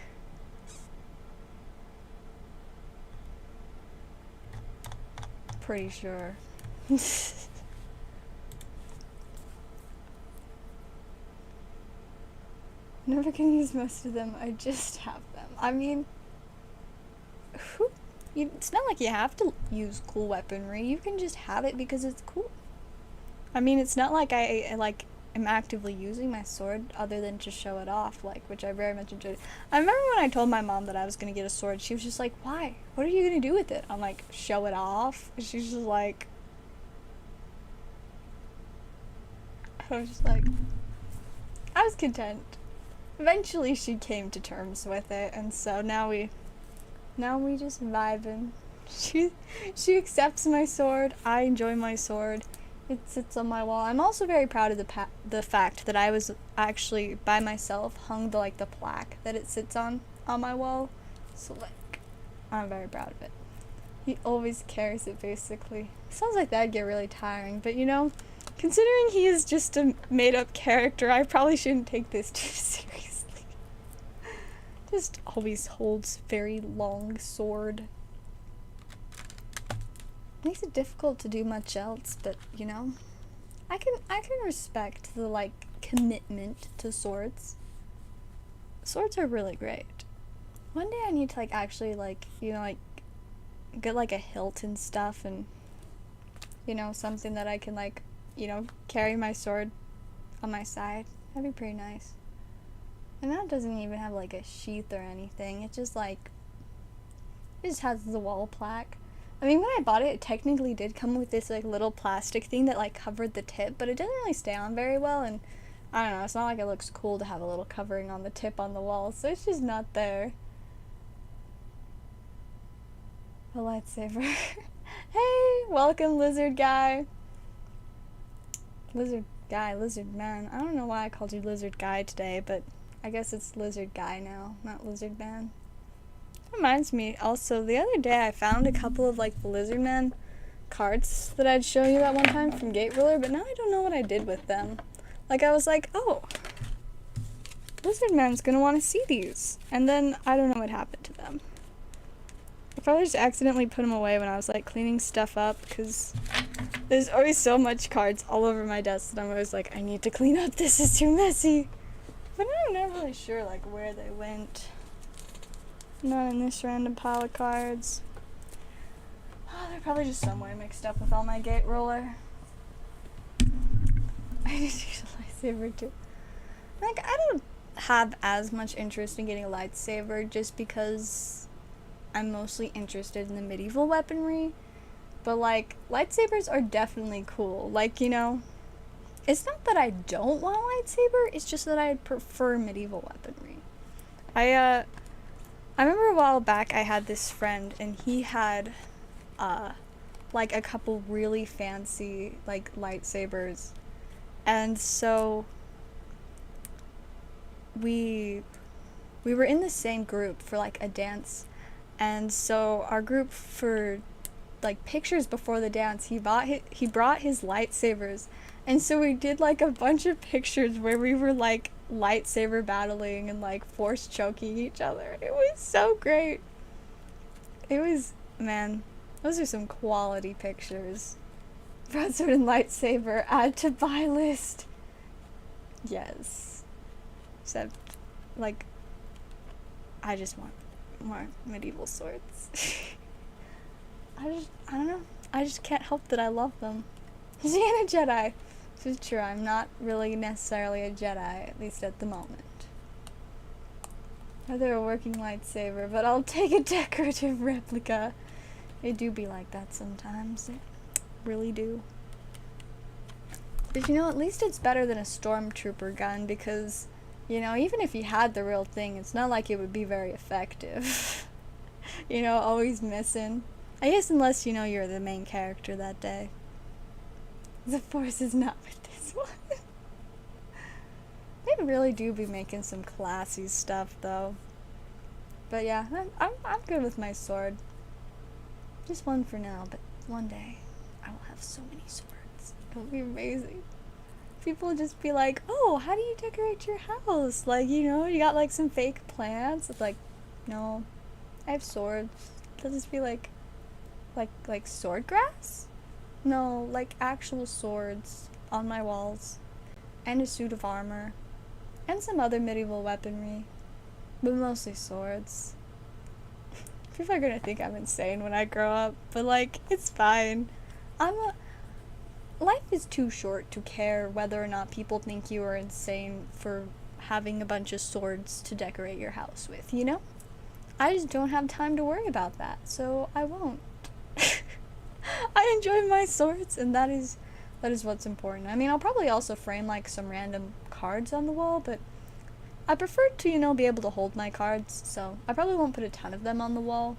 pretty sure. Never can use most of them, I just have them. I mean, it's not like you have to use cool weaponry, you can just have it because it's cool. I mean, it's not like I like am actively using my sword other than to show it off, like, which I very much enjoyed. I remember when I told my mom that I was gonna get a sword, she was just like, why? What are you gonna do with it? I'm like, show it off? And she's just like, I was just like, I was content. Eventually she came to terms with it, and so now we just vibing. She accepts my sword, I enjoy my sword. It sits on my wall. I'm also very proud of the fact that I was actually by myself hung the like the plaque that it sits on my wall. So like, I'm very proud of it. He always carries it basically. Sounds like that'd get really tiring, but you know, considering he is just a made-up character, I probably shouldn't take this too seriously. Just always holds very long sword. Makes it difficult to do much else, but you know, I can respect the like commitment to swords. Swords are really great. One day I need to like actually like, you know, like get like a hilt and stuff, and you know, something that I can like, you know, carry my sword on my side. That'd be pretty nice. And that doesn't even have like a sheath or anything. It just like, it just has the wall plaque. I mean, when I bought it, it technically did come with this like little plastic thing that like covered the tip, but it doesn't really stay on very well, and I don't know, it's not like it looks cool to have a little covering on the tip on the wall, so it's just not there. A lightsaber. Hey, welcome lizard guy. Lizard guy, lizard man. I don't know why I called you lizard guy today, but I guess it's lizard guy now, not lizard man. Reminds me, also, the other day I found a couple of like the Lizardman cards that I'd show you that one time from Gate Ruler, but now I don't know what I did with them. Like, I was like, oh, Lizardman's gonna want to see these, and then I don't know what happened to them. I probably just accidentally put them away when I was like cleaning stuff up, because there's always so much cards all over my desk that I'm always like, I need to clean up, this is too messy. But I'm not really sure like where they went. Not in this random pile of cards. Oh, they're probably just somewhere mixed up with all my Gate Ruler. I need to use a lightsaber too. Like, I don't have as much interest in getting a lightsaber just because I'm mostly interested in the medieval weaponry. But like, lightsabers are definitely cool. Like, you know, it's not that I don't want a lightsaber, it's just that I prefer medieval weaponry. I remember a while back I had this friend, and he had like a couple really fancy like lightsabers, and so we were in the same group for like a dance, and so our group for like pictures before the dance, he brought his lightsabers, and so we did like a bunch of pictures where we were like lightsaber battling and like force choking each other. It was so great. It was, man, those are some quality pictures. Broadsword and lightsaber, add to buy list. Yes. Except, like, I just want more medieval swords. I don't know. I just can't help that I love them. Xena Jedi. This is true, I'm not really necessarily a Jedi, at least at the moment. Rather a working lightsaber, but I'll take a decorative replica. It do be like that sometimes. It really do. But you know, at least it's better than a stormtrooper gun because, you know, even if you had the real thing, it's not like it would be very effective. You know, always missing. I guess unless, you know, you're the main character that day. The Force is not with this one. They really do be making some classy stuff, though. But yeah, I'm good with my sword. Just one for now, but one day I will have so many swords. It'll be amazing. People will just be like, oh, how do you decorate your house? Like, you know, you got like some fake plants. It's like, no, I have swords. They'll just be like sword grass? No, like actual swords on my walls. And a suit of armor. And some other medieval weaponry. But mostly swords. People are gonna think I'm insane when I grow up, but like, it's fine. Life is too short to care whether or not people think you are insane for having a bunch of swords to decorate your house with, you know? I just don't have time to worry about that, so I won't. I enjoy my swords, and that is what's important. I mean, I'll probably also frame like some random cards on the wall, but I prefer to, you know, be able to hold my cards, so I probably won't put a ton of them on the wall.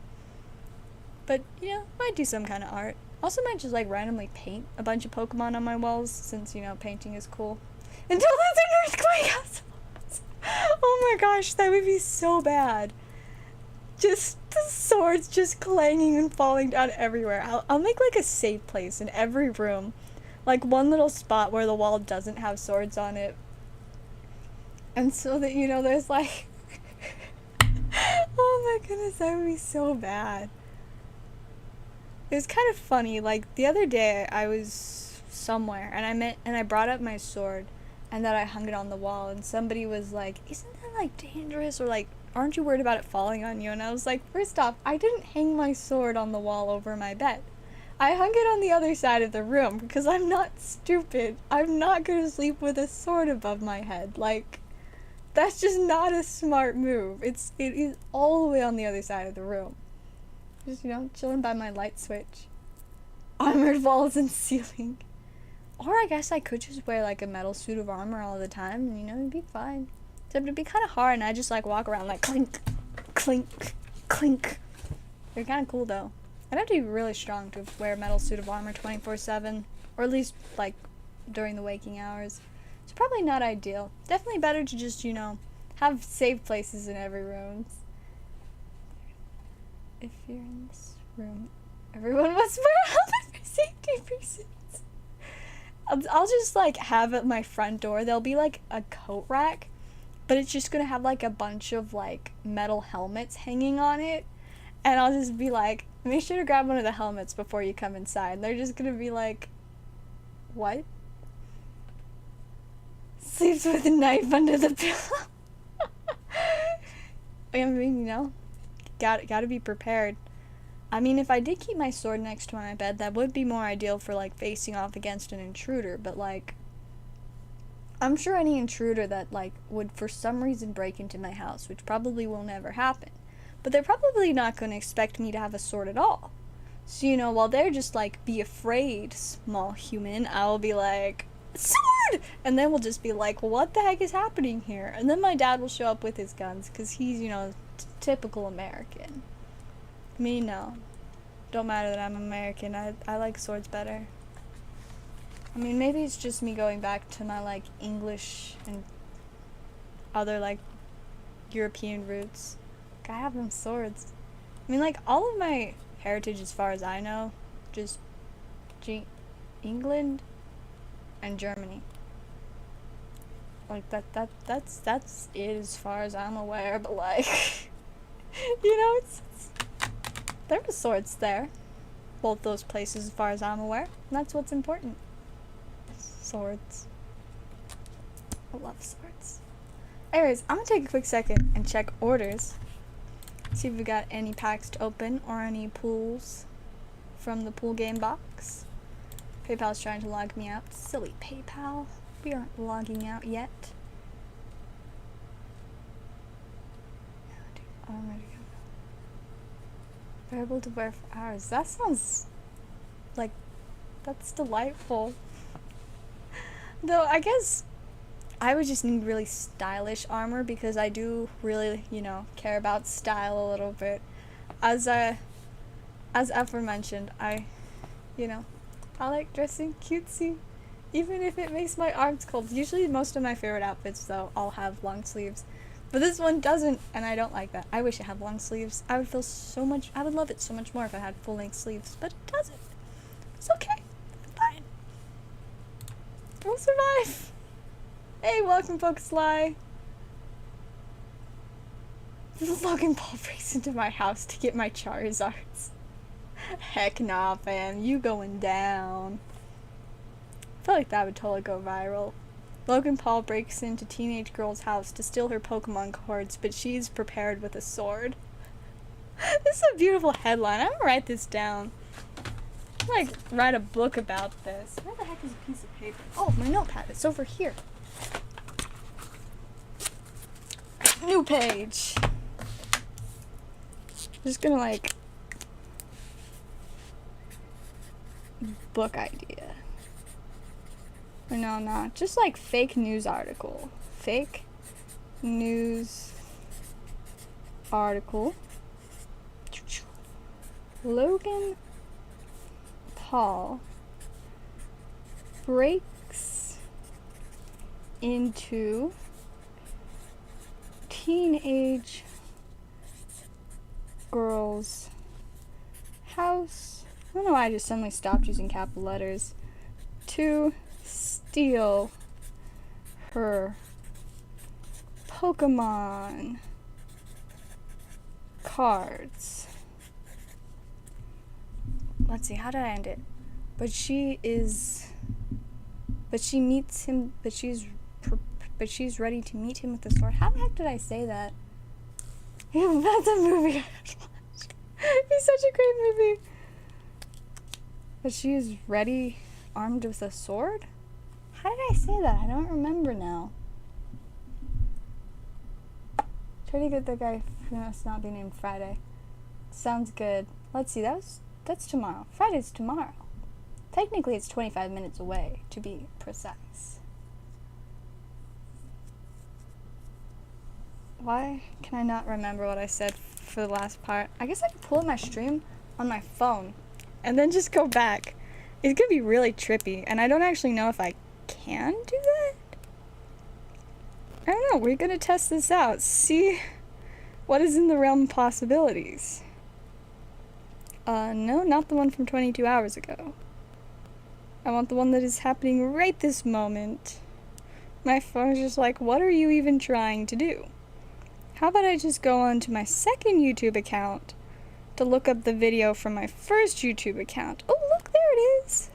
But, you know, might do some kind of art. Also might just, like, randomly paint a bunch of Pokemon on my walls, since, you know, painting is cool. Until there's an earthquake! Oh my gosh, that would be so bad. Just the swords just clanging and falling down everywhere. I'll make, like, a safe place in every room. Like, one little spot where the wall doesn't have swords on it. And so that, you know, there's, like... Oh my goodness, that would be so bad. It was kind of funny, like, the other day I was somewhere, and I brought up my sword, and then I hung it on the wall, and somebody was like, isn't that, like, dangerous, or, like, aren't you worried about it falling on you? And I was like, first off, I didn't hang my sword on the wall over my bed. I hung it on the other side of the room, because I'm not stupid. I'm not gonna sleep with a sword above my head, like, that's just not a smart move. It is all the way on the other side of the room. Just, you know, chilling by my light switch. Armored walls and ceiling. Or I guess I could just wear like a metal suit of armor all the time and, you know, it'd be fine. Except it'd be kind of hard and I just like walk around like clink, clink, clink. It'd be kind of cool though. I'd have to be really strong to wear a metal suit of armor 24/7. Or at least like during the waking hours. It's probably not ideal. Definitely better to just, you know, have safe places in every room. If you're in this room, everyone must wear a helmet for safety reasons. I'll just like have at my front door, there'll be like a coat rack, but it's just gonna have like a bunch of like metal helmets hanging on it, and I'll just be like, make sure to grab one of the helmets before you come inside. And they're just gonna be like, what? Sleeps with a knife under the pillow. I mean, you know, gotta be prepared. I mean, if I did keep my sword next to my bed, that would be more ideal for, like, facing off against an intruder, but, like, I'm sure any intruder that, like, would for some reason break into my house, which probably will never happen, but they're probably not going to expect me to have a sword at all. So, you know, while they're just, like, be afraid, small human, I'll be like, sword! And then we'll just be like, what the heck is happening here? And then my dad will show up with his guns, because he's, you know, typical American. Me, no. Don't matter that I'm American. I like swords better. I mean, maybe it's just me going back to my, like, English and other, like, European roots. I have them swords. I mean, like, all of my heritage, as far as I know, just England and Germany. Like, that's it as far as I'm aware, but, like, you know, there were swords there. Both those places as far as I'm aware. And that's what's important. Swords. I love swords. Anyways, I'm gonna take a quick second and check orders. See if we got any packs to open or any pools from the pool game box. PayPal's trying to log me out. Silly PayPal. We aren't logging out yet. Oh, I'm ready to go. Bearable to wear for hours. That sounds like that's delightful. Though I guess I would just need really stylish armor because I do really, care about style a little bit. As aforementioned, I like dressing cutesy, even if it makes my arms cold. Usually most of my favorite outfits, though, all have long sleeves. But this one doesn't, and I don't like that. I wish it had long sleeves. I would love it so much more if it had full-length sleeves, but it doesn't. It's okay. Fine. We'll survive. Hey, welcome, Pokesly. Logan Paul breaks into my house to get my Charizards. Heck nah, fam. You going down. I feel like that would totally go viral. Logan Paul breaks into teenage girl's house to steal her Pokemon cards, but she's prepared with a sword. This is a beautiful headline. I'm gonna write this down. I'm like write a book about this. Where the heck is a piece of paper? Oh, my notepad. It's over here. New page. Just gonna like book idea. Or no, not just like fake news article. Fake news article. Logan Paul breaks into teenage girl's house. I don't know why I just suddenly stopped using capital letters. To steal her Pokemon cards. Let's see, how did I end it? But she meets him, but she's ready to meet him with the sword. How the heck did I say that? That's a movie I would watch. It's such a great movie. But she is ready, armed with a sword? How did I say that? I don't remember now. Try to get the guy who must not be named Friday. Sounds good. Let's see, that's tomorrow. Friday's tomorrow. Technically, it's 25 minutes away, to be precise. Why can I not remember what I said for the last part? I guess I could pull up my stream on my phone and then just go back. It could be really trippy, and I don't actually know if I can do that. I don't know. We're gonna test this out. See what is in the realm of possibilities. No, not the one from 22 hours ago. I want the one that is happening right this moment. My phone's just like, what are you even trying to do? How about I just go on to my second YouTube account to look up the video from my first YouTube account. Oh, look, there it is.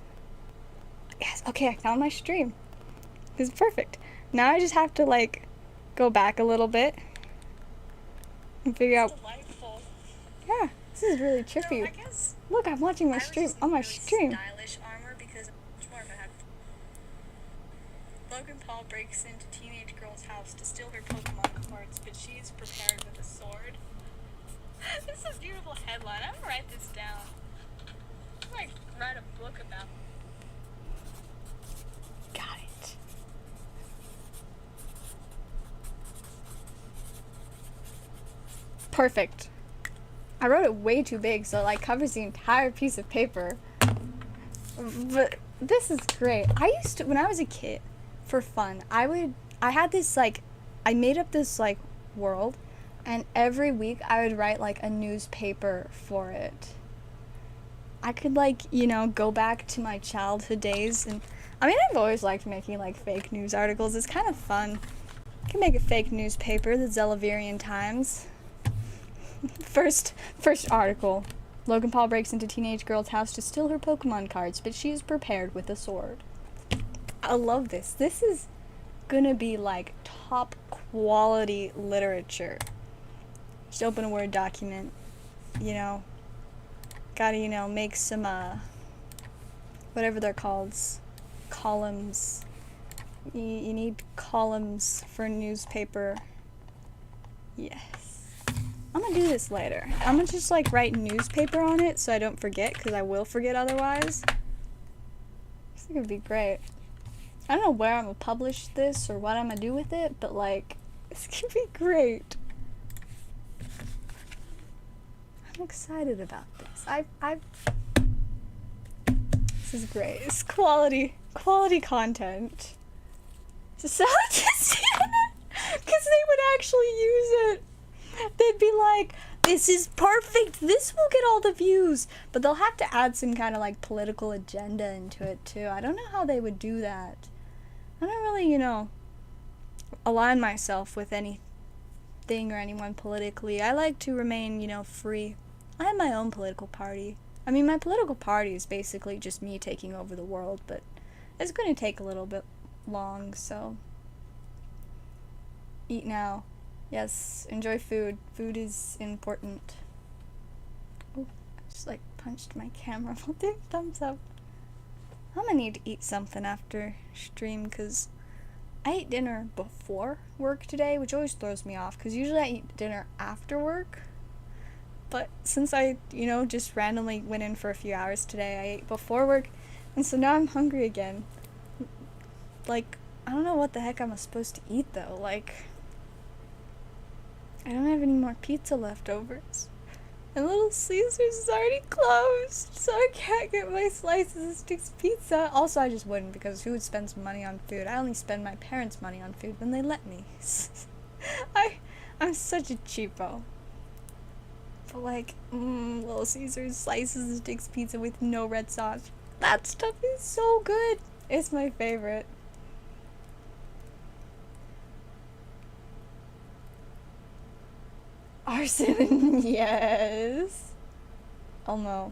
Yes, okay, I found my stream. This is perfect. Now I just have to, like, go back a little bit and figure out. Delightful. Yeah, this is really trippy. No, I guess Look, I'm watching my I would stream just on my need really stream. stylish armor because much more if I had. Logan Paul breaks into teenage girl's house to steal her Pokemon cards, but she's prepared with a sword. This is a beautiful headline. I'm gonna write this down. I'm like write a book about. Got it. Perfect. I wrote it way too big, so it like covers the entire piece of paper. But this is great. I used to, when I was a kid, for fun, I had this like, I made up this like world, and every week I would write like a newspaper for it. I could like, go back to my childhood days, and I mean, I've always liked making like fake news articles. It's kind of fun. I can make a fake newspaper, the Zellaveire Times. First article. Logan Paul breaks into teenage girl's house to steal her Pokemon cards, but she is prepared with a sword. I love this. This is gonna be like top quality literature. Just open a Word document, gotta, make some, whatever they're called, columns. You need columns for a newspaper. Yes. I'm gonna do this later. I'm gonna just like write newspaper on it so I don't forget, because I will forget otherwise. I think it'd be great. I don't know where I'm gonna publish this or what I'm gonna do with it, but like, this could be great. I'm excited about this. This is great. It's quality content. To sell it to CNN, because they would actually use it. They'd be like, this is perfect, this will get all the views. But they'll have to add some kind of like political agenda into it too. I don't know how they would do that. I don't really, align myself with anything or anyone politically. I like to remain, free. I have my own political party. I mean, my political party is basically just me taking over the world, but it's going to take a little bit long, so eat now. Yes, enjoy food. Food is important. Oh, I just like punched my camera. I'll do a thumbs up. I'm gonna need to eat something after stream, because I ate dinner before work today, which always throws me off, because usually I eat dinner after work. But since I, just randomly went in for a few hours today, I ate before work, and so now I'm hungry again. Like, I don't know what the heck I'm supposed to eat, though. Like, I don't have any more pizza leftovers. And Little Caesars is already closed, so I can't get my slices of Sticks pizza. Also, I just wouldn't, because who would spend some money on food? I only spend my parents' money on food when they let me. I'm such a cheapo. But like, Little Caesars slices of Sticks pizza with no red sauce. That stuff is so good. It's my favorite. Arson, yes. Elmo.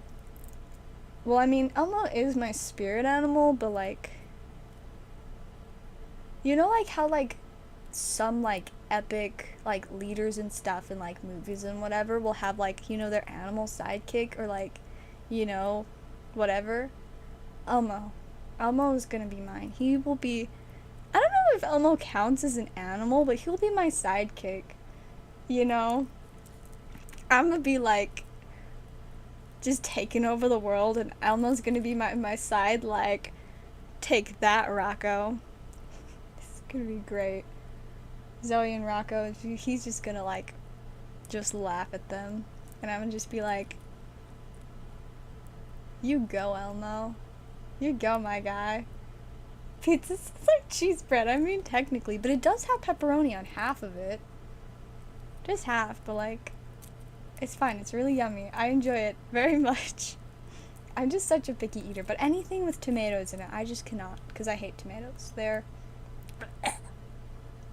Well, I mean, Elmo is my spirit animal, but like, like how like some like epic like leaders and stuff in like movies and whatever will have like, their animal sidekick or like, whatever. Elmo is gonna be mine. He will be, I don't know if Elmo counts as an animal, but he'll be my sidekick. I'm gonna be like just taking over the world, and Elmo's gonna be my side, like, take that, Rocco. It's gonna be great. Zoe and Rocco, he's just gonna like just laugh at them, and I'm gonna just be like, you go, Elmo, you go, my guy. Pizza's like cheese bread. I mean, technically, but it does have pepperoni on half of it. Just half, but like, it's fine. It's really yummy. I enjoy it very much. I'm just such a picky eater, but anything with tomatoes in it, I just cannot, because I hate tomatoes.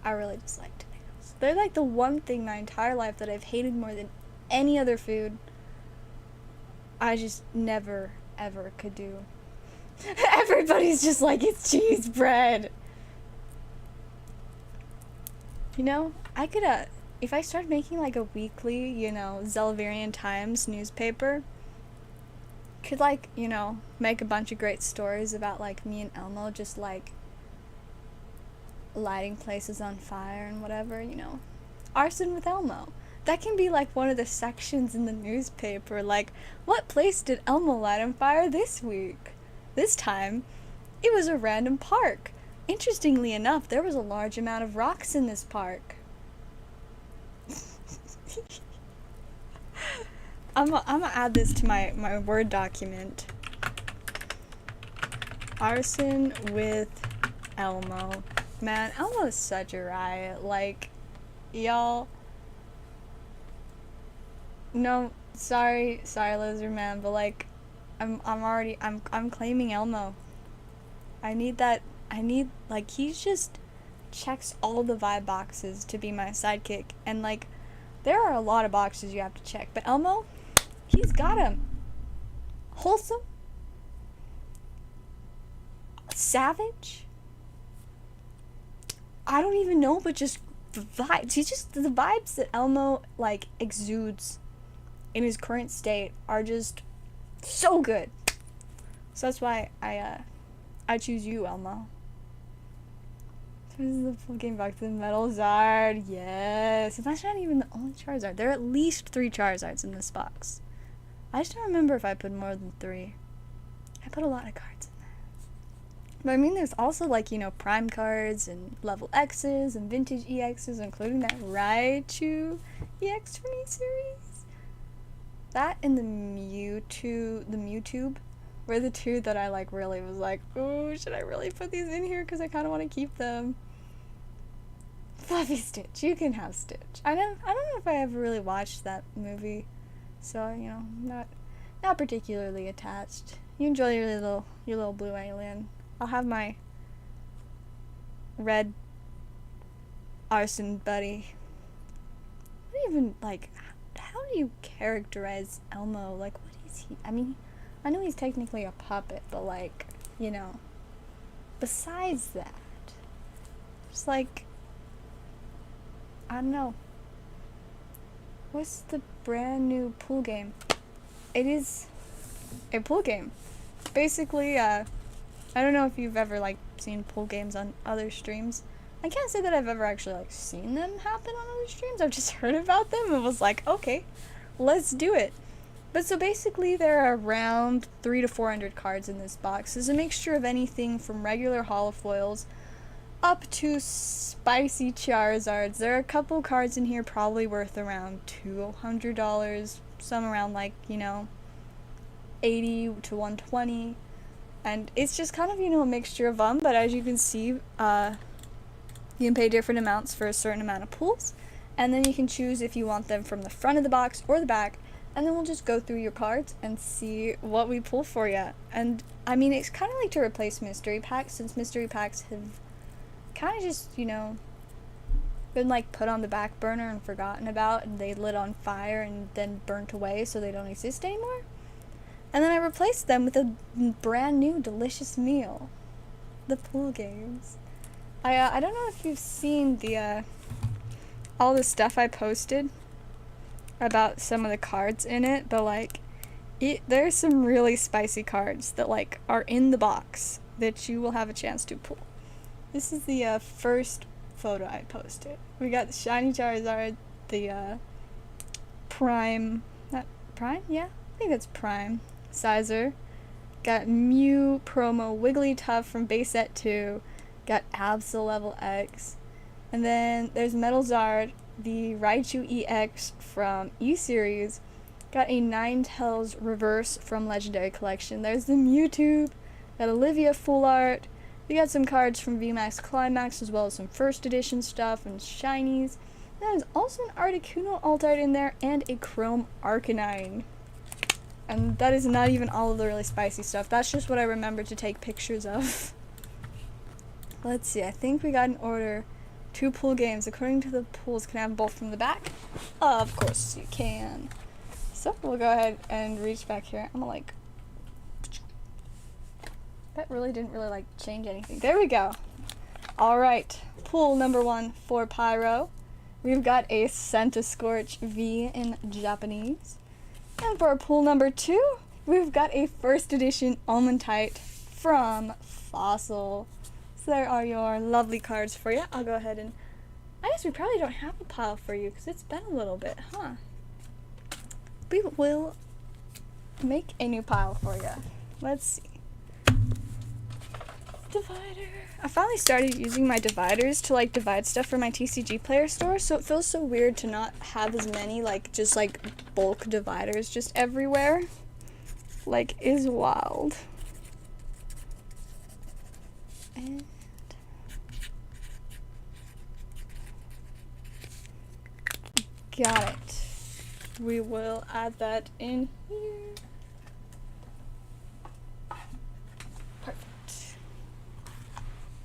I really dislike tomatoes. They're like the one thing my entire life that I've hated more than any other food. I just never, ever could do. Everybody's just like, it's cheese bread. I could, if I started making like a weekly, Zellaveire Times newspaper, could like, make a bunch of great stories about like me and Elmo just like lighting places on fire and whatever, arson with Elmo. That can be like one of the sections in the newspaper, like, what place did Elmo light on fire this week? This time, it was a random park. Interestingly enough, there was a large amount of rocks in this park. I'm gonna add this to my Word document. Arson with Elmo. Man, Elmo's such a riot. Like, y'all. No, sorry, Lizard Man, but like, I'm claiming Elmo. I need, like, he's just checks all the vibe boxes to be my sidekick, and like, there are a lot of boxes you have to check, but Elmo, he's got him. Wholesome, savage, I don't even know, but just vibes. He's just, the vibes that Elmo like exudes in his current state are just so good. So that's why I choose you, Elmo. This is the full game box. The Metal Zard. Yes. And that's not even the only Charizard. There are at least 3 Charizards in this box. I just don't remember if I put more than 3. I put a lot of cards in there. But I mean, there's also, like, you know, Prime cards and Level X's and Vintage EX's, including that Raichu EX from E-Series. That and the Mewtwo were the 2 that I, like, really was like, ooh, should I really put these in here? Because I kind of want to keep them. Fluffy Stitch. You can have Stitch. I don't know if I ever really watched that movie. So, you know, not particularly attached. You enjoy your little blue alien. I'll have my red arson buddy. What even, like, how do you characterize Elmo? Like, what is he? I mean, I know he's technically a puppet, but, like, you know, besides that, just like, I don't know. What's the brand new pool game? It is a pool game. Basically, I don't know if you've ever, like, seen pool games on other streams. I can't say that I've ever actually, like, seen them happen on other streams. I've just heard about them and was like, okay, let's do it. But so basically there are around 300 to 400 cards in this box. It's a mixture of anything from regular holofoils up to spicy Charizards. There are a couple cards in here probably worth around $200. Some around, like, you know, 80 to 120. And it's just kind of, you know, a mixture of them, but as you can see, you can pay different amounts for a certain amount of pools, and then you can choose if you want them from the front of the box or the back, and then we'll just go through your cards and see what we pull for you. And, I mean, it's kind of like to replace mystery packs, since mystery packs have kind of just, you know, been, like, put on the back burner and forgotten about, and they lit on fire and then burnt away so they don't exist anymore. And then I replaced them with a brand new delicious meal. The pool games. I don't know if you've seen the, all the stuff I posted about some of the cards in it, but, like, there's some really spicy cards that, like, are in the box that you will have a chance to pull. This is the, first photo I posted. We got the shiny Charizard, the, Prime, not Prime? Yeah, I think that's Prime. Sizer, got Mew promo Wigglytuff from base set 2, got Absol level X, and then there's Metal Zard, the Raichu EX from E-Series, got a Ninetales reverse from Legendary Collection, there's the Mewtwo, got Olivia full art, we got some cards from VMAX Climax as well as some first edition stuff and shinies, there's also an Articuno alt art in there and a Chrome Arcanine. And that is not even all of the really spicy stuff. That's just what I remember to take pictures of. Let's see. I think we got an order. 2 pool games. According to the pools, can I have both from the back? Of course you can. So we'll go ahead and reach back here. I'm gonna, like... That really didn't like, change anything. There we go. Alright. Pool number 1 for Pyro. We've got a Centiskorch V in Japanese. And for pool number 2, we've got a first edition Almontite from Fossil. So there are your lovely cards for you. I'll go ahead and... I guess we probably don't have a pile for you because it's been a little bit, huh? We will make a new pile for you. Let's see. Divider. I finally started using my dividers to, like, divide stuff for my TCG player store, so it feels so weird to not have as many, like, just, like, bulk dividers just everywhere. Like, is wild. And... got it. We will add that in here.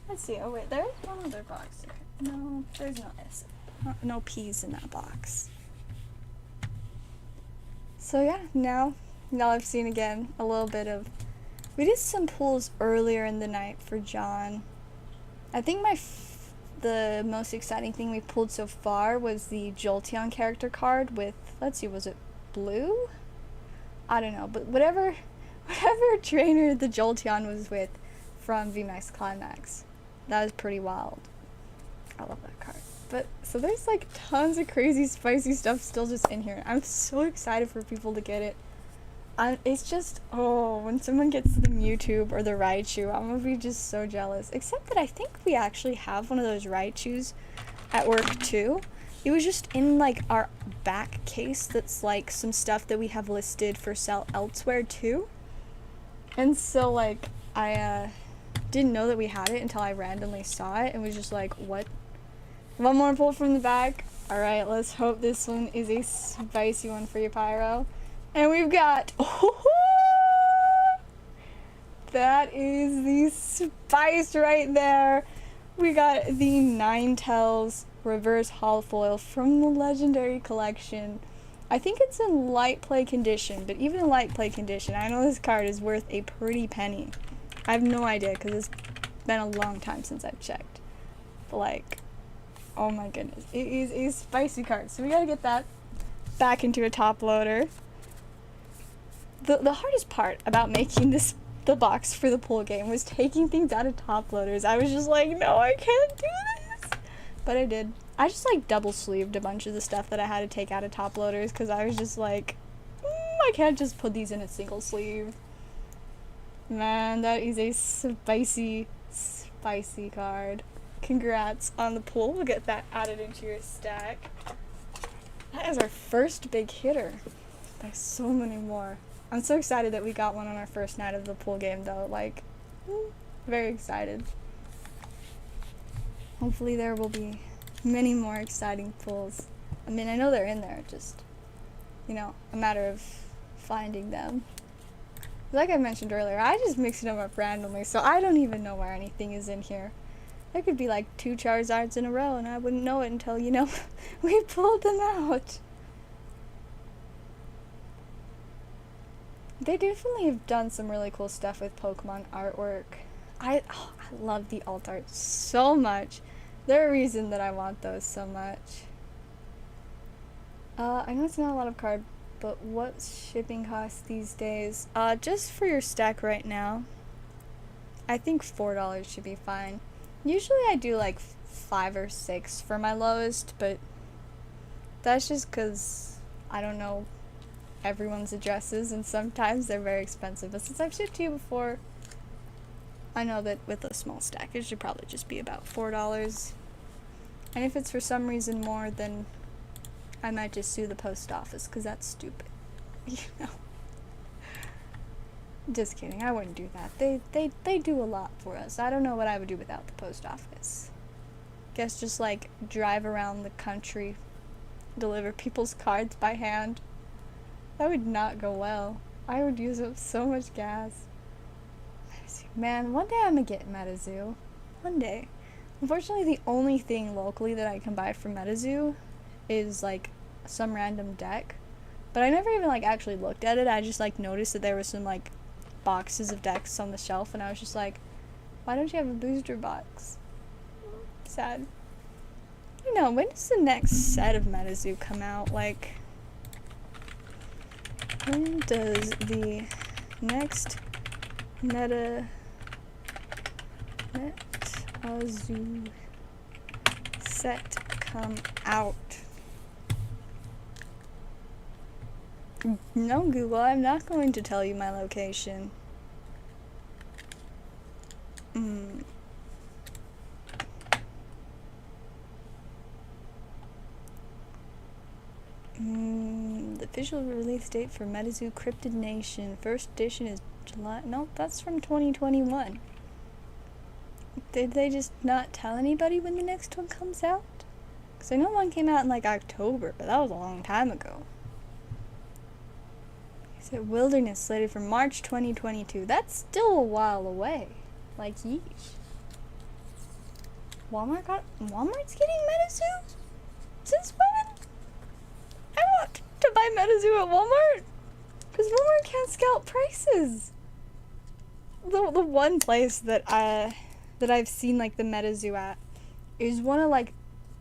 Let's see. Oh wait, there's one other box here. No, there's no S. No P's in that box. So yeah, now I've seen again a little bit of... We did some pulls earlier in the night for John. I think the most exciting thing we pulled so far was the Jolteon character card with, let's see, was it blue? I don't know, but whatever trainer the Jolteon was with from VMAX Climax. That was pretty wild. I love that card. But, so there's like tons of crazy spicy stuff still just in here. I'm so excited for people to get it. It's just, oh, when someone gets the Mewtwo or the Raichu, I'm gonna be just so jealous. Except that I think we actually have one of those Raichus at work too. It was just in like our back case that's like some stuff that we have listed for sale elsewhere too. And so like I didn't know that we had it until I randomly saw it and was just like, what? One more pull from the back. Alright, let's hope this one is a spicy one for you, Pyro. And we've got, that is the spice right there. We got the Ninetales reverse holofoil from the Legendary Collection. I think it's in light play condition, but even in light play condition, I know this card is worth a pretty penny. I have no idea because it's been a long time since I've checked. But like, oh my goodness, it is a spicy card. So we gotta get that back into a top loader. The hardest part about making the box for the pool game was taking things out of top loaders. I was just like, no, I can't do this. But I did. I just like double sleeved a bunch of the stuff that I had to take out of top loaders because I was just like, I can't just put these in a single sleeve. Man, that is a spicy, spicy card. Congrats on the pool. We'll get that added into your stack. That is our first big hitter. There's so many more. I'm so excited that we got one on our first night of the pool game though. Like, very excited. Hopefully there will be many more exciting pulls. I mean, I know they're in there, just, you know, a matter of finding them. Like I mentioned earlier, I just mix them up randomly, so I don't even know where anything is in here. There could be like 2 Charizards in a row and I wouldn't know it until, you know, we pulled them out. They definitely have done some really cool stuff with Pokemon artwork. I love the alt art so much. They're a reason that I want those so much. I know it's not a lot of card, but what's shipping costs these days? Just for your stack right now, I think $4 should be fine. Usually I do like 5 or 6 for my lowest, but that's just because I don't know everyone's addresses and sometimes they're very expensive. But since I've shipped to you before, I know that with a small stack it should probably just be about $4. And if it's for some reason more, then I might just sue the post office because that's stupid. You know. Just kidding, I wouldn't do that. They do a lot for us. I don't know what I would do without the post office. Guess just like drive around the country, deliver people's cards by hand. That would not go well. I would use up so much gas. Man, one day I'm gonna get MetaZoo. One day. Unfortunately, the only thing locally that I can buy from MetaZoo is like some random deck. But I never even like actually looked at it. I just like noticed that there was some like boxes of decks on the shelf and I was just like, why don't you have a booster box? Sad. You know, when does the next set of MetaZoo come out? Like, when does the next MetaZoo set come out? No, Google, I'm not going to tell you my location. The official release date for MetaZoo Cryptid Nation. First edition is July. Nope, that's from 2021. Did they just not tell anybody when the next one comes out? Because I know one came out in like October, but that was a long time ago. Is it Wilderness slated for March 2022? That's still a while away. Like, yeesh. Walmart's getting MetaZoo? Since when? I want to buy MetaZoo at Walmart. Because Walmart can't scout prices. The one place that I've seen like the MetaZoo at is one of like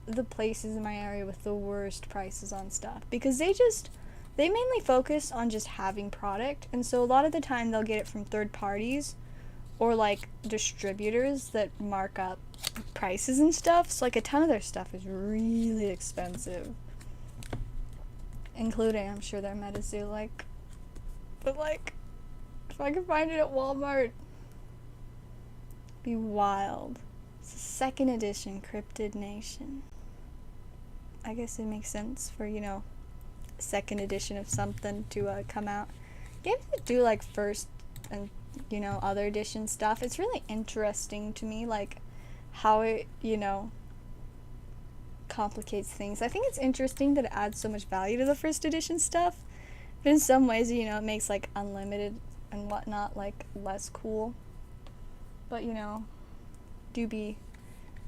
the places in my area with the worst prices on stuff. Because they mainly focus on just having product, and so a lot of the time they'll get it from third parties, or like distributors that mark up prices and stuff. So like a ton of their stuff is really expensive, including, I'm sure, their Metazoo. Like, but like, if I could find it at Walmart, it'd be wild. It's a second edition Cryptid Nation. I guess it makes sense for, you know, second edition of something to come out. Games that do like first and, you know, other edition stuff, it's really interesting to me, like how it, you know, complicates things. I think it's interesting that it adds so much value to the first edition stuff, but in some ways, you know, it makes like unlimited and whatnot like less cool. But, you know, do be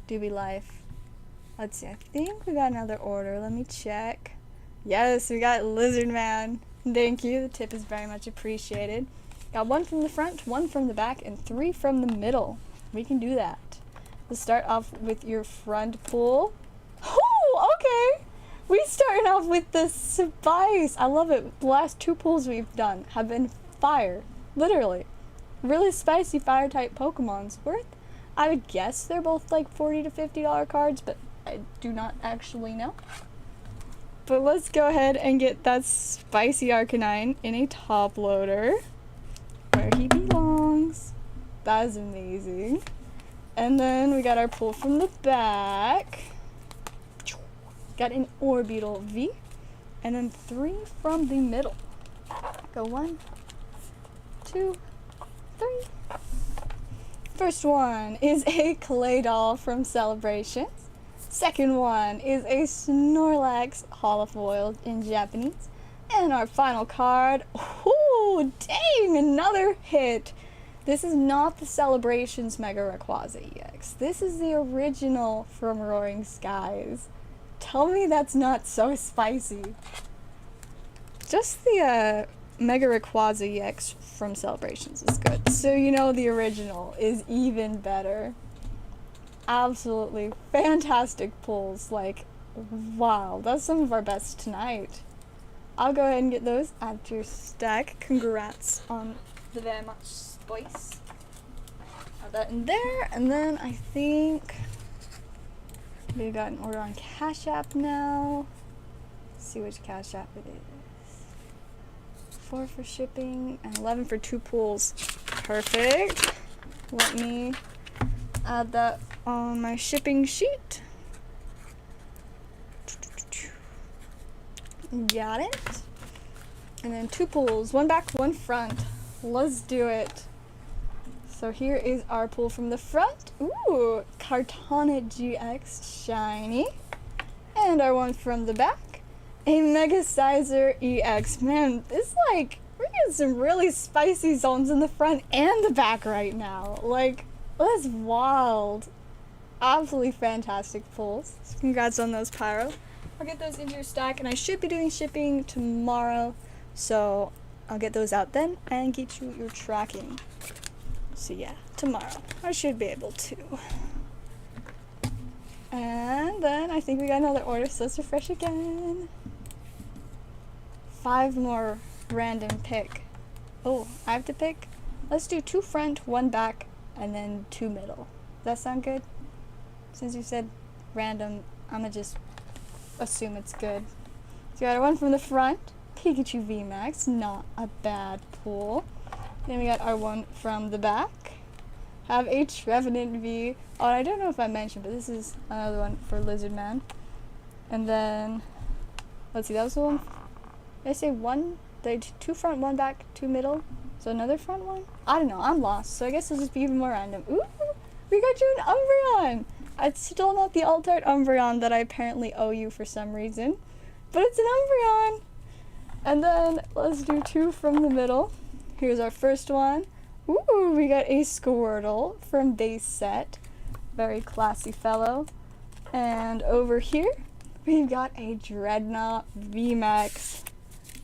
life. Let's see, I think we got another order. Let me check. Yes, we got Lizard Man. Thank you. The tip is very much appreciated. Got one from the front, one from the back, and 3 from the middle. We can do that. Let's start off with your front pull. Oh, okay. We starting off with the spice. I love it. The last 2 pulls we've done have been fire. Literally. Really spicy fire type Pokemon's worth. I would guess they're both like $40 to $50 cards, but I do not actually know. But let's go ahead and get that spicy Arcanine in a top loader where he belongs. That is amazing. And then we got our pull from the back. Got an Orbeetle V. And then 3 from the middle. Go 1, 2, 3. First one is a clay doll from Celebrations. Second one is a Snorlax holofoil in Japanese. And our final card, ooh, dang, another hit. This is not the Celebrations Mega Rayquaza EX. This is the original from Roaring Skies. Tell me that's not so spicy. Just the Mega Rayquaza EX from Celebrations is good. So you know the original is even better. Absolutely fantastic pulls. Like, wow, that's some of our best tonight. I'll go ahead and get those, add to your stack. Congrats on the very much spice. Add that in there, and then I think we got an order on CashApp now. Let's see which CashApp it is. 4 for shipping and 11 for 2 pulls. Perfect. Let me add that on my shipping sheet. Got it. And then 2 pulls, 1 back, 1 front. Let's do it. So here is our pull from the front. Ooh, Kartana GX Shiny. And our one from the back, a Mega Sizer EX. Man, this like, we're getting some really spicy zones in the front and the back right now. Like, that's wild. Absolutely fantastic pulls. So congrats on those, Pyro. I'll get those into your stack, and I should be doing shipping tomorrow, so I'll get those out then and get you your tracking. So yeah, tomorrow I should be able to. And then I think we got another order, so let's refresh again. 5 more random pick. Oh, I have to pick? Let's do 2 front, 1 back, and then 2 middle. Does that sound good? Since you said random, I'ma just assume it's good. So we got our one from the front, Pikachu VMAX, not a bad pull. Then we got our one from the back, have a Trevenant V. Oh, I don't know if I mentioned, but this is another one for Lizard Man. And then, let's see, that was the one. Did I say 1? Did I do 2 front, 1 back, 2 middle? So another front one? I don't know, I'm lost, so I guess it'll just be even more random. Ooh, we got you an Umbreon! It's still not the alt-art Umbreon that I apparently owe you for some reason, but it's an Umbreon! And then, let's do 2 from the middle. Here's our first one. Ooh, we got a Squirtle from base set. Very classy fellow. And over here, we've got a Dreadnought VMAX.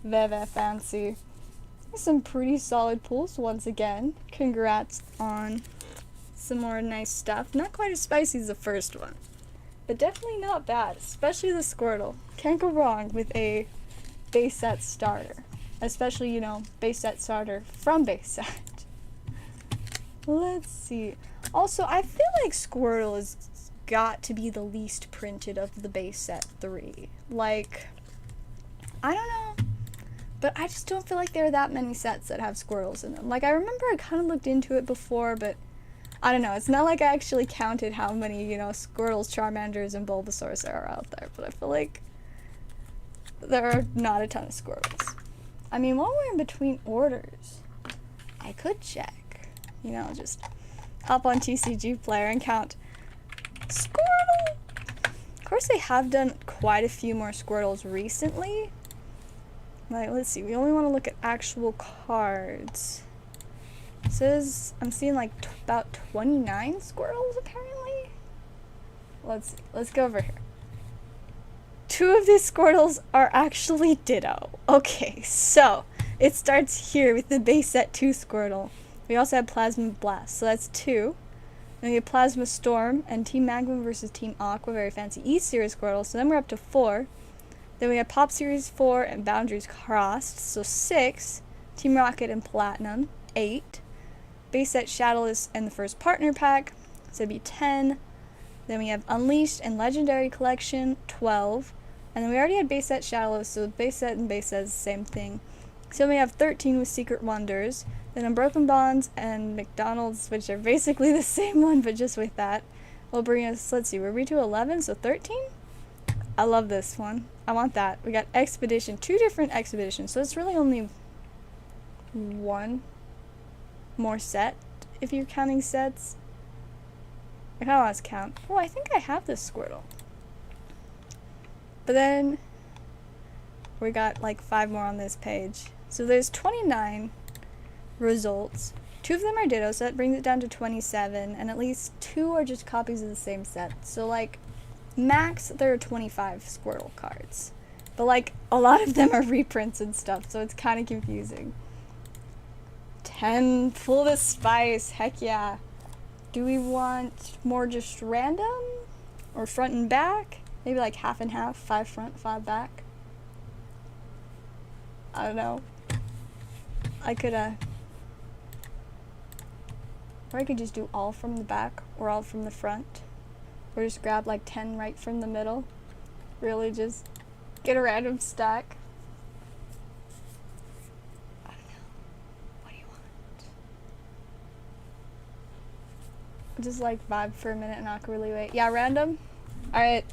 Very fancy. Some pretty solid pulls once again. Congrats on some more nice stuff. Not quite as spicy as the first one, but definitely not bad, especially the Squirtle. Can't go wrong with a base set starter. Especially, you know, base set starter from base set. Let's see. Also, I feel like Squirtle has got to be the least printed of the base set 3. Like, I don't know, but I just don't feel like there are that many sets that have Squirtles in them. Like, I remember I kind of looked into it before, but I don't know. It's not like I actually counted how many, you know, Squirtles, Charmanders, and Bulbasaurs there are out there, but I feel like there are not a ton of Squirtles. I mean, while we're in between orders, I could check. You know, just hop on TCG Player and count Squirtle! Of course, they have done quite a few more Squirtles recently. Like, let's see. We only want to look at actual cards. It says I'm seeing like about 29 Squirtles apparently. Let's see. Let's go over here. 2 of these Squirtles are actually Ditto. Okay, so it starts here with the base set 2 Squirtle. We also have Plasma Blast, so that's 2. Then we have Plasma Storm and Team Magma versus Team Aqua, very fancy E-Series Squirtle, so then we're up to 4. Then we have Pop Series 4 and Boundaries Crossed, so 6. Team Rocket and Platinum, 8. Base set Shadowless and the first partner pack, so it'd be 10. Then we have Unleashed and Legendary Collection, 12. And then we already had base set Shadowless, so base set and base set is the same thing. So we have 13 with Secret Wonders. Then Unbroken Bonds and McDonald's, which are basically the same one, but just with that, will bring us, let's see, were we to 11? So 13? I love this one. I want that. We got Expedition, 2 different Expeditions, so it's really only 1 more set, if you're counting sets. I kind of lost count. Oh, I think I have this Squirtle. But then we got like 5 more on this page. So there's 29 results. 2 of them are Ditto, so that brings it down to 27, and at least 2 are just copies of the same set. So like max there are 25 Squirtle cards. But like a lot of them are reprints and stuff, so it's kind of confusing. 10 full of spice, heck yeah. Do we want more just random or front and back? Maybe like half and half, 5 front, 5 back. I don't know. I could or I could just do all from the back or all from the front. Or just grab like 10 right from the middle. Really just get a random stack. I don't know. What do you want? Just like vibe for a minute and awkwardly wait. Yeah, random? Alright.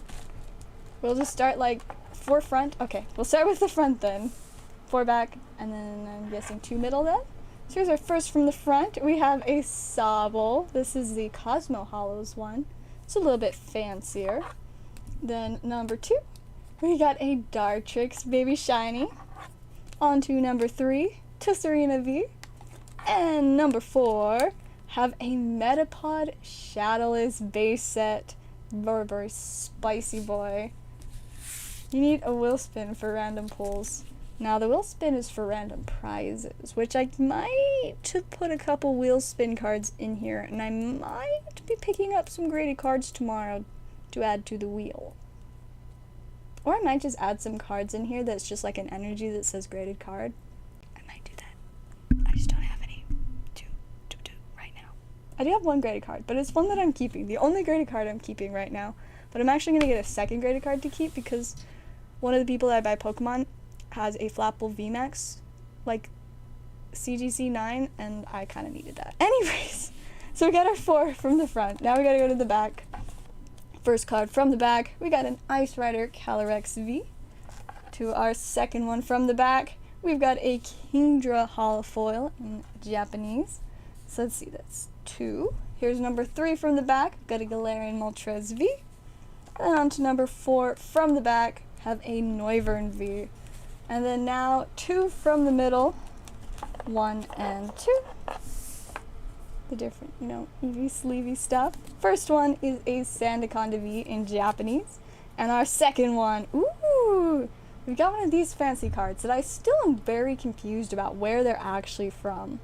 We'll just start like 4 front. Okay, we'll start with the front then. 4 back, and then I'm guessing 2 middle then. So here's our first from the front. We have a Sobble. This is the Cosmo Hollows one. It's a little bit fancier. Then number 2, we got a Dartrix Baby Shiny. On to number 3, Tesserina V. And number 4, have a Metapod Shadowless base set. Very, very spicy boy. You need a wheel spin for random pulls. Now the wheel spin is for random prizes, which I might put a couple wheel spin cards in here, and I might be picking up some graded cards tomorrow to add to the wheel. Or I might just add some cards in here that's just like an energy that says graded card. I might do that. I just don't have any to do right now. I do have 1 graded card, but it's one that I'm keeping. The only graded card I'm keeping right now. But I'm actually going to get a second graded card to keep because one of the people that I buy Pokemon has a Flapple VMAX, like CGC 9, and I kind of needed that. Anyways, so we got our 4 from the front. Now we got to go to the back. First card from the back, we got an Ice Rider Calyrex V. To our second one from the back, we've got a Kingdra holofoil in Japanese. So let's see, that's 2. Here's number 3 from the back, got a Galarian Moltres V. And on to number 4 from the back, have a Noivern V. And then now 2 from the middle, 1 and 2. The different, you know, Eevee sleevey stuff. First one is a Sandaconda V in Japanese. And our second one, ooh, we've got one of these fancy cards that I still am very confused about where they're actually from.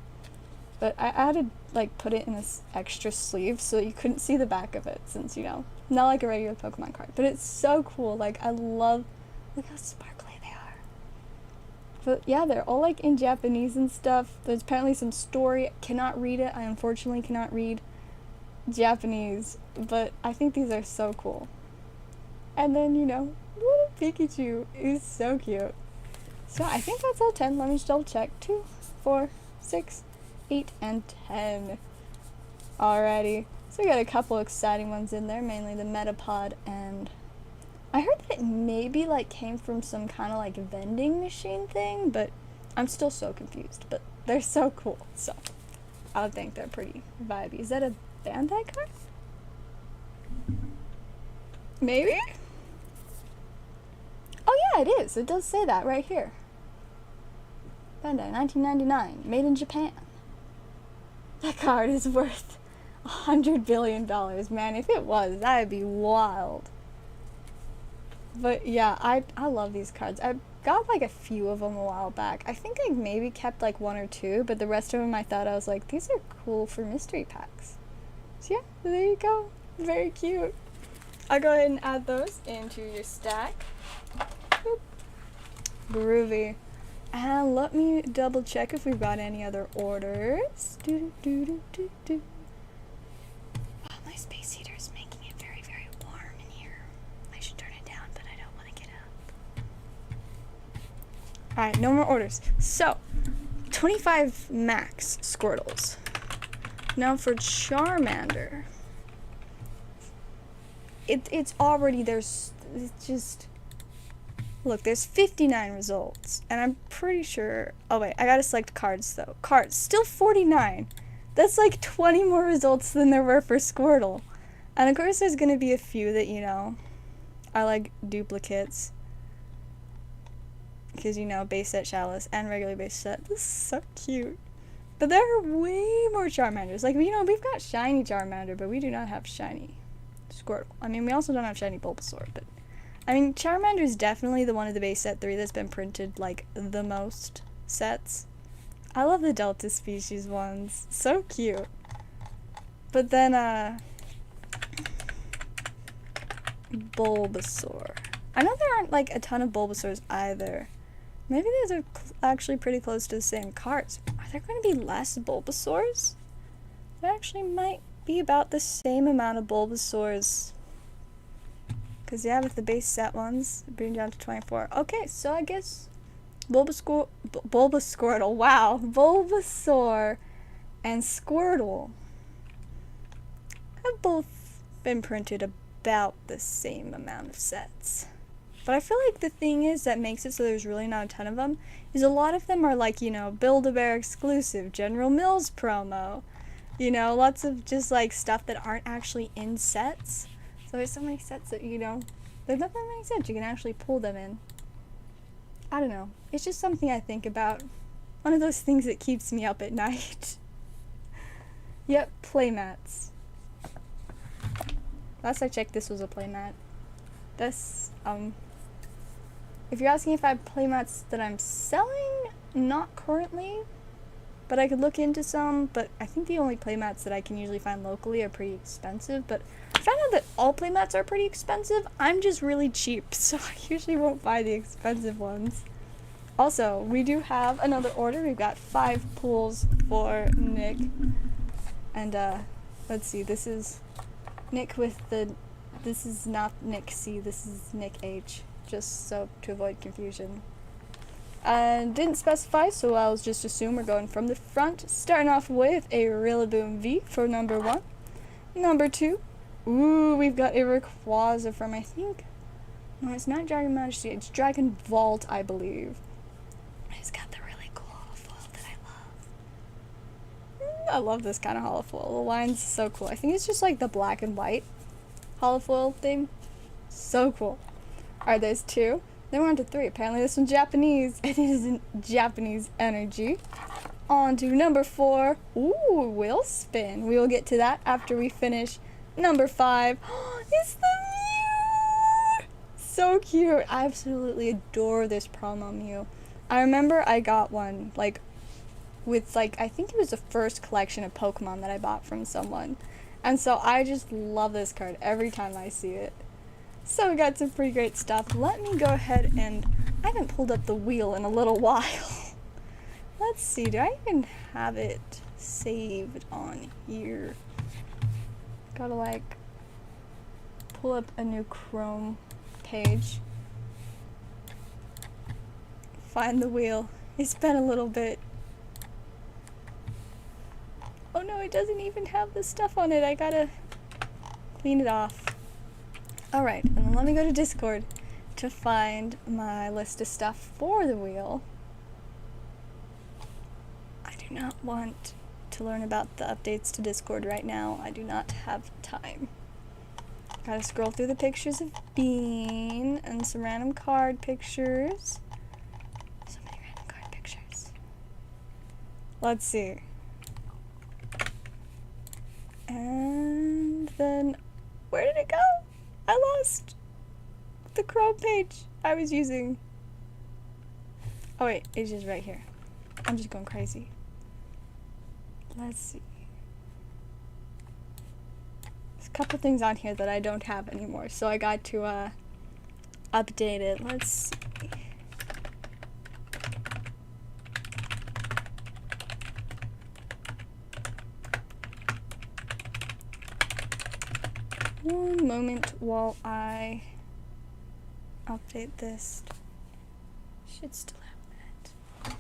But I added, like, put it in this extra sleeve so you couldn't see the back of it since, you know, not like a regular Pokemon card. But it's so cool. Like, I love, look how sparkly they are. But yeah, they're all like in Japanese and stuff. There's apparently some story. Cannot read it. I unfortunately cannot read Japanese, but I think these are so cool. And then, you know, little Pikachu is so cute. So I think that's all 10. Let me just double check. 2, 4, 6, 8, and 10. Alrighty. So we got a couple exciting ones in there, mainly the Metapod, and I heard that it maybe like came from some kind of like vending machine thing, but I'm still so confused. But they're so cool, so I would think they're pretty vibey. Is that a Bandai card? Maybe? Oh yeah, it is. It does say that right here. Bandai, 1999, made in Japan. That card is worth $100 billion, man. If it was, that'd be wild. But yeah, I love these cards. I got like a few of them a while back. I think I maybe kept like 1 or 2, but the rest of them I thought I was like, these are cool for mystery packs. So yeah, there you go. Very cute. I'll go ahead and add those into your stack. Boop. Groovy. And let me double check if we've got any other orders. Oh, my space heater is making it very, very warm in here. I should turn it down, but I don't want to get up. Alright, no more orders. So, 25 max Squirtles. Now for Charmander. It's already, it's just... Look, there's 59 results, and I'm pretty sure... Oh, wait, I gotta select cards, though. Cards, still 49. That's like 20 more results than there were for Squirtle. And of course, there's gonna be a few that, you know, are like duplicates. Because, you know, base set Chalice and regular base set. This is so cute. But there are way more Charmanders. Like, you know, we've got shiny Charmander, but we do not have shiny Squirtle. I mean, we also don't have shiny Bulbasaur, but... I mean, Charmander is definitely the one of the base set 3 that's been printed, like, the most sets. I love the Delta species ones. So cute. But then, Bulbasaur. I know there aren't, like, a ton of Bulbasaurs either. Maybe these are actually pretty close to the same cards. Are there going to be less Bulbasaurs? There actually might be about the same amount of Bulbasaurs. Because, yeah, with the base set ones, bring down to 24. Okay, so I guess Bulbasquirtle, wow, Bulbasaur and Squirtle have both been printed about the same amount of sets. But I feel like the thing is that makes it so there's really not a ton of them is a lot of them are like, you know, Build-A-Bear exclusive, General Mills promo, you know, lots of just like stuff that aren't actually in sets. So there's so many sets that, you know, there's not that many sets you can actually pull them in. I don't know. It's just something I think about. One of those things that keeps me up at night. Yep, playmats. Last I checked, this was a playmat. This, if you're asking if I have playmats that I'm selling, not currently. But I could look into some, but I think the only playmats that I can usually find locally are pretty expensive, but I found out that all playmats are pretty expensive. I'm just really cheap, so I usually won't buy the expensive ones. Also, we do have another order. We've got 5 pools for Nick. And, let's see, this is Nick with the, this is not Nick C, this is Nick H, just so to avoid confusion. And didn't specify, so I'll just assume we're going from the front, starting off with a Rillaboom V for number 1. Number 2, ooh, we've got a Rayquaza from, I think, no, it's not Dragon Majesty, it's Dragon Vault, I believe. It's got the really cool holofoil that I love. I love this kind of holofoil. The line's so cool. I think it's just like the black and white holofoil thing. So cool. Alright, there's 2. Then we're on to 3. Apparently this one's Japanese. It is in Japanese energy. On to number 4. Ooh, wheel spin. We will get to that after we finish number 5. It's the Mew! So cute. I absolutely adore this promo Mew. I remember I got one, like, with, like, I think it was the first collection of Pokemon that I bought from someone. And so I just love this card every time I see it. So we got some pretty great stuff. Let me go ahead and I haven't pulled up the wheel in a little while. Let's see, do I even have it saved on here? Gotta like pull up a new Chrome page. Find the wheel. It's been a little bit. Oh no, it doesn't even have the stuff on it. I gotta clean it off. Alright, and then let me go to Discord to find my list of stuff for the wheel. I do not want to learn about the updates to Discord right now. I do not have time. Gotta scroll through the pictures of Bean and some random card pictures. So many random card pictures. Let's see. And then, where did it go? I lost the Chrome page I was using. Oh wait, it's just right here. I'm just going crazy. Let's see. There's a couple things on here that I don't have anymore, so I got to update it. Let's see. One moment while I update this. Should still have that.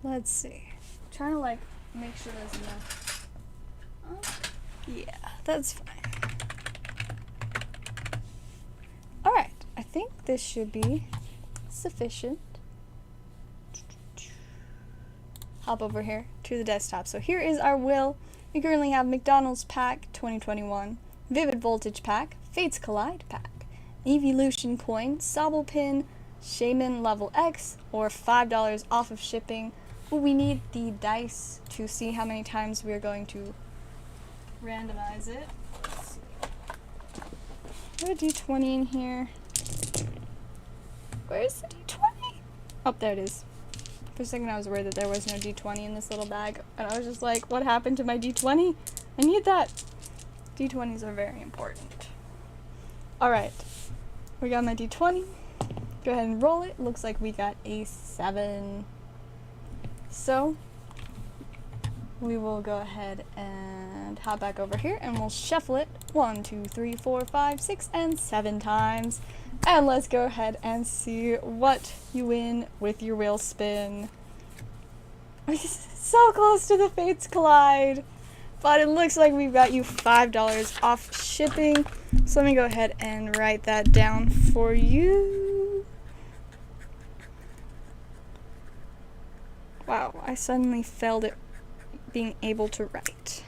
Let's see. Trying to like make sure there's enough. Yeah, that's fine. Alright, I think this should be sufficient. Hop over here to the desktop. So here is our will. We currently have McDonald's Pack 2021, Vivid Voltage Pack, Fates Collide Pack, Evolution Coin, Sobble Pin, Shaman Level X, or $5 off of shipping. Well, we need the dice to see how many times we are going to randomize it. Let's see. Put a D20 in here. Where's the D20? Oh, there it is. For a second I was worried that there was no D20 in this little bag, and I was just like, what happened to my D20? I need that. D20s are very important. Alright, we got my D20. Go ahead and roll it. Looks like we got a 7. So, we will go ahead and hop back over here and we'll shuffle it 1, 2, 3, 4, 5, 6, and 7 times. And let's go ahead and see what you win with your wheel spin. So close to the Fates Collide, but it looks like we've got you $5 off shipping. So let me go ahead and write that down for you. Wow, I suddenly failed at being able to write.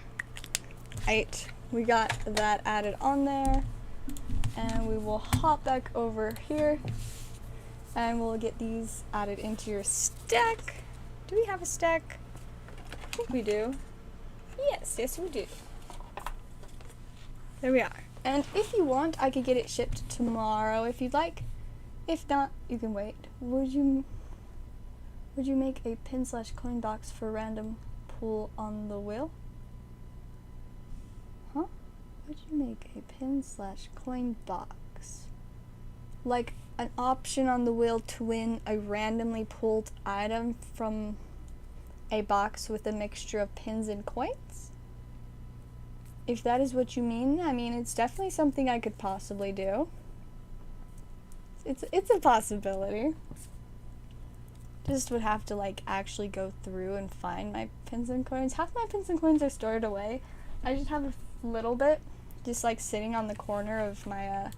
Right, we got that added on there. And we will hop back over here and we'll get these added into your stack. Do we have a stack? I think we do. Yes, we do. There we are. And if you want, I could get it shipped tomorrow if you'd like. If not, you can wait. Would you make a pin/coin box for random pull on the wheel? Huh? Would you make a pin/coin box? Like an option on the wheel to win a randomly pulled item from a box with a mixture of pins and coins? If that is what you mean, I mean, it's definitely something I could possibly do. It's a possibility. Just would have to like actually go through and find my pins and coins. Half my pins and coins are stored away. I just have a little bit just like sitting on the corner of my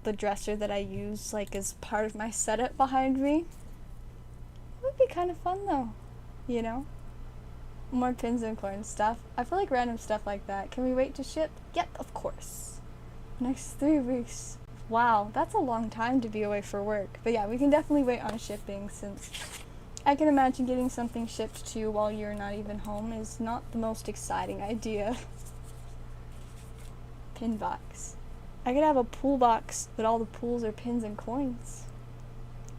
the dresser that I use like as part of my setup behind me. It would be kind of fun though, you know? More pins and coins stuff. I feel like random stuff like that. Can we wait to ship? Yep, of course. Next 3 weeks. Wow, that's a long time to be away for work. But yeah, we can definitely wait on shipping since I can imagine getting something shipped to you while you're not even home is not the most exciting idea. Pin box. I could have a pool box, but all the pools are pins and coins.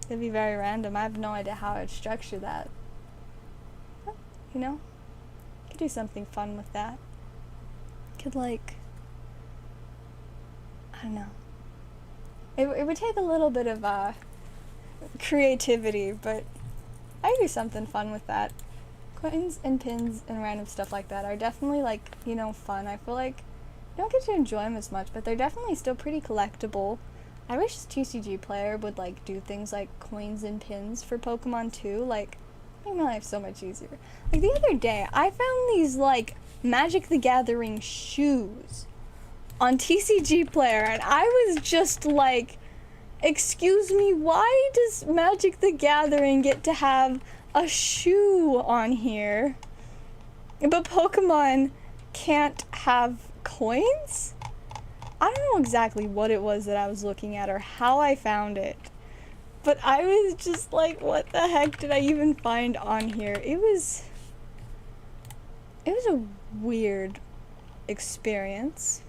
It'd be very random. I have no idea how I'd structure that. But, you know, could do something fun with that. Could like I don't know. It would take a little bit of creativity, but I do something fun with that. Coins and pins and random stuff like that are definitely, like, you know, fun. I feel like you don't get to enjoy them as much, but they're definitely still pretty collectible. I wish TCG Player would, like, do things like coins and pins for Pokemon too. Like, make my life so much easier. Like, the other day, I found these, like, Magic the Gathering shoes on TCG Player, and I was just like, excuse me, why does Magic the Gathering get to have a shoe on here, but Pokemon can't have coins? I don't know exactly what it was that I was looking at or how I found it, but I was just like, what the heck did I even find on here? It was a weird experience.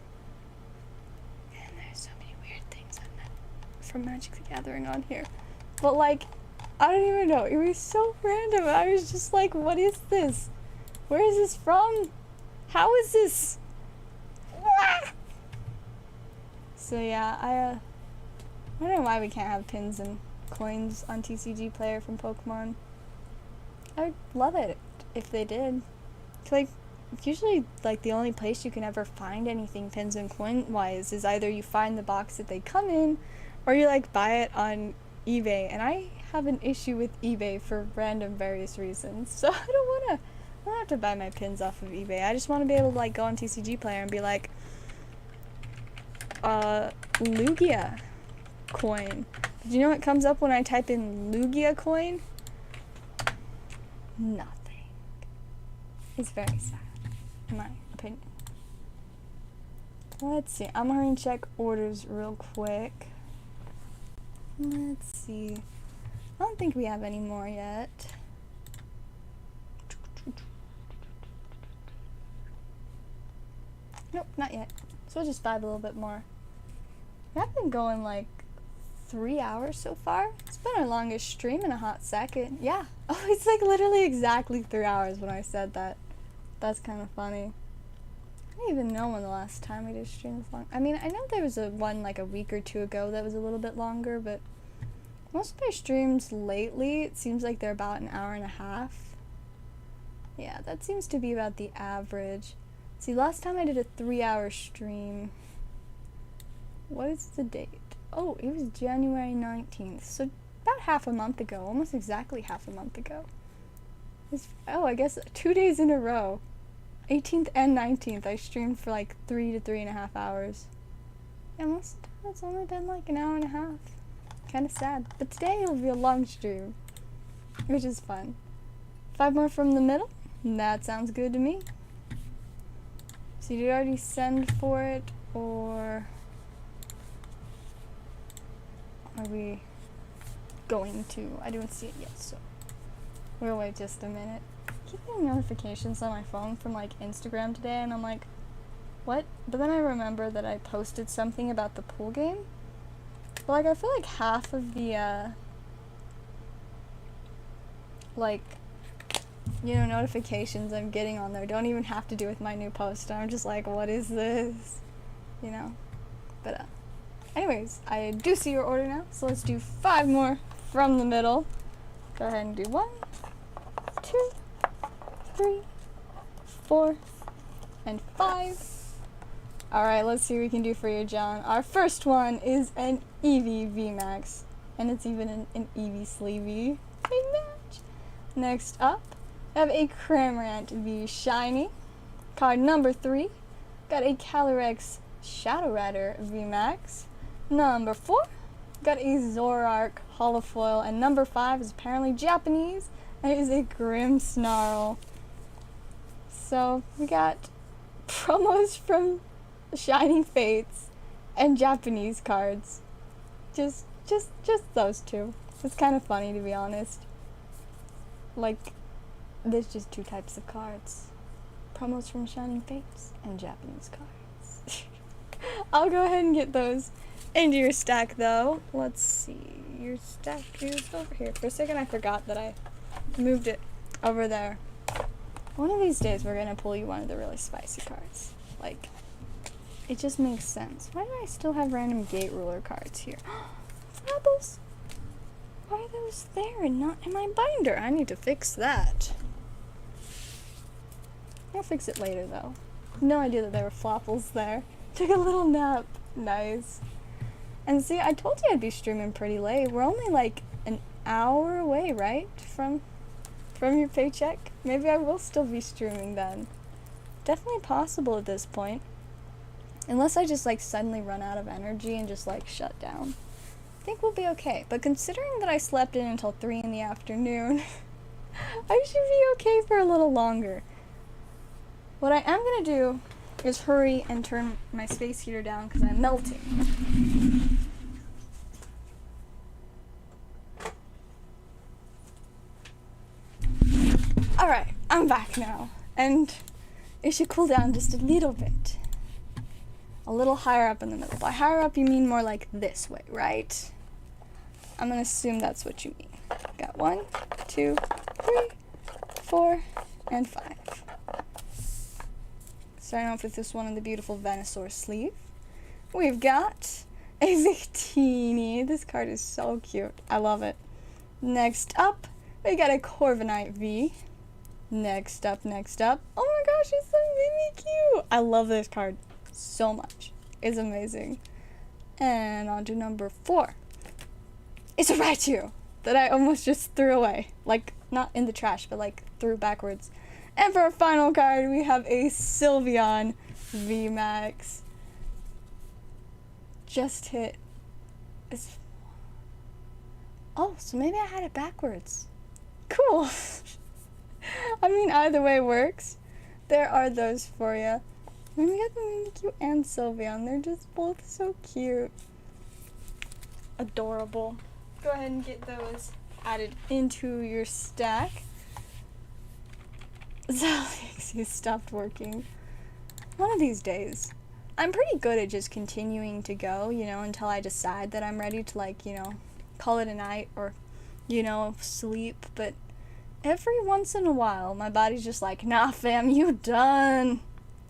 And there's so many weird things from Magic the Gathering on here. But, like, I don't even know. It was so random. I was just like, what is this? Where is this from? How is this? So yeah, I don't know why we can't have pins and coins on TCG Player from Pokemon. I'd love it if they did. Like, usually, like, the only place you can ever find anything pins and coin wise is either you find the box that they come in, or you, like, buy it on eBay. And I have an issue with eBay for random various reasons, so I don't have to buy my pins off of eBay. I just want to be able to, like, go on TCG Player and be like, Lugia coin. Do you know what comes up when I type in Lugia coin? Nothing. It's very sad, in my opinion. Let's see. I'm going to check orders real quick. Let's see. I don't think we have any more yet. Nope, not yet. So we'll just vibe a little bit more. I've been going like 3 hours so far. It's been our longest stream in a hot second. Yeah. Oh, it's like literally exactly 3 hours when I said that. That's kind of funny. I don't even know when the last time I did a stream was long. I mean, I know there was one like a week or two ago that was a little bit longer, but most of my streams lately, it seems like they're about an hour and a half. Yeah, that seems to be about the average. See, last time I did a 3-hour stream. What is the date? Oh, it was January 19th. So about half a month ago. Almost exactly half a month ago. I guess 2 days in a row. 18th and 19th. I streamed for like 3 to 3.5 hours. And most of the time it's only been like an hour and a half. Kind of sad. But today it'll be a long stream. Which is fun. 5 more from the middle? That sounds good to me. So did you already send for it, or are we going to? I don't see it yet, so we'll wait just a minute. I keep getting notifications on my phone from like Instagram today, and I'm like, what? But then I remember that I posted something about the pool game. But like, I feel like half of the like, you know, notifications I'm getting on there don't even have to do with my new post. I'm just like, what is this? You know? But anyways, I do see your order now, so let's do 5 more from the middle. Go ahead and do 1, 2, 3, 4, and 5. Alright, let's see what we can do for you, John. Our first one is an Eevee VMAX, and it's even an Eevee Sleevey. Big match! Next up, I have a Cramorant V Shiny. Card number 3, got a Calyrex Shadow Rider VMAX. Number 4, got a Zoroark Holofoil. And number 5 is apparently Japanese, and it is a Grimmsnarl. So, we got promos from Shining Fates and Japanese cards. Just those two. It's kind of funny, to be honest. Like, there's just 2 types of cards. Promos from Shining Fates and Japanese cards. I'll go ahead and get those into your stack, though. Let's see. Your stack is over here. For a second, I forgot that I moved it over there. One of these days, we're going to pull you one of the really spicy cards. Like, it just makes sense. Why do I still have random gate ruler cards here? Apples! Why are those there and not in my binder? I need to fix that. I'll fix it later though. No idea that there were flopples there. Took a little nap. Nice. And see, I told you I'd be streaming pretty late. We're only like an hour away, right? From your paycheck? Maybe I will still be streaming then. Definitely possible at this point. Unless I just like suddenly run out of energy and just like shut down. I think we'll be okay. But considering that I slept in until 3 in the afternoon, I should be okay for a little longer. What I am gonna do is hurry and turn my space heater down because I'm melting. Alright, I'm back now. And it should cool down just a little bit. A little higher up in the middle. By higher up, you mean more like this way, right? I'm gonna assume that's what you mean. Got 1, 2, 3, 4, and 5. Starting off with this one in the beautiful Venusaur sleeve. We've got a Victini. This card is so cute. I love it. Next up, we got a Corviknight V. Next up. Oh my gosh, it's so really cute. I love this card so much. It's amazing. And on to number 4. It's a Raichu that I almost just threw away. Like, not in the trash, but like threw backwards. And for our final card, we have a Sylveon VMAX. Just hit. Oh, so maybe I had it backwards. Cool. I mean, either way works. There are those for you. And we got the Mimikyu and Sylveon. They're just both so cute. Adorable. Go ahead and get those added into your stack. Zellaveire stopped working. One of these days. I'm pretty good at just continuing to go, you know, until I decide that I'm ready to, like, you know, call it a night or, you know, sleep. But every once in a while, my body's just like, nah, fam, you done.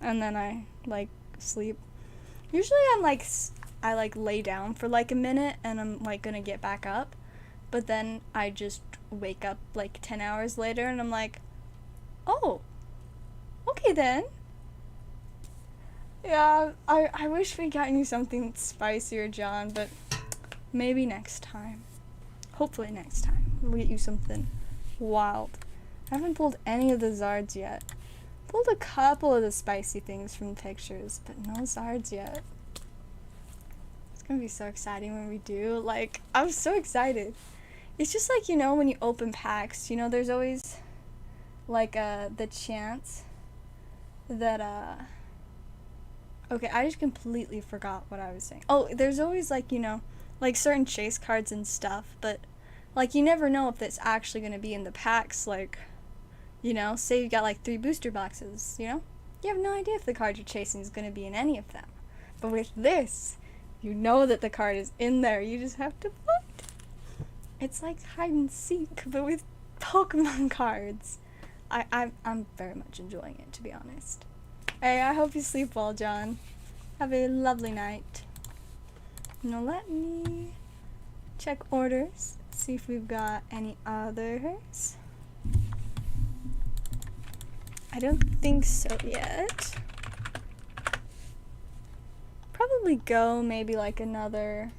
And then I, like, sleep. Usually I lay down for, like, a minute and I'm, like, gonna get back up. But then I just wake up, like, 10 hours later and I'm like, oh, okay then. Yeah, I wish we got you something spicier, John, but maybe next time. Hopefully next time we'll get you something wild. I haven't pulled any of the Zards yet. Pulled a couple of the spicy things from the pictures, but no Zards yet. It's gonna be so exciting when we do. Like, I'm so excited. It's just like, you know, when you open packs, you know, there's always like the chance that okay, I just completely forgot what I was saying. Oh, there's always like, you know, like certain chase cards and stuff, but like you never know if it's actually going to be in the packs. Like, you know, say you got like 3 booster boxes, you know, you have no idea if the card you're chasing is going to be in any of them. But with this, you know that the card is in there. You just have to find. It's like hide and seek, but with Pokemon cards. I'm very much enjoying it, to be honest. Hey, I hope you sleep well, John. Have a lovely night. Now let me check orders, see if we've got any others. I don't think so yet. Probably go maybe like another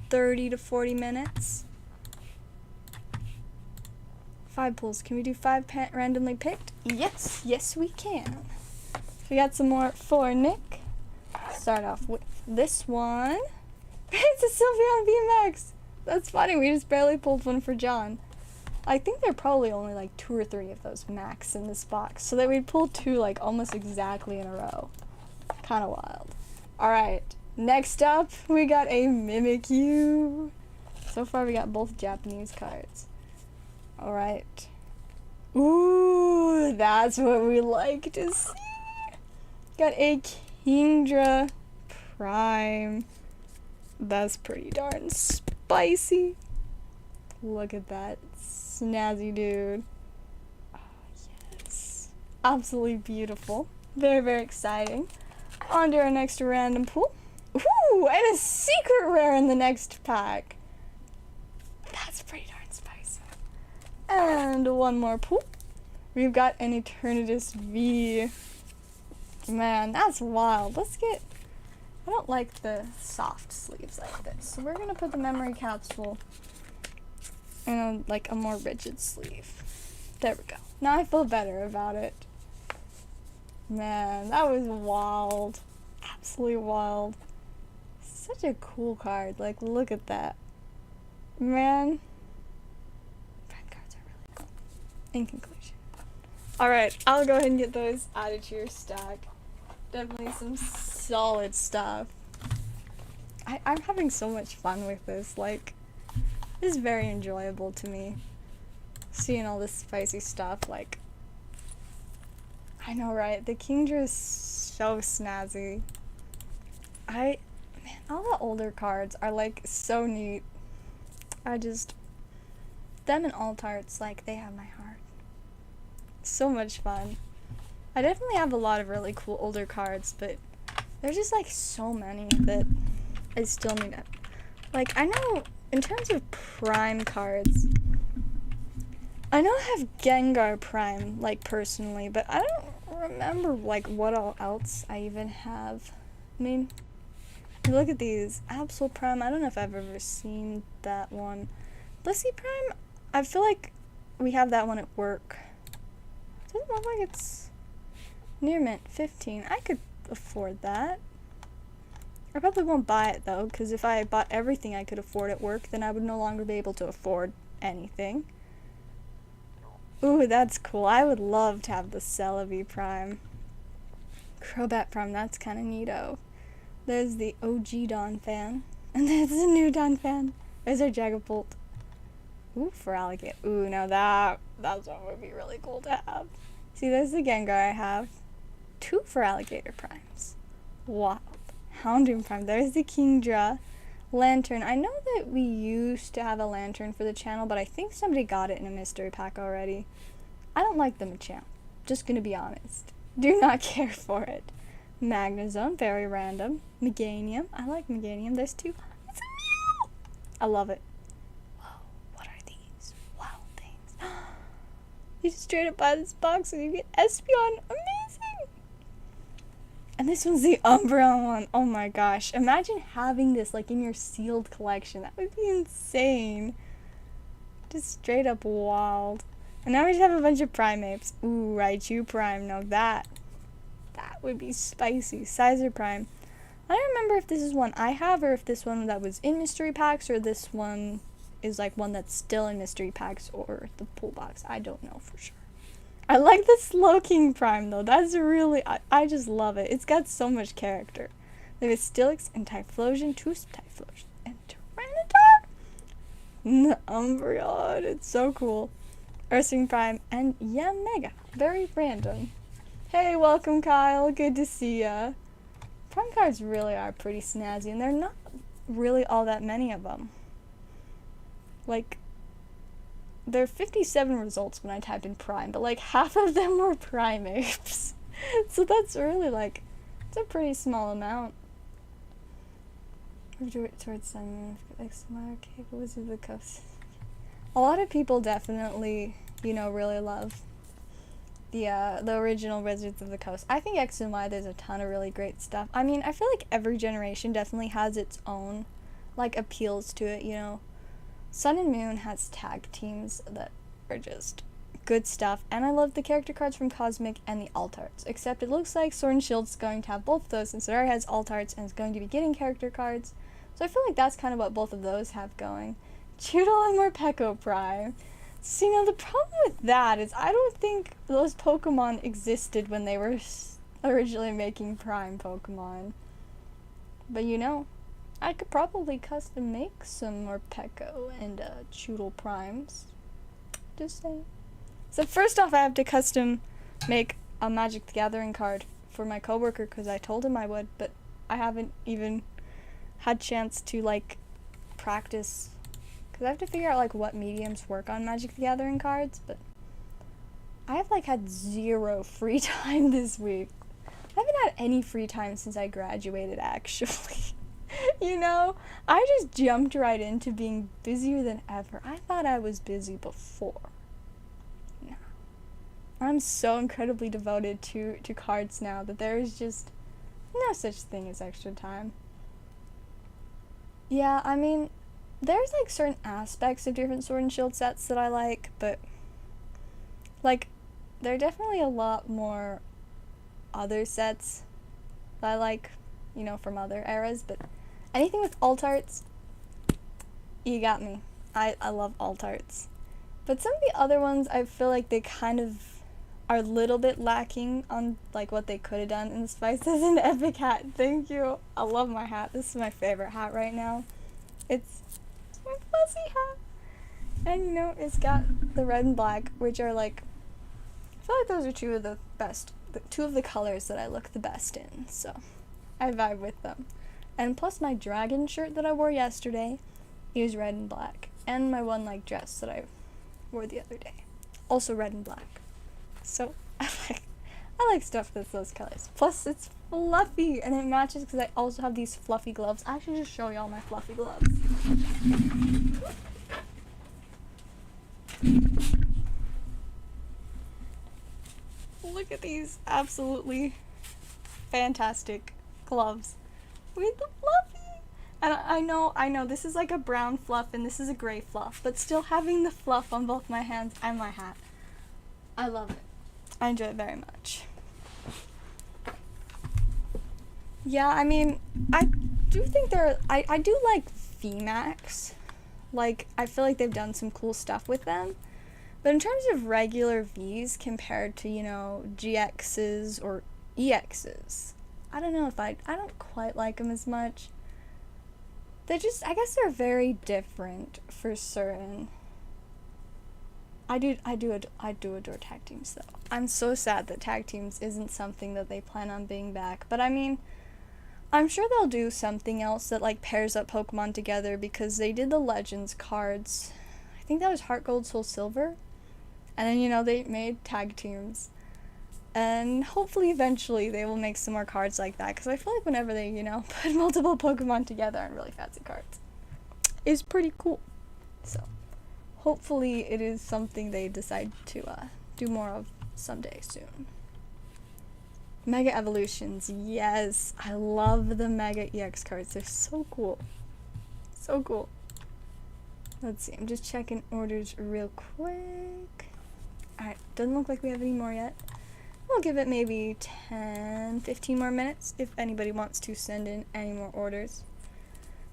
30 to 40 minutes. 5 pulls. Can we do 5 randomly picked? Yes, yes we can. We got some more for Nick. Start off with this one. It's a Sylveon VMAX. That's funny. We just barely pulled one for John. I think there are probably only like 2 or 3 of those max in this box, so that we'd pull 2 like almost exactly in a row. Kind of wild. All right. Next up, we got a Mimikyu. So far, we got both Japanese cards. All right. Ooh, that's what we like to see. Got a Kingdra Prime. That's pretty darn spicy. Look at that snazzy dude. Oh, yes. Absolutely beautiful. Very, very exciting. On to our next random pool. Ooh, and a secret rare in the next pack. That's pretty darn spicy. And one more pool. We've got an Eternatus V. Man, that's wild. Let's get... I don't like the soft sleeves like this. So we're going to put the memory capsule in like a more rigid sleeve. There we go. Now I feel better about it. Man, that was wild. Absolutely wild. Such a cool card. Like, look at that. Man. Vanguards are really cool. In conclusion. Alright, I'll go ahead and get those added to your stack. Definitely some solid stuff. I'm having so much fun with this. Like, this is very enjoyable to me. Seeing all this spicy stuff, like... I know, right? The Kingdra is so snazzy. Man, all the older cards are, like, so neat. Them and Altarts, like, they have my heart. So much fun. I definitely have a lot of really cool older cards, but there's just, like, so many that I still need to... Like, I know, in terms of Prime cards... I know I have Gengar Prime, like, personally, but I don't remember, like, what all else I even have. I mean, look at these. Absol Prime, I don't know if I've ever seen that one. Blissey Prime, I feel like we have that one at work. Doesn't look like it's near mint. 15. I could afford that. I probably won't buy it, though, because if I bought everything I could afford at work, then I would no longer be able to afford anything. Ooh, that's cool. I would love to have the Zellaveire Prime. Crobat Prime, that's kind of neato. There's the OG Don fan. And there's the new Don fan. There's our Jagapult. Ooh, for Alligator. Ooh, now that's one would be really cool to have. See, there's the Gengar I have. 2 for Alligator Primes. Wow. Houndoom Prime. There's the Kingdra. Lantern. I know that we used to have a Lantern for the channel, but I think somebody got it in a mystery pack already. I don't like the Machamp. Just gonna be honest. Do not care for it. Magnezone. Very random. Meganium. I like Meganium. There's 2. It's a Mew! I love it. Whoa. What are these? Wild things. You just straight up buy this box and you get Espeon. Amazing! And this one's the Umbreon one. Oh my gosh. Imagine having this like in your sealed collection. That would be insane. Just straight up wild. And now we just have a bunch of Primates. Ooh, Raichu Prime. Now that would be spicy. Sizer Prime. I don't remember if this is one I have or if this one that was in mystery packs or this one is like one that's still in mystery packs or the pull box. I don't know for sure. I like the Slowking Prime, though. That's really... I just love it. It's got so much character. There's Steelix and Typhlosion, 2 Typhlosion, and Tyranitar. Umbreon. It's so cool. Ursing Prime and Mega. Very random. Hey, welcome, Kyle. Good to see ya. Prime cards really are pretty snazzy, and they're not really all that many of them. Like... There are 57 results when I typed in Prime, but like half of them were Primates. So that's really like, it's a pretty small amount. Towards Sun, Wizard of the Coast. A lot of people definitely, you know, really love the original Wizards of the Coast. I think X and Y, there's a ton of really great stuff. I mean, I feel like every generation definitely has its own, like, appeals to it, you know. Sun and Moon has tag teams that are just good stuff, and I love the character cards from Cosmic and the Altarts, except it looks like Sword and Shield's going to have both of those, since it already has Altarts and is going to be getting character cards, so I feel like that's kind of what both of those have going. Choodle and Morpeko Prime. See, now the problem with that is I don't think those Pokemon existed when they were originally making Prime Pokemon, but you know, I could probably custom make some more Morpeko and Choodle Primes. Just saying. So first off, I have to custom make a Magic the Gathering card for my coworker because I told him I would, but I haven't even had chance to like practice because I have to figure out like what mediums work on Magic the Gathering cards, but I have like had 0 free time this week. I haven't had any free time since I graduated, actually. You know, I just jumped right into being busier than ever. I thought I was busy before. No. I'm so incredibly devoted to cards now that there is just no such thing as extra time. Yeah, I mean, there's like certain aspects of different Sword and Shield sets that I like, but like, there are definitely a lot more other sets that I like, you know, from other eras, but anything with alt arts, you got me. I love alt arts. But some of the other ones, I feel like they kind of are a little bit lacking on like what they could have done in Spice as an epic hat. Thank you. I love my hat. This is my favorite hat right now. It's my fuzzy hat. And you know, it's got the red and black, which are like, I feel like those are two of the best, two of the colors that I look the best in, so I vibe with them. And plus my dragon shirt that I wore yesterday is red and black, and my one like dress that I wore the other day, also red and black. So I like stuff that's those colors. Plus it's fluffy and it matches because I also have these fluffy gloves. I should just show y'all my fluffy gloves. Look at these absolutely fantastic gloves with the fluffy. And I know this is like a brown fluff and this is a gray fluff, but still having the fluff on both my hands and my hat. I love it. I enjoy it very much. Yeah, I mean, I do think I do like VMAX. Like, I feel like they've done some cool stuff with them. But in terms of regular Vs compared to, you know, GXs or EXs, I don't know if I don't quite like them as much. I guess they're very different for certain. I do adore tag teams though. I'm so sad that tag teams isn't something that they plan on being back. But I mean, I'm sure they'll do something else that like pairs up Pokemon together because they did the Legends cards. I think that was Heart Gold, Soul Silver. And then, you know, they made tag teams. And hopefully eventually they will make some more cards like that. Because I feel like whenever they, you know, put multiple Pokemon together on really fancy cards, it's pretty cool. So hopefully it is something they decide to do more of someday soon. Mega Evolutions. Yes. I love the Mega EX cards. They're so cool. So cool. Let's see. I'm just checking orders real quick. Alright, doesn't look like we have any more yet. We'll give it maybe 10, 15 more minutes if anybody wants to send in any more orders.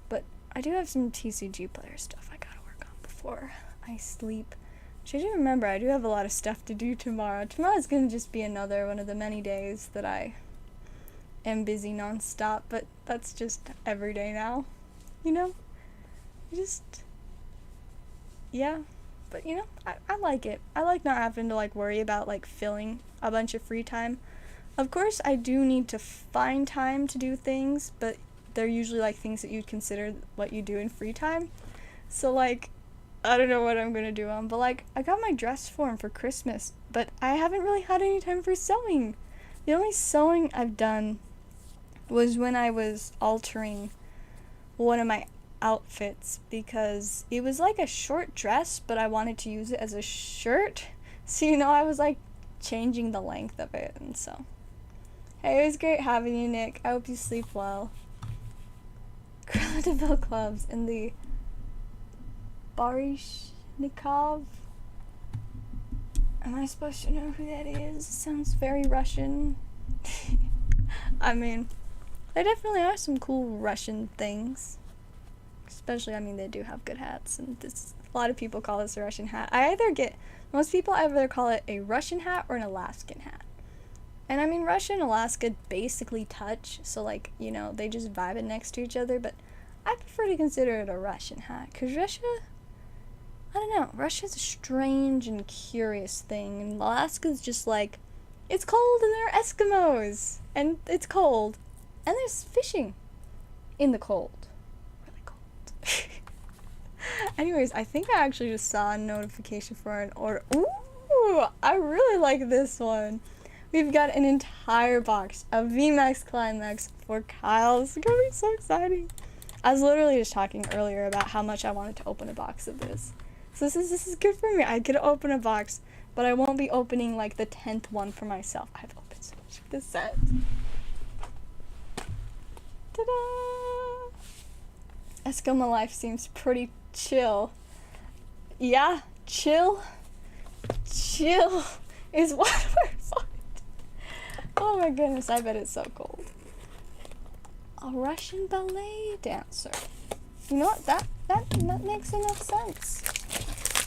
But I do have some TCG player stuff I gotta work on before I sleep. Which I do remember, I do have a lot of stuff to do tomorrow. Tomorrow's gonna just be another one of the many days that I am busy non-stop, but that's just every day now. You know? Yeah. But, you know, I like it. I like not having to, like, worry about, like, filling a bunch of free time. Of course, I do need to find time to do things, but they're usually, like, things that you'd consider what you do in free time. So, like, I don't know what I'm gonna do on, but, like, I got my dress form for Christmas, but I haven't really had any time for sewing. The only sewing I've done was when I was altering one of my outfits because it was like a short dress, but I wanted to use it as a shirt. So, you know, I was like changing the length of it, and so. Hey, it was great having you, Nick. I hope you sleep well. Gorilla DeVille gloves and the Baryshnikov. Am I supposed to know who that is? It sounds very Russian. I mean, there definitely are some cool Russian things. Especially, I mean, they do have good hats, and a lot of people call this a Russian hat. Most people either call it a Russian hat or an Alaskan hat. And I mean, Russia and Alaska basically touch, so like, you know, they just vibe it next to each other, but I prefer to consider it a Russian hat, because Russia, I don't know, Russia's a strange and curious thing, and Alaska's just like, it's cold and there are Eskimos, and it's cold, and there's fishing in the cold. Anyways, I think I actually just saw a notification for an order. Ooh, I really like this one. We we've got an entire box of VMAX Climax for Kyle. It's gonna be so exciting. I was literally just talking earlier about how much I wanted to open a box of this. So this is good for me. I get to open a box, but I won't be opening like the 10th one for myself. I've opened so much of this set. Ta-da! Eskimo life seems pretty chill. Yeah, chill. Chill is one word for it. Oh my goodness, I bet it's so cold. A Russian ballet dancer. You know what? That makes enough sense.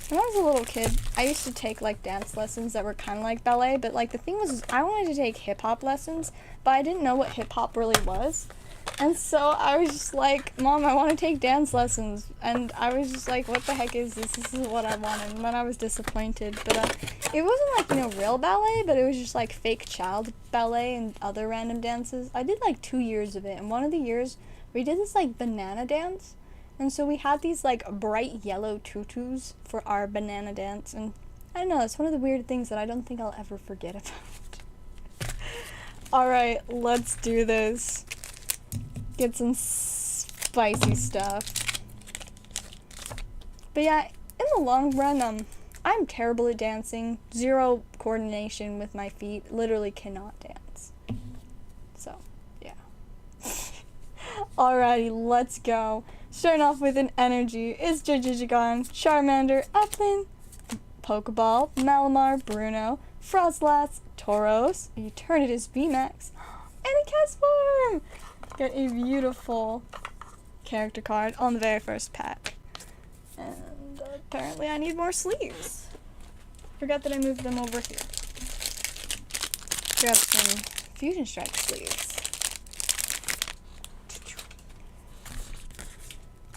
When I was a little kid, I used to take like dance lessons that were kind of like ballet, but like the thing was, I wanted to take hip hop lessons, but I didn't know what hip hop really was. And so I was just like, Mom, I want to take dance lessons. And I was just like, what the heck is this? This is what I wanted. And then I was disappointed. But it wasn't like, you know, real ballet, but it was just like fake child ballet and other random dances. I did like 2 years of it. And one of the years, we did this like banana dance. And so we had these like bright yellow tutus for our banana dance. And I don't know, it's one of the weird things that I don't think I'll ever forget about. Alright, let's do this. Get some spicy stuff. But yeah, in the long run, I'm terrible at dancing. Zero coordination with my feet. Literally cannot dance. So, yeah. Alrighty, let's go. Starting off with an energy is Digimon, Charmander, Applin, Pokeball, Malamar, Bruno, Frostlats, Tauros, Eternatus VMAX, and a Castform! Get a beautiful character card on the very first pack. And apparently I need more sleeves. Forgot that I moved them over here. Grab some Fusion Strike sleeves.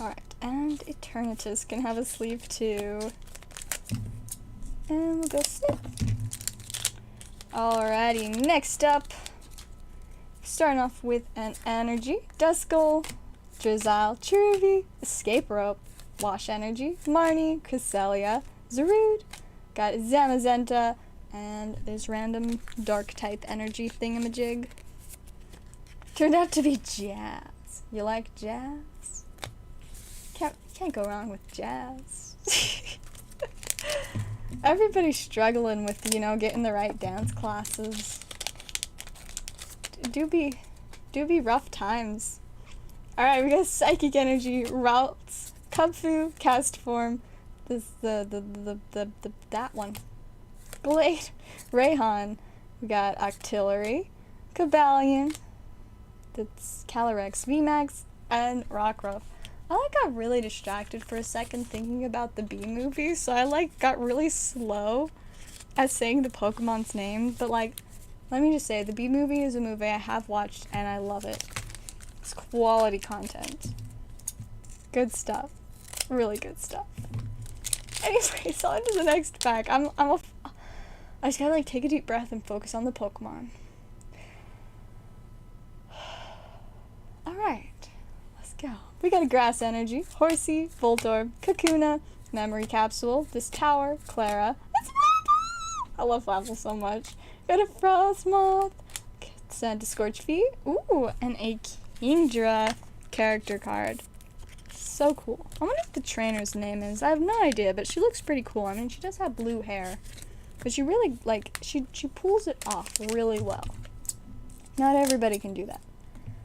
Alright, and Eternatus can have a sleeve too. And we'll go snip. Alrighty, next up. Starting off with an energy, Duskull, Drizzile, Cherubi, Escape Rope, Wash Energy, Marnie, Cresselia, Zarude, got Zamazenta, and this random dark type energy thingamajig. Turned out to be Jazz. You like jazz? Can't go wrong with jazz. Everybody's struggling with, you know, getting the right dance classes. Do be rough times. Alright, we got Psychic Energy, Routes, Kubfu, Castform, that one. Blade, Rayhan, we got Octillery, Cabalion, that's Calyrex VMAX, and Rockruff. I got really distracted for a second thinking about the Bee movie, so I got really slow at saying the Pokemon's name, but let me just say, the Bee movie is a movie I have watched and I love it. It's quality content. Good stuff. Really good stuff. Anyways, on to the next pack. I just gotta take a deep breath and focus on the Pokemon. Alright, let's go. We got a Grass Energy, Horsey, Voltorb, Kakuna, Memory Capsule, this Tower, Clara. It's Flapple! I love Flapple so much. Got a Frostmoth, sent a Scorch Feet, ooh, and a Kingdra character card. So cool. I wonder what the trainer's name is. I have no idea, but she looks pretty cool. I mean, she does have blue hair, but she really, she pulls it off really well. Not everybody can do that.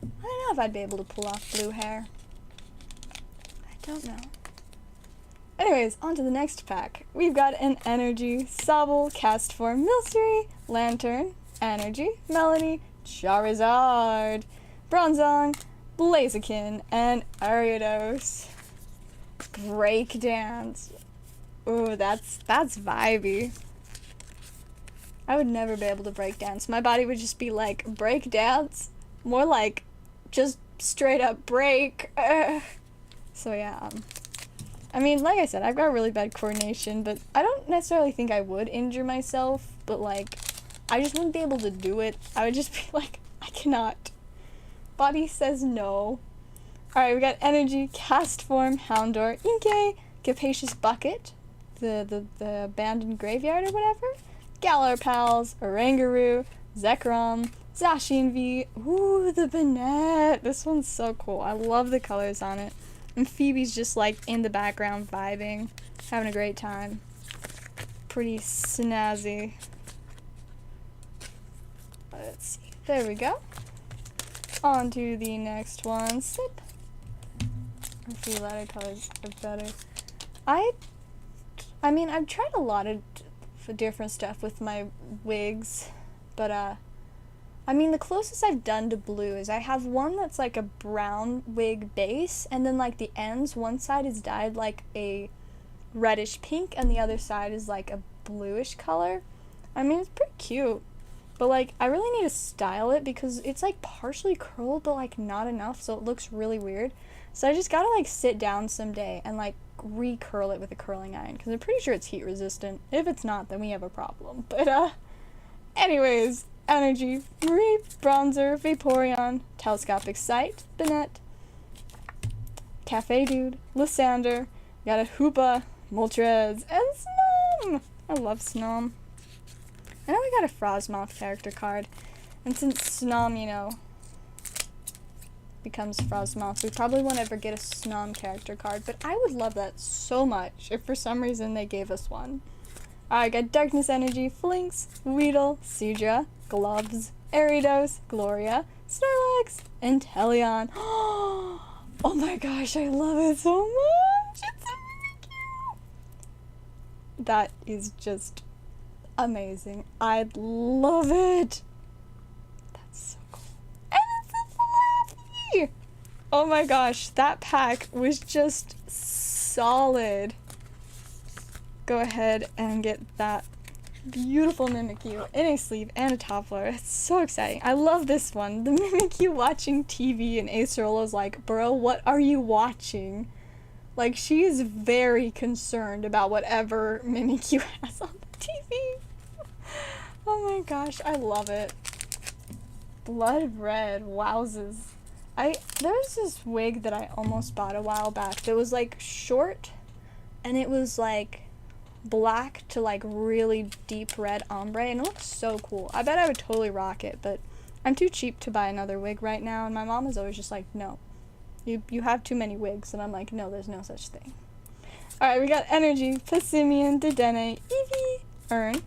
I don't know if I'd be able to pull off blue hair. I don't know. Anyways, on to the next pack. We've got an Energy, Sobble, Castform, Milcery, Lantern, Energy, Melanie, Charizard, Bronzong, Blaziken, and Ariados. Breakdance. Ooh, that's vibey. I would never be able to breakdance. My body would just be like, breakdance? More like, just straight up break. So yeah, I mean, like I said, I've got really bad coordination, but I don't necessarily think I would injure myself, but I just wouldn't be able to do it. I would just be like, I cannot. Body says no. Alright, we got Energy, Castform, Houndour, Inkay, Capacious Bucket, the abandoned graveyard or whatever, Galar Pals, Oranguru, Zekrom, Zacian V. Ooh, the Banette. This one's so cool. I love the colors on it. And Phoebe's just like in the background vibing, having a great time. Pretty snazzy. Let's see. There we go. On to the next one. Sip. I feel lighter colors are better. I mean, I've tried a lot of different stuff with my wigs, but I mean, the closest I've done to blue is I have one that's like a brown wig base, and then like the ends, one side is dyed like a reddish pink, and the other side is like a bluish color. I mean, it's pretty cute, but like I really need to style it because it's like partially curled, but like not enough, so it looks really weird. So I just gotta like sit down someday and like recurl it with a curling iron, because I'm pretty sure it's heat resistant. If it's not, then we have a problem. But anyways, Energy, Marie, Bronzer, Vaporeon, Telescopic Sight, Banette, Cafe Dude, Lysander, got a Hoopa, Moltres, and Snom! I love Snom. I know we got a Frosmoth character card, and since Snom, you know, becomes Frosmoth, we probably won't ever get a Snom character card, but I would love that so much if for some reason they gave us one. I got Darkness Energy, Flinx, Weedle, Seadra, Gloves, Ariados, Gloria, Snorlax, and Teleon. Oh my gosh, I love it so much! It's so cute! That is just amazing. I love it! That's so cool. And it's a Fluffy! Oh my gosh, that pack was just solid. Go ahead and get that beautiful Mimikyu in a sleeve and a toppler. It's so exciting. I love this one. The Mimikyu watching TV, and Acerola's like, bro, what are you watching? Like, she is very concerned about whatever Mimikyu has on the TV. Oh my gosh, I love it. Blood Red, wowzers. There was this wig that I almost bought a while back that was like short, and it was like black to like really deep red ombre, and it looks so cool. I bet I would totally rock it, but I'm too cheap to buy another wig right now, and my mom is always just like, no, you have too many wigs, and I'm like, no, there's no such thing. Alright, we got Energy, Passimian, Dedenne, Eevee, Urn,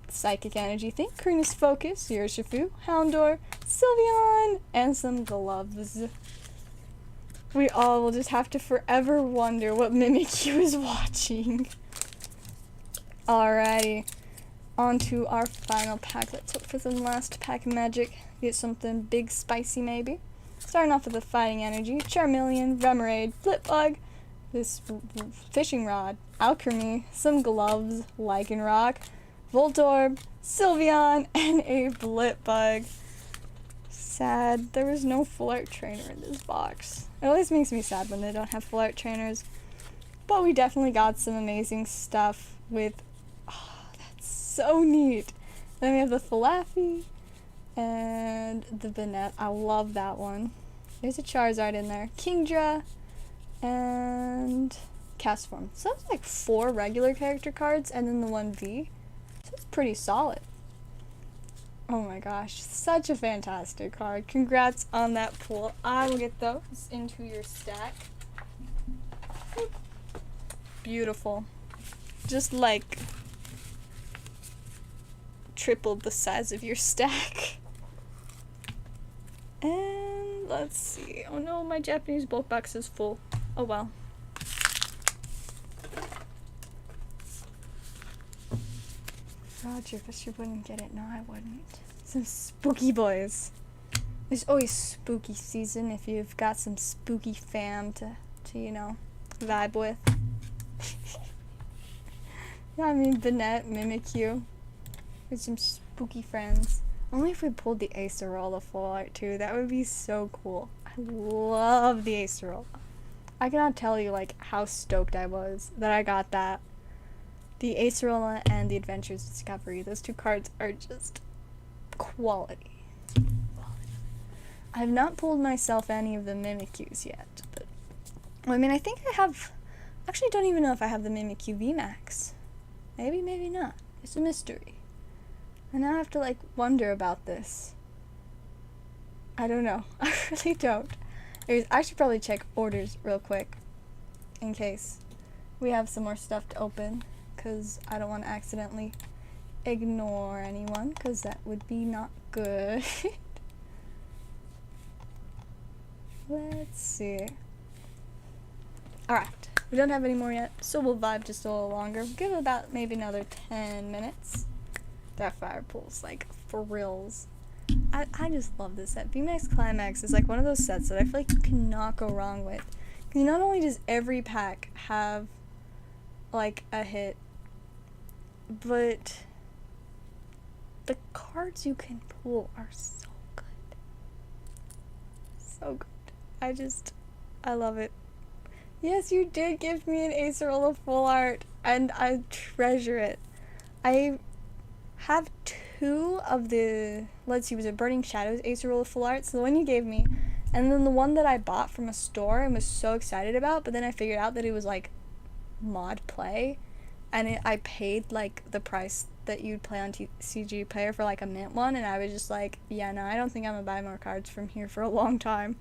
Psychic Energy, Think, Crenus Focus, Urshifu, Houndour, Sylveon, and some gloves. We all will just have to forever wonder what Mimikyu is watching. Alrighty, on to our final pack. Let's hope for the last pack of magic. Get something big, spicy maybe. Starting off with the Fighting Energy, Charmeleon, Remoraid, Flipbug, this Fishing Rod, Alchemy, some gloves, Lycanroc, Voltorb, Sylveon, and a Blipbug. Sad, there was no full art trainer in this box. It always makes me sad when they don't have full art trainers. But we definitely got some amazing stuff with... Oh, that's so neat. Then we have the Falafi and the Banette. I love that one. There's a Charizard in there. Kingdra and Castform. So that's like 4 regular character cards and then the 1 V. So it's pretty solid. Oh my gosh, such a fantastic card. Congrats on that pull. I will get those into your stack. Beautiful. Just like tripled the size of your stack. And let's see. Oh no, my Japanese bulk box is full. Oh well. Roger, but you wouldn't get it. No, I wouldn't. Some spooky boys. There's always spooky season if you've got some spooky fam to you know, vibe with. Yeah, I mean, Banette, Mimikyu. There's some spooky friends. Only if we pulled the Acerola full art too. That would be so cool. I love the Acerola. I cannot tell you like how stoked I was that I got that. The Acerola and the Adventures Discovery. Those 2 cards are just quality. I have not pulled myself any of the Mimikyus yet, but well, I mean, I think I have. Actually, don't even know if I have the Mimikyu VMAX. Maybe, maybe not. It's a mystery. And now I have to, like, wonder about this. I don't know. I really don't. I should probably check orders real quick. In case we have some more stuff to open. Because I don't want to accidentally ignore anyone. Because that would be not good. Let's see. Alright. We don't have any more yet. So we'll vibe just a little longer. Give it about maybe another 10 minutes. That fire pool's like for reals. I just love this set. VMAX Climax is like one of those sets that I feel like you cannot go wrong with. Because not only does every pack have like a hit, but the cards you can pull are so good. So good. I love it. Yes, you did give me an Acerola full art, and I treasure it. I have 2 of the, let's see, was it Burning Shadows Acerola full art? So the one you gave me, and then the one that I bought from a store and was so excited about, but then I figured out that it was like mod play, and I paid like the price that you'd play on TCG Player for like a mint one, and I was just like, yeah, no, I don't think I'm gonna buy more cards from here for a long time.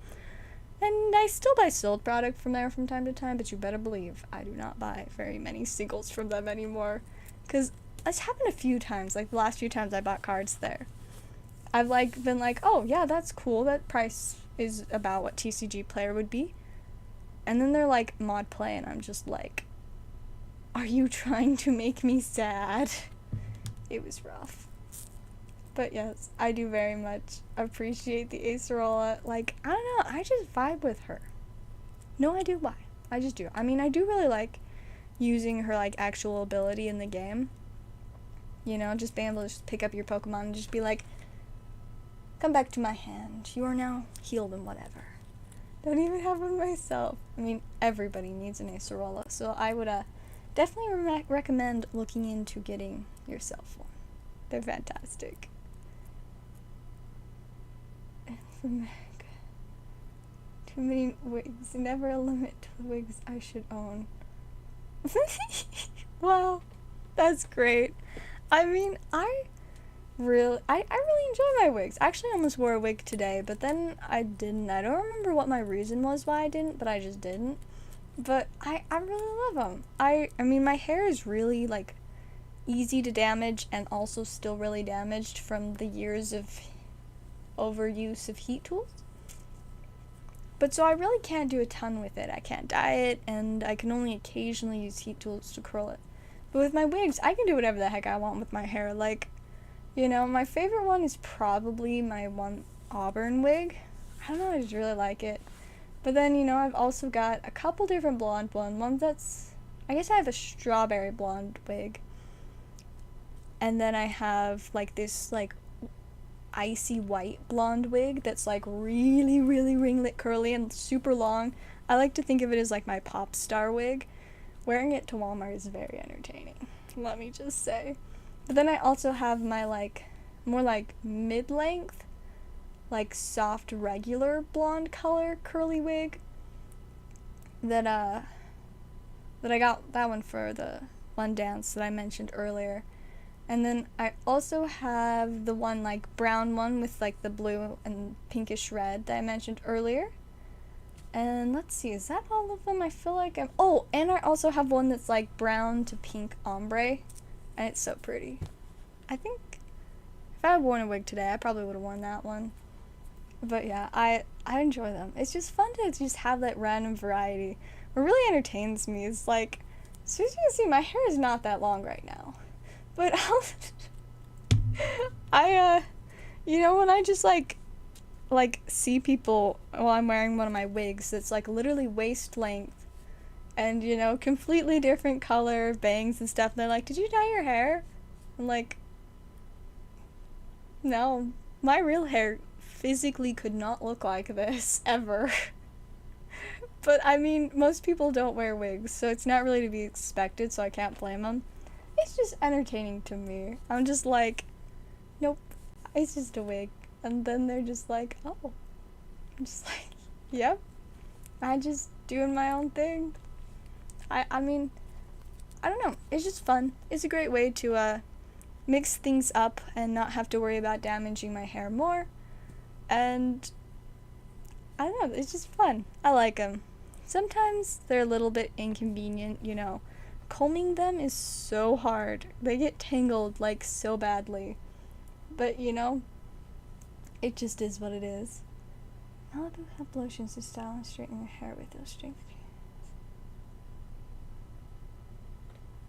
And I still buy sold product from there from time to time, but you better believe I do not buy very many singles from them anymore. Because it's happened a few times, like the last few times I bought cards there. I've like been like, oh yeah, that's cool, that price is about what TCG Player would be. And then they're like mod play, and I'm just like, are you trying to make me sad? It was rough. But yes, I do very much appreciate the Acerola. Like, I don't know, I just vibe with her. No idea why. I just do. I mean, I do really like using her, like, actual ability in the game. You know, just being able to just pick up your Pokemon and just be like, come back to my hand. You are now healed and whatever. Don't even have one myself. I mean, everybody needs an Acerola. So I would definitely recommend looking into getting yourself one. They're fantastic. Too many wigs. Never a limit to the wigs I should own. Wow, that's great. I mean, I really enjoy my wigs. I actually almost wore a wig today, but then I didn't. I don't remember what my reason was why I didn't, but I just didn't. But I really love them. I mean, my hair is really, like, easy to damage and also still really damaged from the years of overuse of heat tools. But so I really can't do a ton with it. I can't dye it, and I can only occasionally use heat tools to curl it. But with my wigs, I can do whatever the heck I want with my hair. Like, you know, my favorite one is probably my one auburn wig. I don't know, I just really like it. But then, you know, I've also got a couple different blonde ones. One that's, I guess I have a strawberry blonde wig. And then I have, like, this, like, icy white blonde wig that's like really ringlet curly and super long. I like to think of it as like my pop star wig. Wearing it to Walmart is very entertaining, let me just say. But then I also have my like more like mid-length, like soft regular blonde color curly wig that I got that one for the one dance that I mentioned earlier. And then I also have the one, like, brown one with, like, the blue and pinkish red that I mentioned earlier. And let's see, is that all of them? I feel like I'm... Oh, and I also have one that's, like, brown to pink ombre. And it's so pretty. I think if I had worn a wig today, I probably would have worn that one. But yeah, I enjoy them. It's just fun to just have that random variety. What really entertains me is, like, so as you can see, my hair is not that long right now. But you know, when I just, like, see people while I'm wearing one of my wigs that's, like, literally waist length and, you know, completely different color, bangs and stuff, and they're like, did you dye your hair? I'm like, no, my real hair physically could not look like this, ever. But, I mean, most people don't wear wigs, so it's not really to be expected, so I can't blame them. It's just entertaining to me. I'm just like, nope, it's just a wig. And then they're just like, oh. I'm just like, yep. I just doing my own thing. I mean, I don't know. It's just fun. It's a great way to mix things up and not have to worry about damaging my hair more. And I don't know, it's just fun. I like them. Sometimes they're a little bit inconvenient, you know. Combing them is so hard. They get tangled like so badly. But you know, it just is what it is. Malibu hemp lotions to style and straighten your hair with those strength.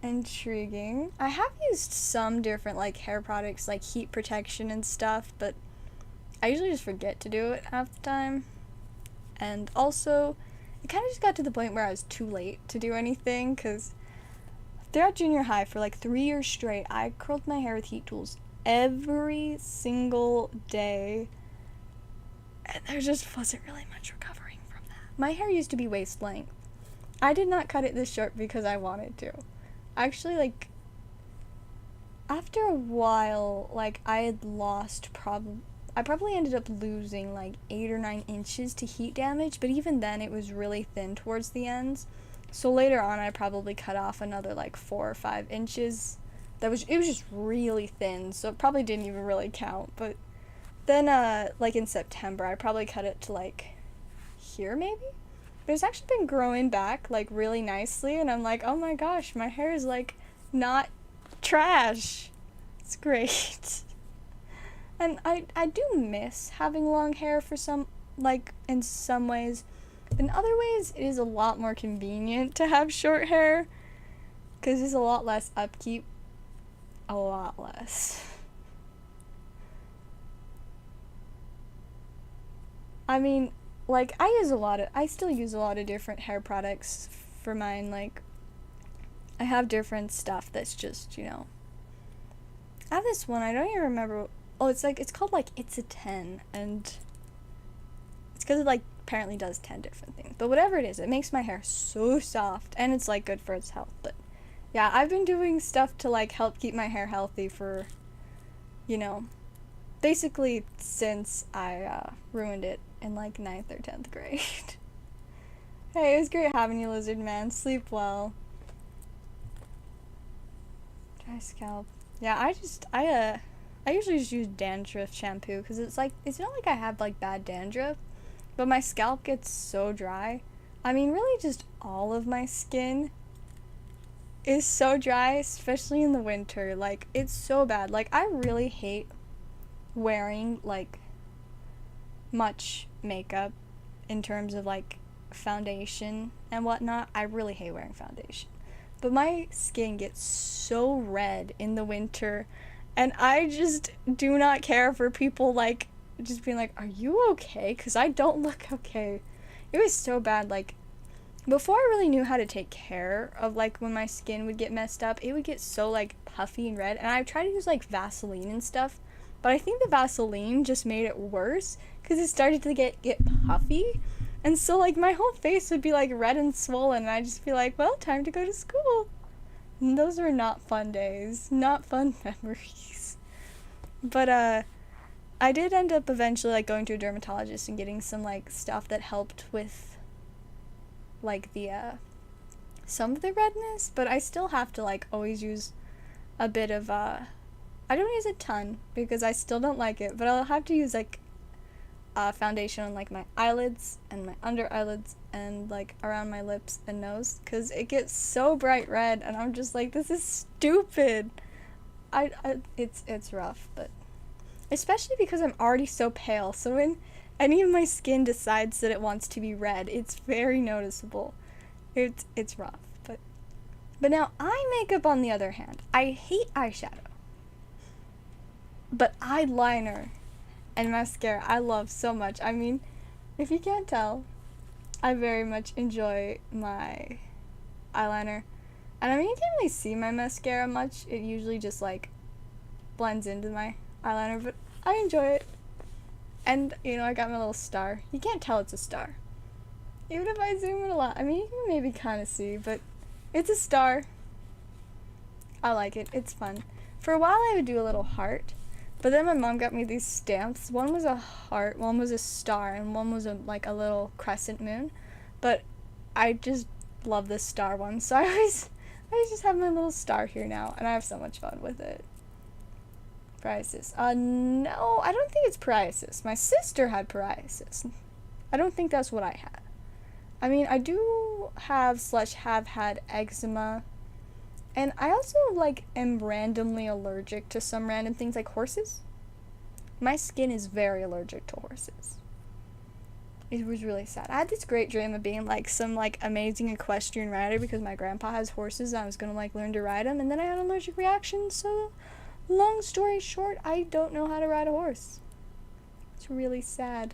Intriguing. I have used some different like hair products like heat protection and stuff, but I usually just forget to do it half the time. And also, it kind of just got to the point where I was too late to do anything, because throughout junior high for like 3 years straight, I curled my hair with heat tools every single day, and there just wasn't really much recovering from that. My hair used to be waist length. I did not cut it this short because I wanted to. Actually, like, after a while, like, I probably ended up losing like 8 or 9 inches to heat damage, but even then it was really thin towards the ends. So later on I probably cut off another like 4 or 5 inches. It was just really thin, so it probably didn't even really count. But then like in September I probably cut it to like here maybe. But it's actually been growing back like really nicely, and I'm like, oh my gosh, my hair is like not trash. It's great. And I do miss having long hair for some, like, in some ways. In other ways, it is a lot more convenient to have short hair, because there's a lot less upkeep. A lot less. I mean, like, I still use a lot of different hair products for mine. Like, I have different stuff that's just, you know. I have this one, I don't even remember. Oh, it's called like It's a 10, and it's because it like apparently does 10 different things. But whatever it is, it makes my hair so soft, and it's like good for its health. But yeah, I've been doing stuff to like help keep my hair healthy for, you know, basically since I ruined it in like 9th or 10th grade. Hey, it was great having you, Lizard Man. Sleep well. Dry scalp. Yeah, I usually just use dandruff shampoo, because it's not like I have like bad dandruff, but my scalp gets so dry. I mean, really just all of my skin is so dry, especially in the winter. Like, it's so bad. Like, I really hate wearing like much makeup in terms of like foundation and whatnot. I really hate wearing foundation. But my skin gets so red in the winter, and I just do not care for people like just being like, are you okay? Because I don't look okay. It was so bad. Like, before I really knew how to take care of like when my skin would get messed up, it would get so like puffy and red, and I tried to use like Vaseline and stuff, but I think the Vaseline just made it worse because it started to get puffy. And so, like, my whole face would be, like, red and swollen, and I'd just be like, well, time to go to school. And those were not fun days. Not fun memories. But, I did end up eventually, like, going to a dermatologist and getting some, like, stuff that helped with, like, some of the redness. But I still have to, like, always use a bit of, I don't use a ton, because I still don't like it, but I'll have to use, like, foundation on like my eyelids and my under eyelids and like around my lips and nose, because it gets so bright red, and I'm just like, this is stupid. It's rough, but especially because I'm already so pale, so when any of my skin decides that it wants to be red, it's very noticeable. It's rough. But now eye makeup, on the other hand, I hate eyeshadow, but eyeliner and mascara I love so much. I mean, if you can't tell, I very much enjoy my eyeliner. And I mean, you can't really see my mascara much. It usually just like blends into my eyeliner, but I enjoy it. And, you know, I got my little star. You can't tell it's a star. Even if I zoom in a lot. I mean, you can maybe kind of see, but it's a star. I like it. It's fun. For a while I would do a little heart. But then my mom got me these stamps. One was a heart, one was a star, and one was like a little crescent moon. But I just love this star one, so I always just have my little star here now, and I have so much fun with it. Psoriasis. No, I don't think it's psoriasis. My sister had psoriasis. I don't think that's what I had. I mean, I do have had eczema. And I also, like, am randomly allergic to some random things, like horses. My skin is very allergic to horses. It was really sad. I had this great dream of being, like, some, like, amazing equestrian rider because my grandpa has horses and I was gonna, like, learn to ride them. And then I had an allergic reaction, so long story short, I don't know how to ride a horse. It's really sad.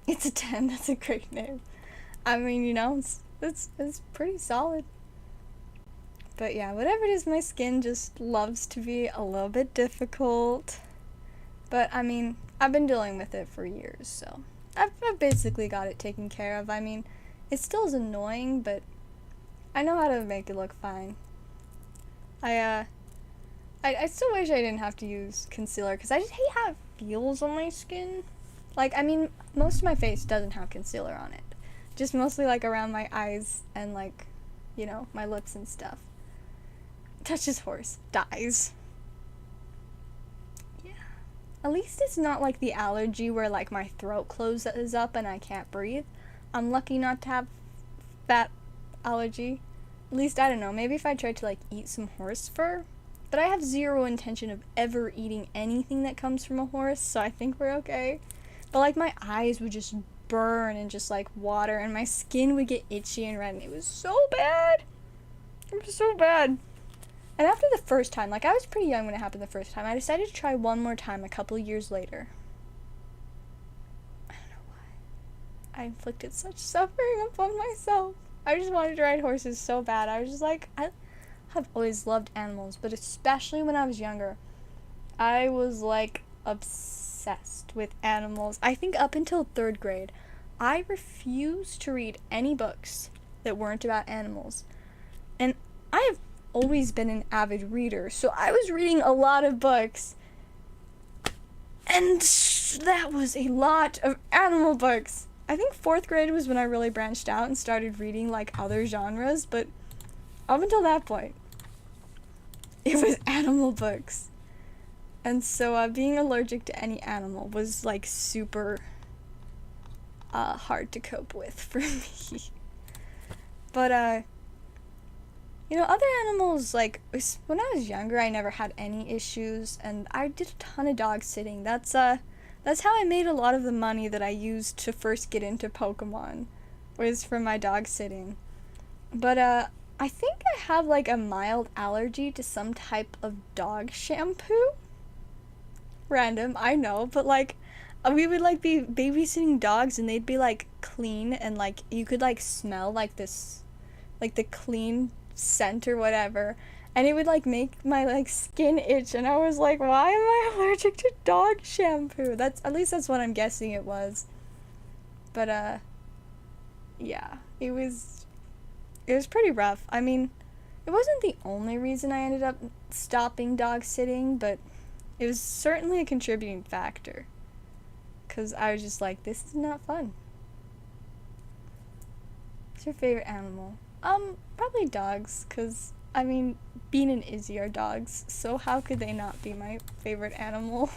It's a 10. That's a great name. I mean, you know, it's pretty solid. But yeah, whatever it is, my skin just loves to be a little bit difficult. But I mean, I've been dealing with it for years, so I've basically got it taken care of. I mean, it still is annoying, but I know how to make it look fine. I still wish I didn't have to use concealer, because I just hate how it feels on my skin. Like, I mean, most of my face doesn't have concealer on it. Just mostly, like, around my eyes and, like, you know, my lips and stuff. Touches horse, dies. Yeah. At least it's not like the allergy where, like, my throat closes up and I can't breathe. I'm lucky not to have that allergy. At least, I don't know, maybe if I tried to, like, eat some horse fur. But I have zero intention of ever eating anything that comes from a horse, so I think we're okay. But, like, my eyes would just burn and just, like, water, and my skin would get itchy and red, and it was so bad. It was so bad. And after the first time, like, I was pretty young when it happened the first time, I decided to try one more time a couple years later. I don't know why. I inflicted such suffering upon myself. I just wanted to ride horses so bad. I was just like, I have always loved animals, but especially when I was younger, I was, like, obsessed with animals. I think up until 3rd grade, I refused to read any books that weren't about animals. And I have always been an avid reader, so I was reading a lot of books. And that was a lot of animal books. I think 4th grade was when I really branched out and started reading, like, other genres, but up until that point, it was animal books. And so being allergic to any animal was, like, super hard to cope with for me. But, you know, other animals, like, when I was younger, I never had any issues, and I did a ton of dog sitting. That's how I made a lot of the money that I used to first get into Pokemon, was from my dog sitting. But, I think I have, like, a mild allergy to some type of dog shampoo. Random, I know, but, like, we would, like, be babysitting dogs, and they'd be, like, clean, and, like, you could, like, smell, like, this, like, the clean scent or whatever, and it would, like, make my, like, skin itch, and I was like, why am I allergic to dog shampoo? At least that's what I'm guessing it was. But, yeah, it was pretty rough. I mean, it wasn't the only reason I ended up stopping dog sitting, but it was certainly a contributing factor. 'Cause I was just like, this is not fun. What's your favorite animal? Probably dogs, 'cause, I mean, Bean and Izzy are dogs, so how could they not be my favorite animal?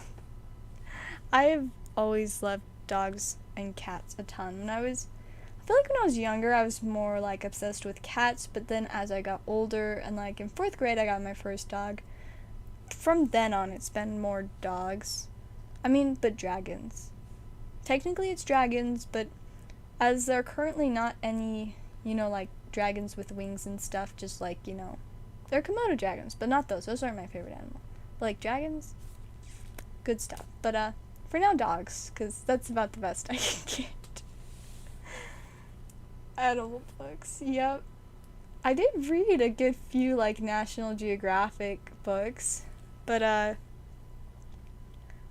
I have always loved dogs and cats a ton. I feel like when I was younger, I was more, like, obsessed with cats, but then as I got older, and, like, in 4th grade, I got my first dog. From then on, it's been more dogs. I mean, but dragons. Technically, it's dragons, but as there are currently not any, you know, like, dragons with wings and stuff, just, like, you know, they're Komodo dragons, but not those. Those aren't my favorite animal. But, like, dragons, good stuff. But, for now, dogs, because that's about the best I can get. Animal books, yep. I did read a good few, like, National Geographic books, but,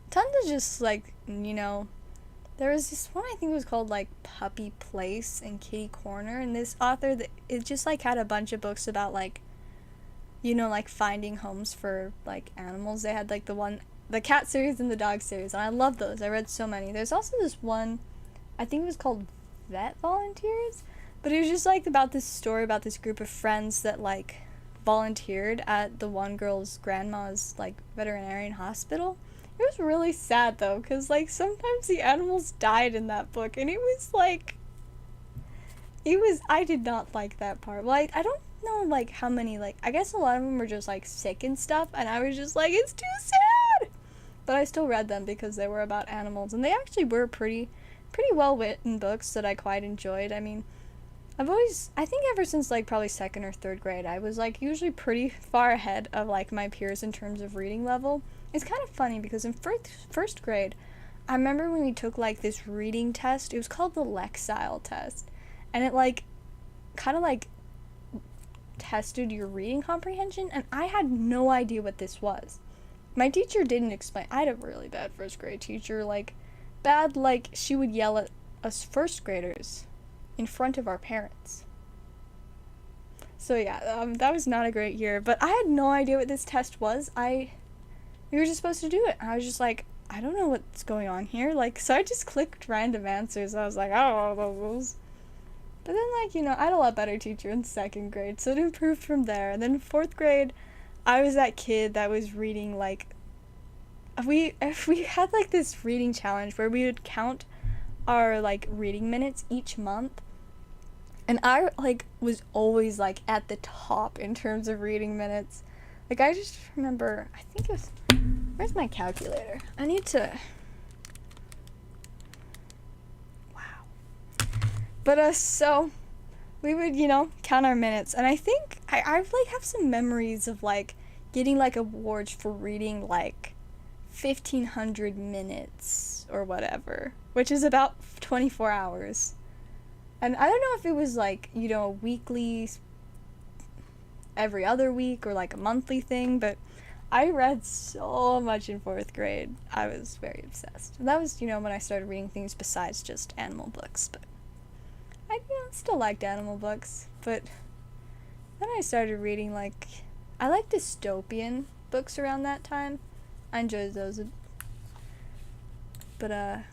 tons of just, like, you know, there was this one, I think it was called, like, Puppy Place and Kitty Corner, and this author, it just, like, had a bunch of books about, like, you know, like, finding homes for, like, animals. They had, like, the cat series and the dog series, and I love those. I read so many. There's also this one, I think it was called Vet Volunteers, but it was just, like, about this story about this group of friends that, like, volunteered at the one girl's grandma's like veterinarian hospital. It was really sad though, because like sometimes the animals died in that book, and it was like, I did not like that part. Well, I don't know like how many, like I guess a lot of them were just like sick and stuff, and I was just like, it's too sad. But I still read them because they were about animals, and they actually were pretty well written books that I quite enjoyed. I mean, I think ever since like probably 2nd or 3rd grade, I was like usually pretty far ahead of like my peers in terms of reading level. It's kind of funny because in first grade, I remember when we took like this reading test. It was called the Lexile test, and it like kind of like tested your reading comprehension, and I had no idea what this was. My teacher didn't explain. I had a really bad first grade teacher, like bad, like she would yell at us first graders in front of our parents. So yeah, that was not a great year, but I had no idea what this test was. We were just supposed to do it. I was just like, I don't know what's going on here. Like, so I just clicked random answers. I was like, I don't know those. But then, like, I had a lot better teacher in 2nd grade, so it improved from there. And then 4th grade, I was that kid that was reading, like, we had, like, this reading challenge where we would count our, like, reading minutes each month. And I, like, was always, like, at the top in terms of reading minutes. Like, I just remember, I think it was, where's my calculator? I need to, wow. But, so, we would, count our minutes. And I think, I like, have some memories of, like, getting, like, awards for reading, like, 1,500 minutes or whatever, which is about 24 hours. And I don't know if it was, like, weekly, every other week, or, like, a monthly thing, but I read so much in 4th grade. I was very obsessed. And that was, when I started reading things besides just animal books, but I, still liked animal books, but then I started reading, like, I liked dystopian books around that time. I enjoyed those. But, and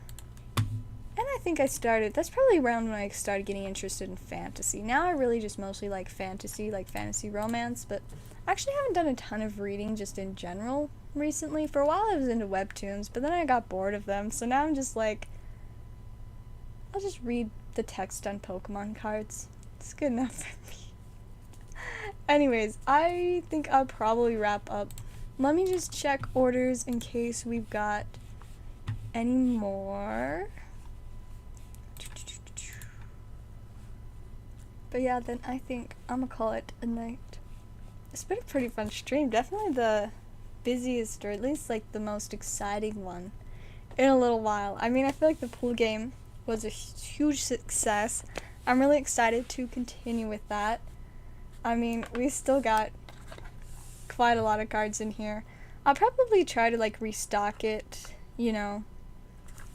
I think that's probably around when I started getting interested in fantasy. Now I really just mostly like fantasy romance, but I actually haven't done a ton of reading just in general recently. For a while I was into webtoons, but then I got bored of them, so now I'm just like, I'll just read the text on Pokemon cards. It's good enough for me. Anyways, I think I'll probably wrap up. Let me just check orders in case we've got any more. But yeah, then I think I'm gonna call it a night. It's been a pretty fun stream. Definitely the busiest, or at least like the most exciting one in a little while. I mean, I feel like the pool game was a huge success. I'm really excited to continue with that. I mean, we still got quite a lot of cards in here. I'll probably try to like restock it,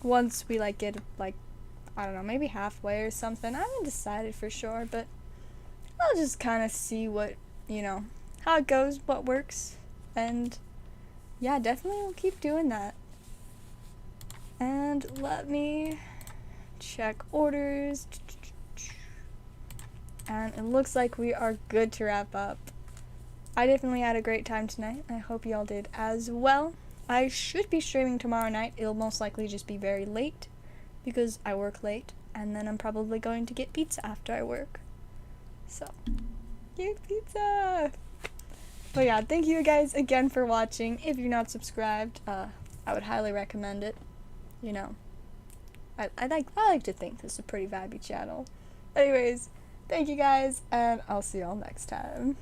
once we like get like, I don't know, maybe halfway or something. I haven't decided for sure, but I'll just kind of see what, how it goes, what works. And yeah, definitely we'll keep doing that. And let me check orders. And it looks like we are good to wrap up. I definitely had a great time tonight. I hope y'all did as well. I should be streaming tomorrow night. It'll most likely just be very late, because I work late, and then I'm probably going to get pizza after I work. So, yay, pizza! But yeah, thank you guys again for watching. If you're not subscribed, I would highly recommend it. I like to think this is a pretty vibey channel. Anyways, thank you guys, and I'll see y'all next time.